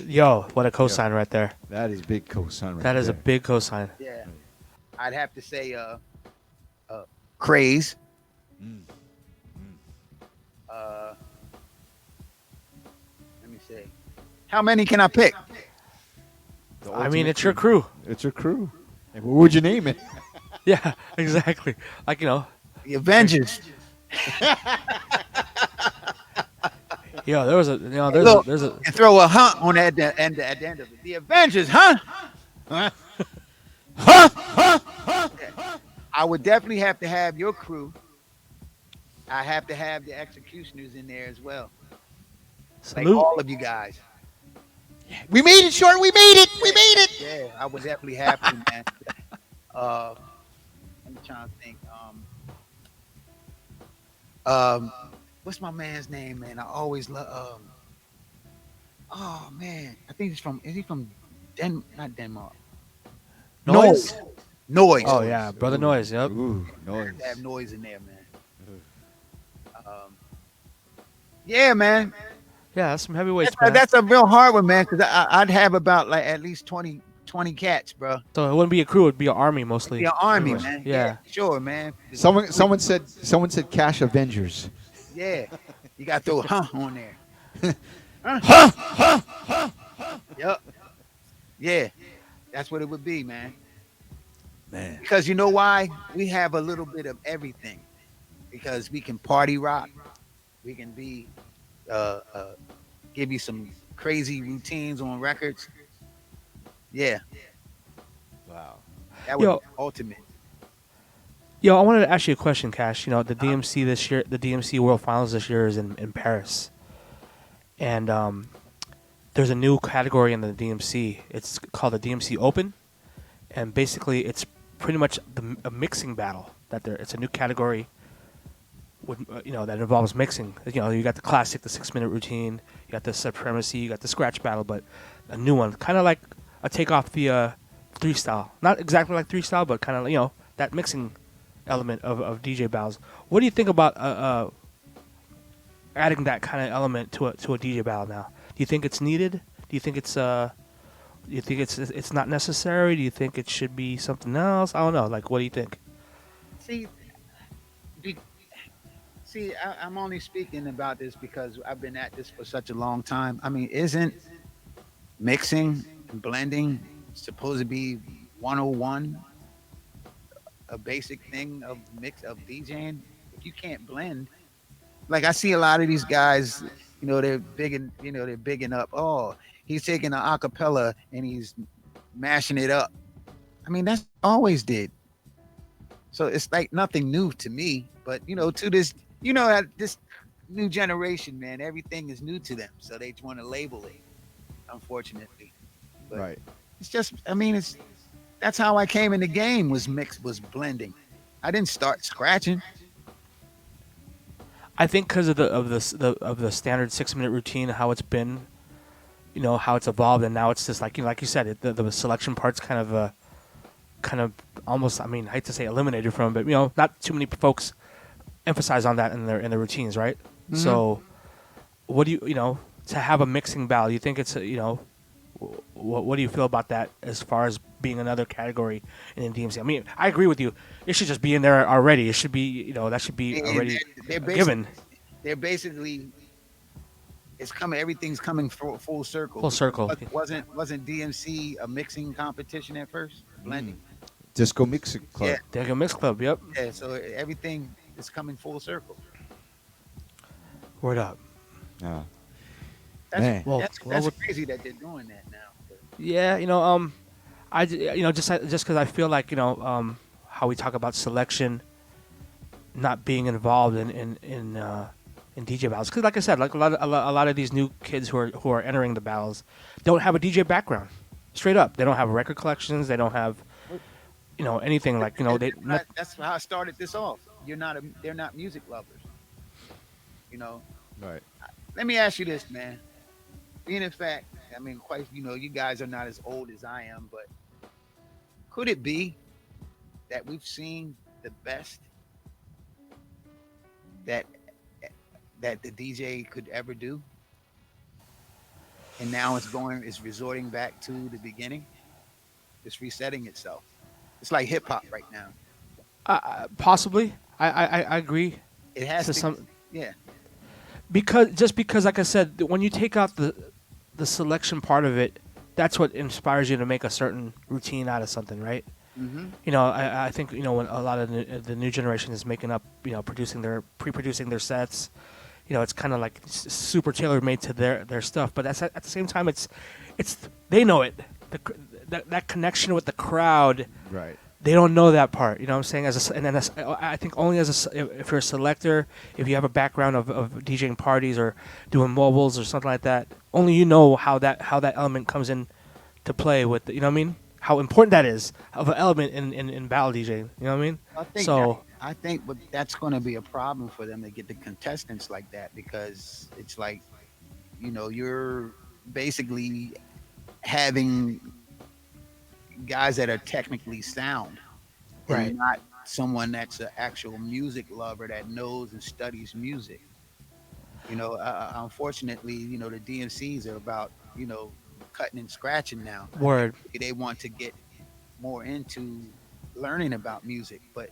Speaker 2: Yo, what a cosign right there.
Speaker 6: That is big cosign. Right
Speaker 2: That is a
Speaker 6: there.
Speaker 2: big cosign.
Speaker 7: Yeah. I'd have to say Craze. Let me see. How many can I pick?
Speaker 6: The
Speaker 2: I mean,
Speaker 6: ultimate
Speaker 2: it's your crew.
Speaker 6: It's your crew. And what would you name it?
Speaker 2: Yeah, exactly. Like
Speaker 7: The Avengers.
Speaker 2: yo, there's
Speaker 7: Look,
Speaker 2: a
Speaker 7: and throw a huh on at the end of it. The Avengers, huh? I would definitely have to have your crew. I have to have the executioners in there as well. Like
Speaker 2: salute.
Speaker 7: all of you guys.
Speaker 6: We made it, Short. We made it. We made it.
Speaker 7: Yeah, I would definitely have to, man. I'm trying to think. What's my man's name, man? I always love. Oh man, I think he's from. Is he from Not Denmark.
Speaker 2: Noise?
Speaker 7: Noise.
Speaker 2: Oh yeah, brother Noise. Yep.
Speaker 6: Ooh,
Speaker 7: Have
Speaker 6: noise.
Speaker 7: to have noise in there, man. Yeah, man.
Speaker 2: Yeah, that's some heavyweights,
Speaker 7: That's a,
Speaker 2: man.
Speaker 7: that's a real hard one, man. Because I'd have about like at least 20 cats, bro.
Speaker 2: So it wouldn't be a crew; it'd be an army mostly.
Speaker 7: Be an army,
Speaker 2: pretty much.
Speaker 7: man.
Speaker 2: Yeah.
Speaker 7: Sure, man.
Speaker 6: Someone said Cash Avengers.
Speaker 7: Yeah, you got to throw on there. Yep. Yeah, that's what it would be, man.
Speaker 6: Man.
Speaker 7: Because you know why? We have a little bit of everything. Because we can party rock, we can be, give you some crazy routines on records. Yeah,
Speaker 6: Wow.
Speaker 7: that would
Speaker 2: Yo.
Speaker 7: be ultimate.
Speaker 2: Yo, I wanted to ask you a question, Cash. You know, the DMC this year, the DMC World Finals this year is in Paris, and there's a new category in the DMC. It's called the DMC Open, and basically it's pretty much a mixing battle. It's a new category. With, that involves mixing. You know, you got the classic, the 6-minute routine. You got the supremacy. You got the scratch battle, but a new one, kind of like a take off the three style. Not exactly like three style, but kind of that mixing element of DJ battles. What do you think about adding that kind of element to a DJ battle now? Do you think it's needed? Do you think it's it's not necessary? Do you think it should be something else? I don't know. Like, what do you think?
Speaker 7: See, I'm only speaking about this because I've been at this for such a long time. I mean, isn't mixing and blending supposed to be 101? A basic thing of DJing. If you can't blend, like I see a lot of these guys, they're bigging up. Oh, he's taking an acapella and he's mashing it up. I mean, that's always did. So it's like nothing new to me. But to this, this new generation, man, everything is new to them. So they want to label it, unfortunately. But
Speaker 6: Right.
Speaker 7: it's just, I mean, that's how I came in the game, was blending. I didn't start scratching.
Speaker 2: I think because of the standard 6-minute routine, how it's been, how it's evolved, and now it's just like like you said, the selection part's kind of almost. I mean, I hate to say eliminated from, but not too many folks emphasize on that in their routines, right?
Speaker 7: Mm-hmm.
Speaker 2: So, what do you to have a mixing battle? You think it's what do you feel about that as far as being another category in the DMC? I mean, I agree with you. It should just be in there already. It should be, that should be already
Speaker 7: They're
Speaker 2: given.
Speaker 7: They're basically, everything's coming full circle.
Speaker 2: Full circle.
Speaker 7: Wasn't DMC a mixing competition at first? Blending.
Speaker 6: Disco Mixing Club.
Speaker 7: Yeah.
Speaker 2: They're a mix club. Yep.
Speaker 7: Yeah, so everything is coming full circle.
Speaker 2: Word up.
Speaker 6: Yeah.
Speaker 7: That's,
Speaker 6: Man.
Speaker 7: that's crazy that they're doing that now.
Speaker 2: Yeah, just because I feel like how we talk about selection not being involved in DJ battles, because like I said, like a lot of these new kids who are entering the battles don't have a DJ background. Straight up, they don't have record collections. They don't have anything like
Speaker 7: That's how I started this off. They're not music lovers.
Speaker 6: Right.
Speaker 7: Let me ask you this, man. Being in fact, I mean, quite, you guys are not as old as I am, but could it be that we've seen the best that the DJ could ever do, and now it's resorting back to the beginning? It's resetting itself. It's like hip hop right now.
Speaker 2: Possibly, I agree.
Speaker 7: It has
Speaker 2: To
Speaker 7: to.
Speaker 2: some-
Speaker 7: Yeah.
Speaker 2: Because like I said, when you take out the selection part of it, that's what inspires you to make a certain routine out of something, right?
Speaker 7: Mm-hmm.
Speaker 2: I think when a lot of the new generation is making up, pre-producing their sets, it's kind of like super tailor made to their stuff. But at the same time, it's they know it, that connection with the crowd.
Speaker 6: Right.
Speaker 2: They don't know that part, you know what I'm saying? I think only if you're a selector, if you have a background of DJing parties or doing mobiles or something like that, only how that element comes in to play with, you know what I mean? how important that is of an element in battle DJing. You know what I mean? So
Speaker 7: I think but that's going to be a problem for them to get the contestants like that because it's like you're basically having guys that are technically sound and
Speaker 2: right,
Speaker 7: not someone that's an actual music lover that knows and studies music. Unfortunately, the DMCs are about cutting and scratching now. I think
Speaker 2: word.
Speaker 7: they want to get more into learning about music, but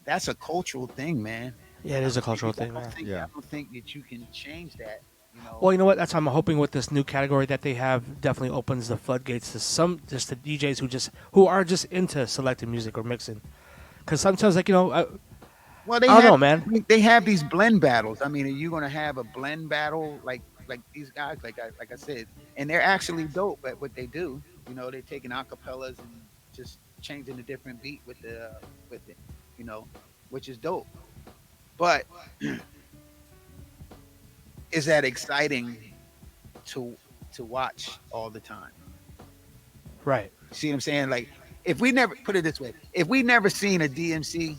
Speaker 7: that's a cultural thing, man.
Speaker 2: Yeah, it
Speaker 7: I
Speaker 2: is a
Speaker 7: don't
Speaker 2: cultural
Speaker 7: think, I
Speaker 2: thing,
Speaker 7: don't
Speaker 2: man.
Speaker 7: think, I
Speaker 6: Yeah.
Speaker 7: don't think that you can change that. You know,
Speaker 2: Well, you know what? That's why I'm hoping with this new category that they have definitely opens the floodgates to some just the DJs who are just into selecting music or mixing. Because sometimes, like
Speaker 7: well,
Speaker 2: I don't know, man.
Speaker 7: they have these blend battles. I mean, are you going to have a blend battle like these guys? Like I said, and they're actually dope at what they do. They're taking acapellas and just changing a different beat with it. You know, which is dope. But is that exciting to watch all the time?
Speaker 2: Right.
Speaker 7: See what I'm saying? Like, if we never put it this way, if we never seen a DMC,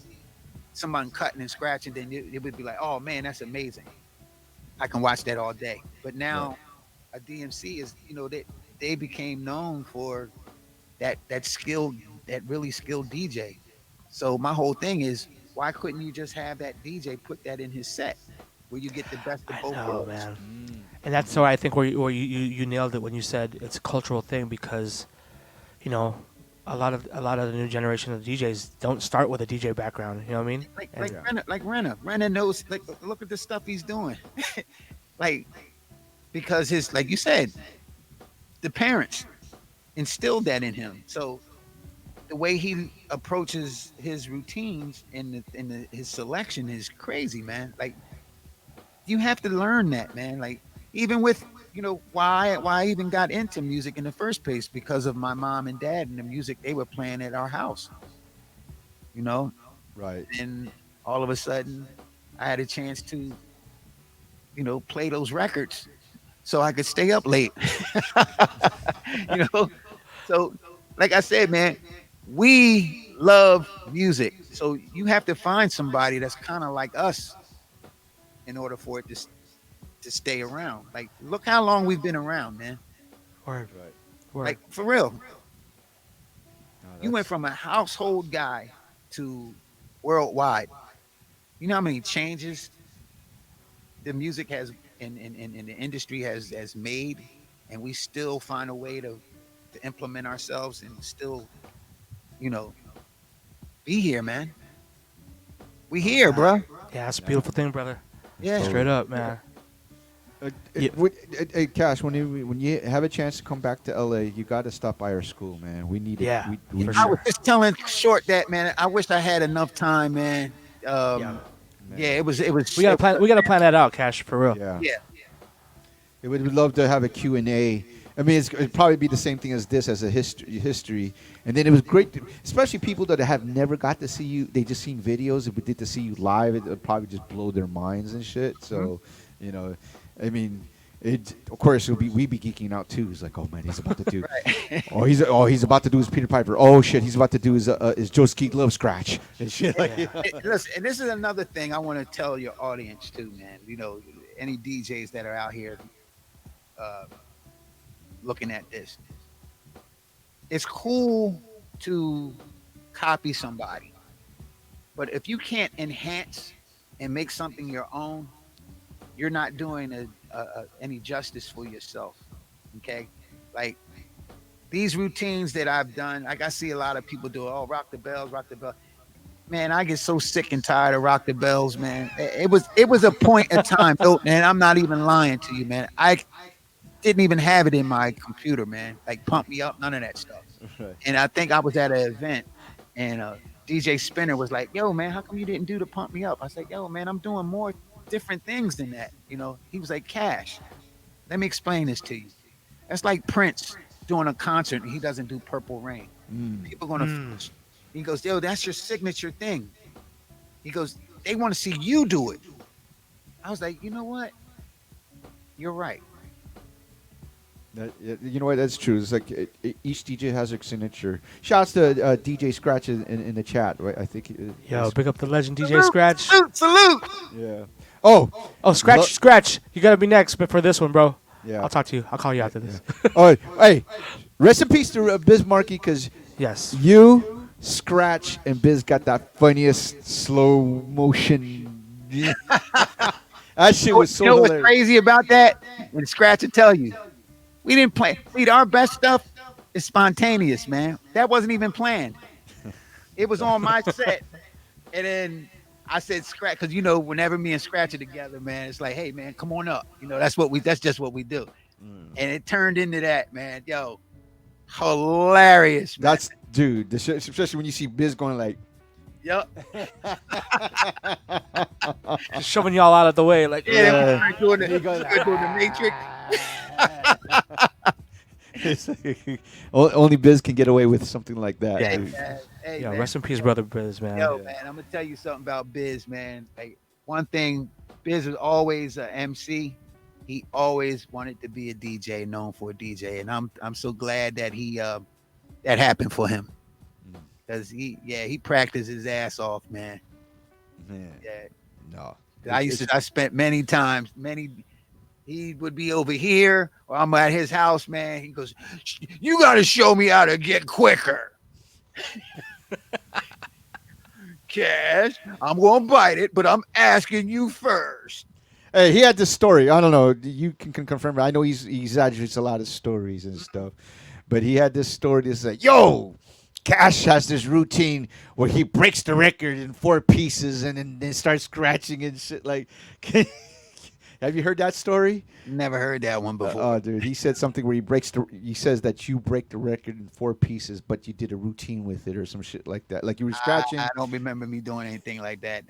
Speaker 7: someone cutting and scratching, then it would be like, oh man, that's amazing. I can watch that all day. But
Speaker 6: Right.
Speaker 7: now a DMC is, they became known for that skilled, that really skilled DJ. So my whole thing is, why couldn't you just have that DJ put that in his set, where you get the best of
Speaker 2: I
Speaker 7: both
Speaker 2: know,
Speaker 7: worlds?
Speaker 2: man. And that's why I think where you nailed it when you said it's a cultural thing because you know a lot of the new generation of DJs don't start with a DJ background. You know what I mean?
Speaker 7: Like
Speaker 2: And
Speaker 7: like Renner, Renner knows. Like, look at the stuff he's doing. Like, because his, like you said, the parents instilled that in him. So the way he approaches his routines his selection is crazy, man. Like, you have to learn that, man. Like, even with why I even got into music in the first place, because of my mom and dad and the music they were playing at our house. You know,
Speaker 6: Right.
Speaker 7: and all of a sudden, I had a chance to play those records so I could stay up late. you know, so like I said, man, we love music. So you have to find somebody that's kind of like us in order for it to stay around. Like, look how long we've been around, man.
Speaker 2: word,
Speaker 6: Right.
Speaker 2: word.
Speaker 7: Like, for real,
Speaker 6: No,
Speaker 7: you went
Speaker 6: that's
Speaker 7: from a household guy to worldwide. You know how many changes the music has in the industry has made, and we still find a way to implement ourselves and still, you know, be here, man. We here,
Speaker 2: Ah,
Speaker 7: bro.
Speaker 2: yeah, that's a
Speaker 6: yeah.
Speaker 2: beautiful thing, brother.
Speaker 7: Yeah.
Speaker 2: Straight
Speaker 6: Totally.
Speaker 2: up, man. Yeah,
Speaker 6: Cash, when you have a chance to come back to LA, you got to stop by our school, man. We need it.
Speaker 2: Yeah,
Speaker 6: We
Speaker 2: for
Speaker 6: need
Speaker 7: I
Speaker 2: sure.
Speaker 7: was just telling Short that, man. I wish I had enough time, man.
Speaker 2: Yeah,
Speaker 6: man.
Speaker 7: Yeah,
Speaker 2: we gotta plan. We gotta plan that out, Cash, for real.
Speaker 6: Yeah.
Speaker 7: yeah.
Speaker 6: It would love to have a Q&A. I mean, it'd probably be the same thing as this, as a history. And then it was great, especially people that have never got to see you. They just seen videos. If we did to see you live, it would probably just blow their minds and shit. So, you know, I mean, of course, we'd be geeking out too. It's like, oh man, he's about to do, he's about to do his Peter Piper. Oh shit, he's about to do his Joe Skeet Love Scratch and shit. Like,
Speaker 7: Listen, and this is another thing I want to tell your audience too, man. Any DJs that are out here uh, looking at this, it's cool to copy somebody, but if you can't enhance and make something your own, you're not doing any justice for yourself. Okay, like these routines that I've done, like I see a lot of people do. Oh, rock the bells, rock the bell. Man, I get so sick and tired of rock the bells, man. It was a point in time, man. I'm not even lying to you, man. I didn't even have it in my computer, man. Like, pump me up, none of that stuff.
Speaker 6: right.
Speaker 7: And I think I was at an event, and DJ Spinner was like, "Yo, man, how come you didn't do the pump me up?" I said, "Yo, man, I'm doing more different things than that." He was like, "Cash, let me explain this to you. That's like Prince doing a concert and he doesn't do Purple Rain. People gonna. He goes, "Yo, that's your signature thing." He goes, "They want to see you do it." I was like, "You know what? You're right."
Speaker 6: You know what? That's true. It's like each DJ has their signature. Shouts to DJ Scratch in the chat, right? I think.
Speaker 2: Yo, big up the legend DJ Scratch.
Speaker 7: Salute.
Speaker 6: Yeah. Oh.
Speaker 2: Oh, Scratch. You gotta be next, but for this one, bro.
Speaker 6: Yeah.
Speaker 2: I'll talk to you. I'll call you after this.
Speaker 6: Oh, hey, rest in peace to Biz Markie, because
Speaker 2: Yes.
Speaker 6: you, Scratch, and Biz got that funniest slow motion. That shit was so
Speaker 7: You know what's
Speaker 6: hilarious.
Speaker 7: crazy about that? And Scratch will tell you. We didn't play. See, our best stuff is spontaneous, man. That wasn't even planned. It was on my set. And then I said Scratch, because whenever me and Scratch are together, man, it's like, hey man, come on up. That's just what we do. And it turned into that, man. Yo, hilarious, man.
Speaker 6: That's dude, especially when you see Biz going like,
Speaker 7: Yep.
Speaker 2: Just shoving y'all out of the way, like.
Speaker 7: Yeah, we're doing the Matrix.
Speaker 6: only Biz can get away with something like that.
Speaker 7: Yeah,
Speaker 6: dude.
Speaker 7: hey,
Speaker 2: Yo,
Speaker 7: man.
Speaker 2: rest in peace, brother Biz, man.
Speaker 7: Yo, man, I'm gonna tell you something about Biz, man. Like one thing, Biz was always a MC. He always wanted to be a DJ, known for a DJ, and I'm so glad that that happened for him, because he practiced his ass off, man.
Speaker 6: Man.
Speaker 7: Yeah,
Speaker 6: No.
Speaker 7: I spent many times, he would be over here or I'm at his house, man. He goes, you got to show me how to get quicker. Cash, I'm going to bite it, but I'm asking you first.
Speaker 6: Hey, he had this story. I don't know. You can confirm it. I know he exaggerates a lot of stories and stuff. But he had this story that's like, yo, Cash has this routine where he breaks the record in 4 pieces and then starts scratching and shit. Like, have you heard that story?
Speaker 7: Never heard that one before.
Speaker 6: Oh, dude, he said something where he says that you break the record in 4 pieces, but you did a routine with it or some shit like that. Like you were scratching.
Speaker 7: I don't remember me doing anything like that.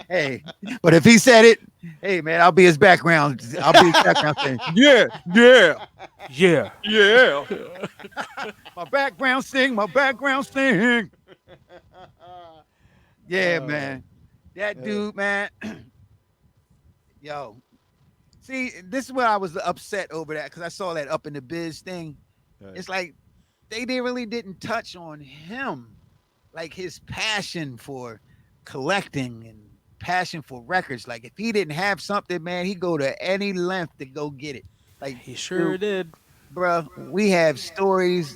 Speaker 7: Hey, but if he said it, hey man, I'll be his background. I'll be his background saying, yeah. My background sing. Yeah, man. That dude, man. Yo. See, this is where I was upset over that, because I saw that Up in the Biz thing.
Speaker 6: Right.
Speaker 7: It's like they really didn't touch on him, like his passion for collecting and passion for records. Like if he didn't have something, man, he'd go to any length to go get it. Like
Speaker 2: He sure did.
Speaker 7: bro, we have stories,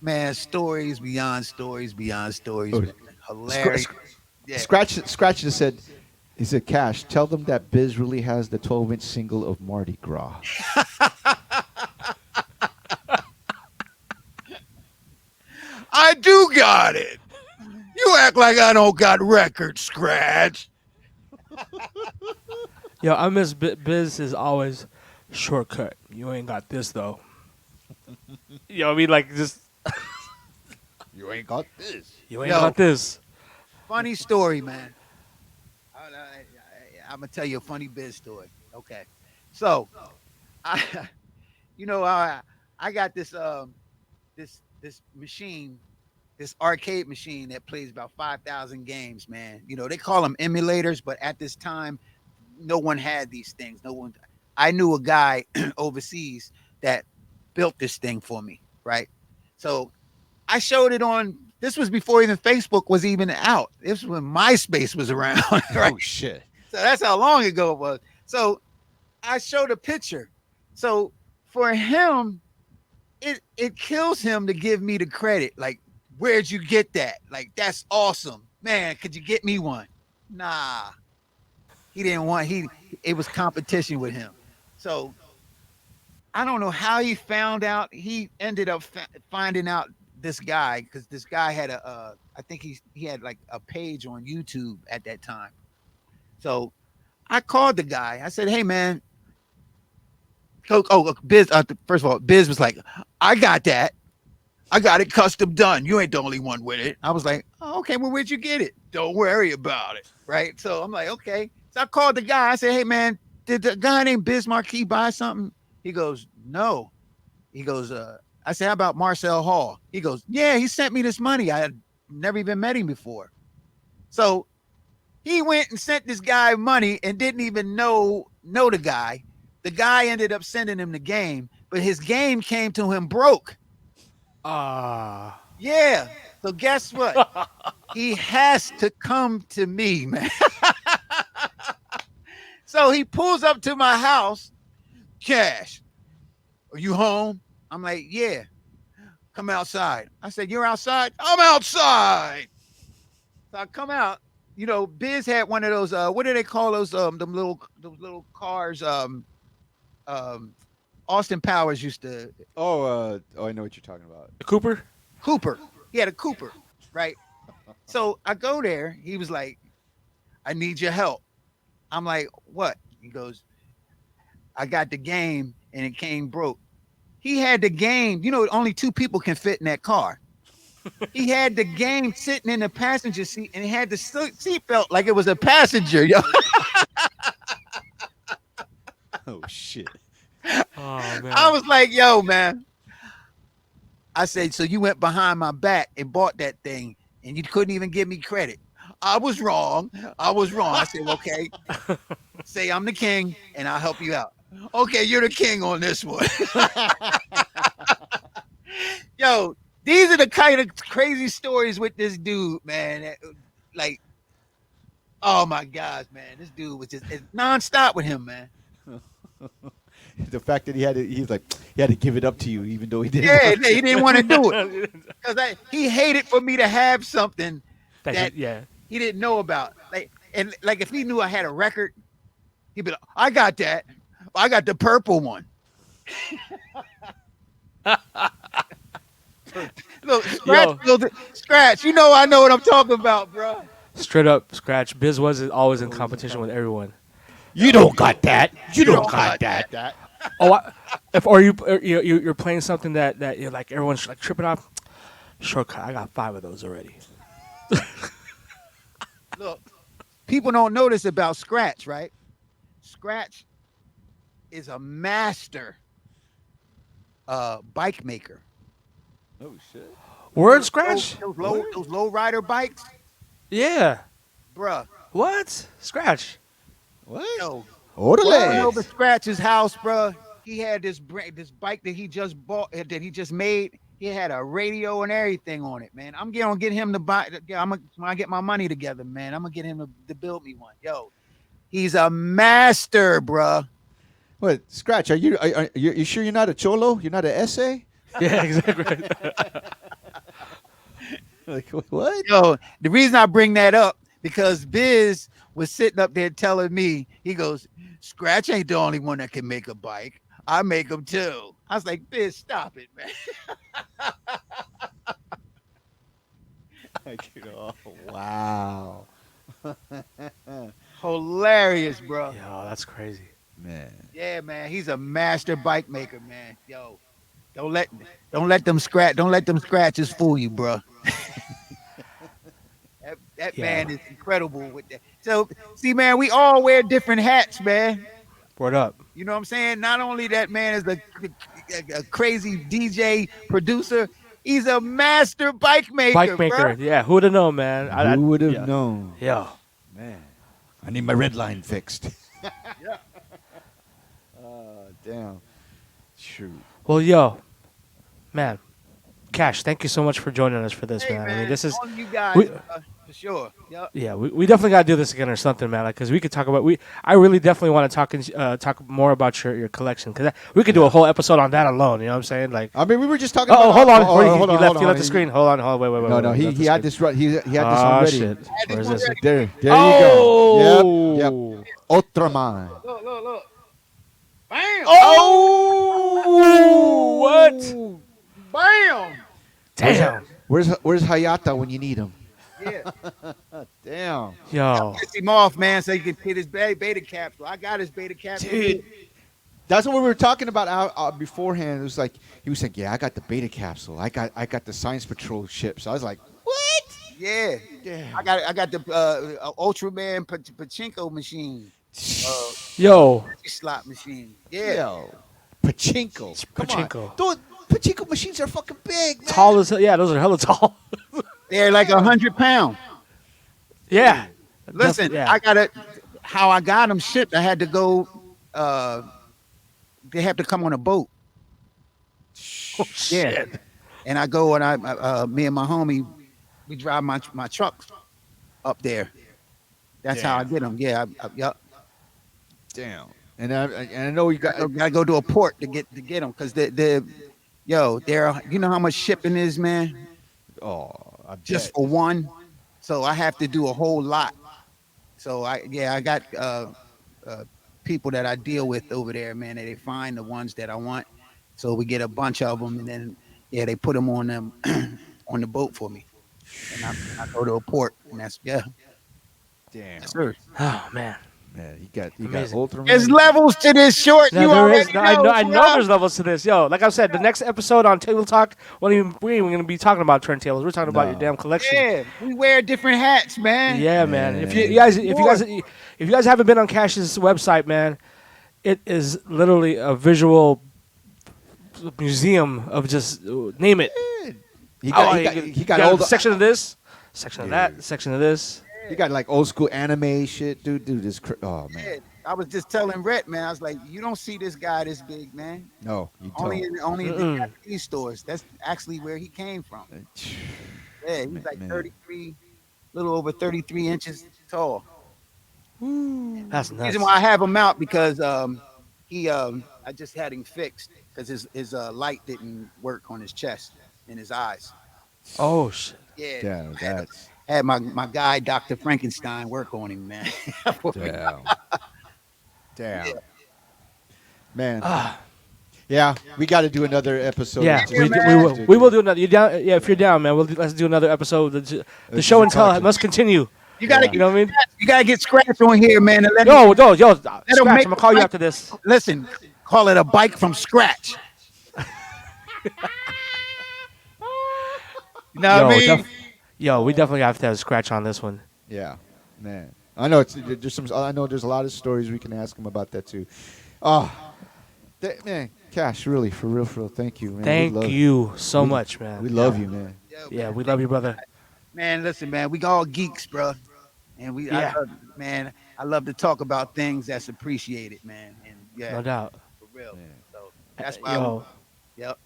Speaker 7: man, stories beyond stories, man. Hilarious. Yeah.
Speaker 6: Scratch just said, he said, Cash, tell them that Biz really has the 12-inch single of Mardi Gras.
Speaker 7: I do got it. You act like I don't got records, Scratch.
Speaker 2: Yo, I miss Biz is always shortcut. You ain't got this though. Yo, I mean like just
Speaker 6: You ain't got this.
Speaker 2: you ain't got this.
Speaker 7: Funny story, man. I'm gonna tell you a funny Biz story. Okay, so I got this this machine, this arcade machine that plays about 5,000 games, man. They call them emulators, but at this time, no one had these things. I knew a guy overseas that built this thing for me, right? So I showed it on. This was before even Facebook was even out. This was when MySpace was around, right?
Speaker 6: Oh shit.
Speaker 7: So that's how long ago it was. So I showed a picture. So for him, it kills him to give me the credit. Like, where'd you get that? Like, that's awesome. Man, could you get me one? Nah. He didn't want, it was competition with him. So I don't know how he found out. He ended up finding out this guy, because this guy had I think he had like a page on YouTube at that time. So I called the guy. I said, hey man, Biz, first of all, Biz was like, I got that. I got it custom done. You ain't the only one with it. I was like, oh, okay, well, where'd you get it? Don't worry about it. Right. So I'm like, okay. So I called the guy. I said, hey man, did the guy named Biz Markie buy something? He goes, no. He goes, I said, how about Marcel Hall? He goes, yeah, he sent me this money. I had never even met him before. So he went and sent this guy money and didn't even know the guy. the guy ended up sending him the game, but his game came to him broke.
Speaker 2: Ah.
Speaker 7: Yeah. So guess what? He has to come to me, man. So he pulls up to my house. Cash, are you home? I'm like, yeah. Come outside. I said, you're outside? I'm outside. So I come out. You know, Biz had one of those. What do they call those? Those little cars. Austin Powers used to.
Speaker 6: I know what you're talking about.
Speaker 2: The Cooper?
Speaker 7: Cooper. He had a Cooper, right? So I go there. He was like, I need your help. I'm like, what? He goes, I got the game and it came broke. He had the game. You know, only 2 people can fit in that car. He had the game sitting in the passenger seat and he had the seatbelt like it was a passenger. Yo.
Speaker 6: Oh shit!
Speaker 2: Oh man.
Speaker 7: I was like, yo, man. I said, so you went behind my back and bought that thing and you couldn't even give me credit. I was wrong. I said, okay. Say I'm the king and I'll help you out. Okay, you're the king on this one. Yo, these are the kind of crazy stories with this dude, man. Like, oh my gosh, man. This dude was just nonstop with him, man.
Speaker 6: The fact that he had to give it up to you, even though he didn't.
Speaker 7: Yeah, he didn't want to do it because he hated for me to have something that he didn't know about. Like if he knew I had a record, he'd be like, "I got that. I got the purple one." Look, scratch. You know I know what I'm talking about, bro.
Speaker 2: Straight up, Scratch. Biz was always in competition with everyone.
Speaker 6: You don't got that. You don't got that.
Speaker 2: You're playing something that you're like everyone's like tripping off. Shortcut. I got 5 of those already.
Speaker 7: Look, people don't know this about Scratch, right? Scratch is a master bike maker.
Speaker 6: Oh shit!
Speaker 2: Word, Scratch.
Speaker 7: Those low rider bikes.
Speaker 2: Yeah.
Speaker 7: Bruh.
Speaker 2: What? Scratch.
Speaker 6: What?
Speaker 7: Yo.
Speaker 6: Orderly.
Speaker 7: Over Scratch's house, bruh. He had this bike that he just bought, that he just made. He had a radio and everything on it, man. I'm gonna get him to buy. Yeah, when I get my money together, man, I'm gonna get him to build me one. Yo, he's a master, bruh.
Speaker 6: What, Scratch? Are you sure you're not a cholo? You're not an essay?
Speaker 2: Yeah, exactly.
Speaker 6: Like what?
Speaker 7: Yo, the reason I bring that up because Biz was sitting up there telling me, he goes, Scratch ain't the only one that can make a bike. I make them too. I was like, Biz, stop it, man.
Speaker 6: Wow.
Speaker 7: Hilarious, bro.
Speaker 2: Yo, that's crazy.
Speaker 6: Man.
Speaker 7: Yeah, man. He's a master bike maker, man. Yo, don't let them scratches fool you, bro. That man is incredible with that. So, see, man, we all wear different hats, man.
Speaker 2: Word up.
Speaker 7: You know what I'm saying? Not only that man is a crazy DJ producer, he's a master bike maker.
Speaker 2: Bike maker,
Speaker 7: bro.
Speaker 2: yeah. Who would have known, man?
Speaker 6: Who would have known?
Speaker 2: Yeah.
Speaker 6: Man, I need my red line fixed.
Speaker 7: Yeah.
Speaker 6: Damn. Shoot.
Speaker 2: Well, yo, man, Cash, thank you so much for joining us for this,
Speaker 7: Hey,
Speaker 2: man. I mean, this is
Speaker 7: on you guys, for sure. Yep.
Speaker 2: yeah, we definitely got to do this again or something, man. Like, because we could talk about I really definitely want to talk more about your collection because we could do a whole episode on that alone. You know what I'm saying? Like,
Speaker 6: I mean, we were just talking.
Speaker 2: Oh, hold on,
Speaker 6: hold on,
Speaker 2: you left the screen. Hold on, wait.
Speaker 6: No, he had this right. He had this one ready.
Speaker 2: Shit. Where is this?
Speaker 6: There you
Speaker 2: Oh!
Speaker 6: go. Yep. Ultraman.
Speaker 7: Look. Bam!
Speaker 2: Oh! What?
Speaker 7: Bam!
Speaker 2: Damn.
Speaker 6: Where's Hayata when you need him?
Speaker 7: Yeah.
Speaker 6: Damn.
Speaker 2: Yo.
Speaker 7: Piss him off, man, so he can hit his beta capsule. I got his beta capsule.
Speaker 6: Dude. That's what we were talking about beforehand. It was like he was saying, "Yeah, I got the beta capsule. I got the Science Patrol ships." I was like, "What?"
Speaker 7: Yeah.
Speaker 6: Damn.
Speaker 7: I got the Ultraman pachinko machine.
Speaker 2: Yo.
Speaker 7: Slot machine. Yeah.
Speaker 6: Yo. Pachinko. Come
Speaker 2: Pachinko.
Speaker 6: on. Dude, pachinko machines are fucking big, man.
Speaker 2: Tall as yeah, those are hella tall.
Speaker 7: They're like 100 pounds.
Speaker 2: Yeah.
Speaker 7: Listen,
Speaker 2: yeah.
Speaker 7: I got it. How I got them shipped, I had to go they have to come on a boat.
Speaker 2: Oh
Speaker 7: Yeah,
Speaker 2: shit.
Speaker 7: and I go and me and my homie, we drive my trucks up there. That's how I
Speaker 6: Damn.
Speaker 7: get them. Yeah, yeah.
Speaker 6: Damn. And I know you got.
Speaker 7: Gotta go to a port to get them because they're you know how much shipping is, man,
Speaker 6: Oh, I
Speaker 7: just
Speaker 6: bet.
Speaker 7: for one. So I have to do a whole lot. So I got uh, people that I deal with over there, man. They find the ones that I want. So we get a bunch of them, and then yeah, they put them on them on the boat for me, and I go to a port, and that's yeah,
Speaker 6: Damn.
Speaker 7: yes, sir.
Speaker 2: Oh man.
Speaker 6: Man, you got
Speaker 2: Amazing.
Speaker 6: Ultraman.
Speaker 7: There's levels to this short.
Speaker 2: No,
Speaker 7: You
Speaker 2: there
Speaker 7: already
Speaker 2: is. No,
Speaker 7: know.
Speaker 2: I know there's levels to this. Yo, like I said, the next episode on Table Talk, we ain't even going to be talking about turntables. We're talking about your
Speaker 6: No.
Speaker 2: damn collection.
Speaker 7: Yeah, we wear different hats, man.
Speaker 2: Yeah, man. If you
Speaker 6: Man.
Speaker 2: guys, if you guys haven't been on Cash's website, man, it is literally a visual museum of just name it.
Speaker 6: He
Speaker 2: Oh,
Speaker 6: got, he got old.
Speaker 2: a section of this, section of that, section of this.
Speaker 6: He got like old school anime shit, dude. This. Oh
Speaker 7: Yeah,
Speaker 6: man.
Speaker 7: I was just telling Rhett, man. I was like, you don't see this guy this big, man.
Speaker 6: No, you
Speaker 7: Only
Speaker 6: don't.
Speaker 7: in the Japanese stores. That's actually where he came from. Yeah, he's like
Speaker 6: Man.
Speaker 7: 33, little over 33 inches tall.
Speaker 2: That's
Speaker 7: The
Speaker 2: nuts.
Speaker 7: reason why I have him out because I just had him fixed because his light didn't work on his chest and his eyes.
Speaker 2: Oh shit.
Speaker 7: Yeah,
Speaker 6: Damn, that's
Speaker 7: had my guy Dr. Frankenstein work on him, man.
Speaker 6: damn. Damn. Man. Yeah, we got to do another episode.
Speaker 2: Yeah,
Speaker 6: of
Speaker 2: we,
Speaker 6: just-
Speaker 2: do, we will do another. You down? Yeah, if you're down, man, let's do another episode. The show and tell must continue.
Speaker 7: You gotta,
Speaker 2: You know what I mean?
Speaker 7: you gotta get scratched on here, man. And let
Speaker 2: Yo,
Speaker 7: him,
Speaker 2: Scratch,
Speaker 7: make
Speaker 2: I'm gonna call you
Speaker 7: the
Speaker 2: after this.
Speaker 7: listen. Call it a bike from scratch. You know what I mean?
Speaker 2: We definitely have to have Scratch on this one.
Speaker 6: Yeah, man. I know there's some. I know there's a lot of stories we can ask him about that too. Oh, man, Cash, really, for real, thank you, man.
Speaker 2: Thank you so much, man.
Speaker 6: We love you, man.
Speaker 2: Yeah, we love you, brother.
Speaker 7: Man, listen, man. We all geeks, bro. And
Speaker 2: Yeah.
Speaker 7: I love to talk about things that's appreciated, man. And yeah,
Speaker 2: No doubt.
Speaker 7: for real. So that's why. Yep.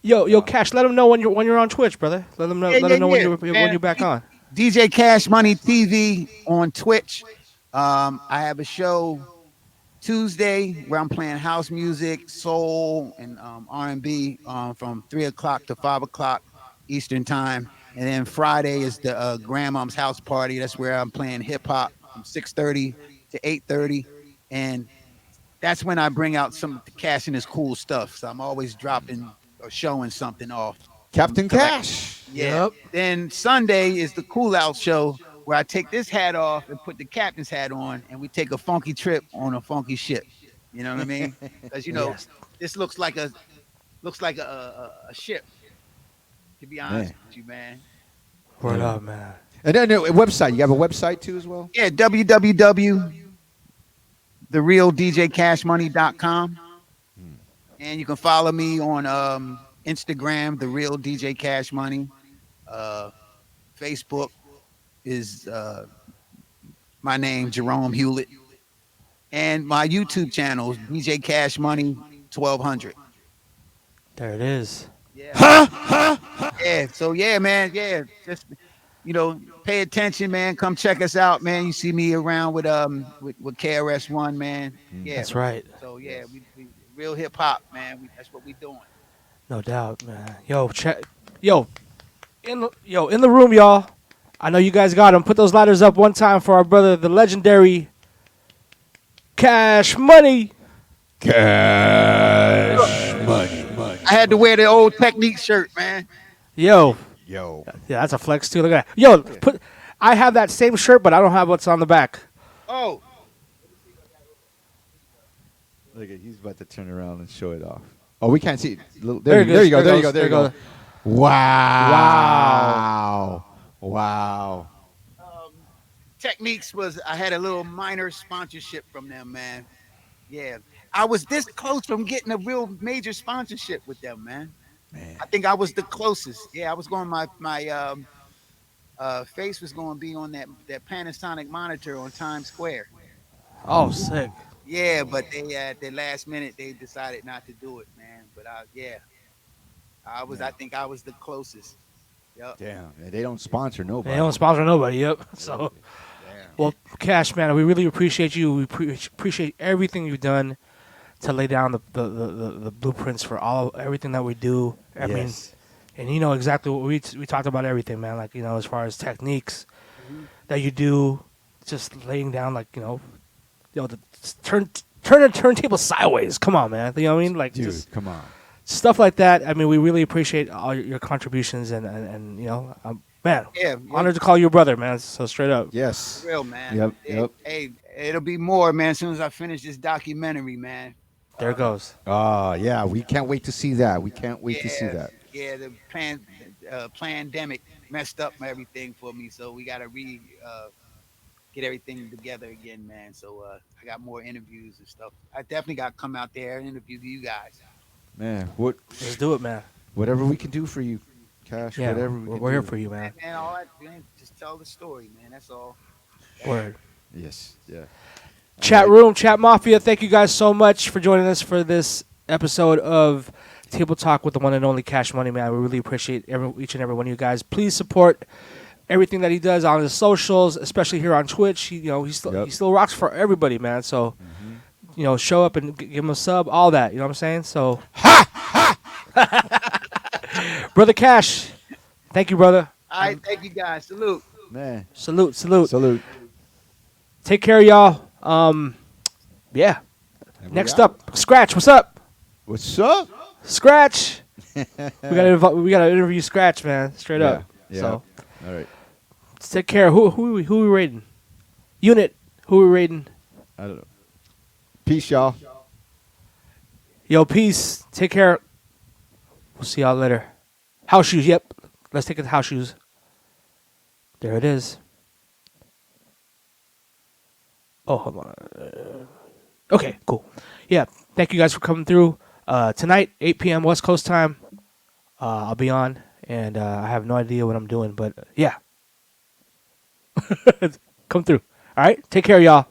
Speaker 2: Yo, Cash, let them know when you're on Twitch, brother. Let them know.
Speaker 7: Yeah,
Speaker 2: let them know when
Speaker 7: yeah,
Speaker 2: you're
Speaker 7: man.
Speaker 2: when you're back on.
Speaker 7: DJ Cash Money TV on Twitch. I have a show Tuesday where I'm playing house music, soul, and R&B from 3 o'clock to 5 o'clock Eastern time. And then Friday is the Grandmom's house party. That's where I'm playing hip hop from 6:30 to 8:30, and that's when I bring out some Cash and his cool stuff. So I'm always dropping or showing something off.
Speaker 6: Captain Cash.
Speaker 7: Yeah.
Speaker 2: Yep.
Speaker 7: Then Sunday is the Cool Out show where I take this hat off and put the captain's hat on, and we take a funky trip on a funky ship. You know what I mean? Because
Speaker 2: Yes.
Speaker 7: this looks like a ship. To be honest with you, man.
Speaker 2: Word up, man.
Speaker 6: And then a website. You have a website too, as well.
Speaker 7: Yeah, www.therealdjcashmoney.com. And you can follow me on Instagram, The Real DJ Cash Money. Facebook is my name, Jerome Hewlett. And my YouTube channel is DJ Cash Money 1200.
Speaker 2: There it is.
Speaker 7: Yeah. Yeah. So yeah, man. Yeah. Just pay attention, man. Come check us out, man. You see me around with KRS-One, man. Yeah.
Speaker 2: That's right.
Speaker 7: So yeah, we real hip hop, man. That's what we doing.
Speaker 2: No doubt, man. In the room, y'all. I know you guys got them. Put those ladders up one time for our brother, the legendary Cash Money.
Speaker 6: Cash money.
Speaker 7: I had to wear the old Technique shirt, man.
Speaker 2: Yo,
Speaker 6: Yo.
Speaker 2: yeah, that's a flex too. Look at that. Yo, I have that same shirt, but I don't have what's on the back.
Speaker 7: Oh,
Speaker 6: Look at he's about to turn around and show it off. Oh, we can't see it.
Speaker 2: There
Speaker 6: There
Speaker 2: it
Speaker 6: you go.
Speaker 2: goes,
Speaker 6: There you go.
Speaker 2: there
Speaker 6: There you
Speaker 2: it
Speaker 6: go. Wow. Wow.
Speaker 7: Techniques I had a little minor sponsorship from them, man. Yeah, I was this close from getting a real major sponsorship with them, man. I think I was the closest. Yeah, I was going. My face was going to be on that Panasonic monitor on Times Square.
Speaker 2: Oh, sick.
Speaker 7: Yeah, but they at the last minute they decided not to do it, man. But yeah,
Speaker 6: Yeah.
Speaker 7: I think I was the closest. Yep.
Speaker 6: Damn. They don't sponsor
Speaker 2: They
Speaker 6: nobody.
Speaker 2: don't sponsor nobody. Yep. So,
Speaker 7: Damn.
Speaker 2: well, Cash, man, we really appreciate you. We appreciate everything you've done to lay down the blueprints for everything that we do. I mean,
Speaker 6: Yes.
Speaker 2: and you know exactly what we talked about everything, man. Like, you know, as far as techniques
Speaker 7: Mhm.
Speaker 2: that you do, just laying down, like, the turn a turntable sideways. Come on, man. You know what I mean? Like,
Speaker 6: Dude,
Speaker 2: just
Speaker 6: come on.
Speaker 2: stuff like that. I mean, we really appreciate all your contributions, and you know, man,
Speaker 7: Yeah,
Speaker 2: honored to call you a brother, man. So straight up.
Speaker 6: Yes.
Speaker 7: real man.
Speaker 6: Yep.
Speaker 7: Hey,
Speaker 6: Yep.
Speaker 7: hey, it'll be more, man. As soon as I finish this documentary, man.
Speaker 2: There it goes.
Speaker 6: Yeah. We can't wait to see that. We can't wait to see
Speaker 7: Yeah,
Speaker 6: that.
Speaker 7: yeah. The pandemic messed up everything for me, so we gotta get everything together again, man. So I got more interviews and stuff. I definitely got to come out there and interview you guys.
Speaker 6: Man,
Speaker 2: Let's do it, man.
Speaker 6: whatever we can do for you, Cash.
Speaker 2: Yeah,
Speaker 6: Whatever we can
Speaker 2: we're here
Speaker 6: do.
Speaker 2: for you, man.
Speaker 7: Man, all that, man, just tell the story, man. That's all.
Speaker 2: Word.
Speaker 6: Yes. Yeah.
Speaker 2: Chat room, chat mafia. Thank you guys so much for joining us for this episode of Table Talk with the one and only Cash Money, man. We really appreciate each and every one of you guys. Please support everything that he does on his socials, especially here on Twitch. He still rocks for everybody, man. So, show up and give him a sub, all that. You know what I'm saying? So, Brother Cash, thank you, brother.
Speaker 7: All right, thank you guys. Salute.
Speaker 6: Man.
Speaker 2: Salute.
Speaker 6: Salute.
Speaker 2: Take care, y'all. Yeah.
Speaker 6: And we
Speaker 2: Next
Speaker 6: out.
Speaker 2: up, Scratch. What's up?
Speaker 6: What's up?
Speaker 2: Scratch. we gotta interview Scratch, man. Straight up.
Speaker 6: Yeah.
Speaker 2: So,
Speaker 6: All right.
Speaker 2: let's take care. Who we rating? Unit. Who we rating?
Speaker 6: I don't know. Peace, y'all.
Speaker 2: Yo, peace. Take care. We'll see y'all later. House shoes. Yep. Let's take it to house shoes. There it is. Oh, hold on. Okay, cool. Yeah, thank you guys for coming through. Tonight, 8 p.m. West Coast time, I'll be on, and I have no idea what I'm doing, but yeah. Come through. All right, take care, y'all.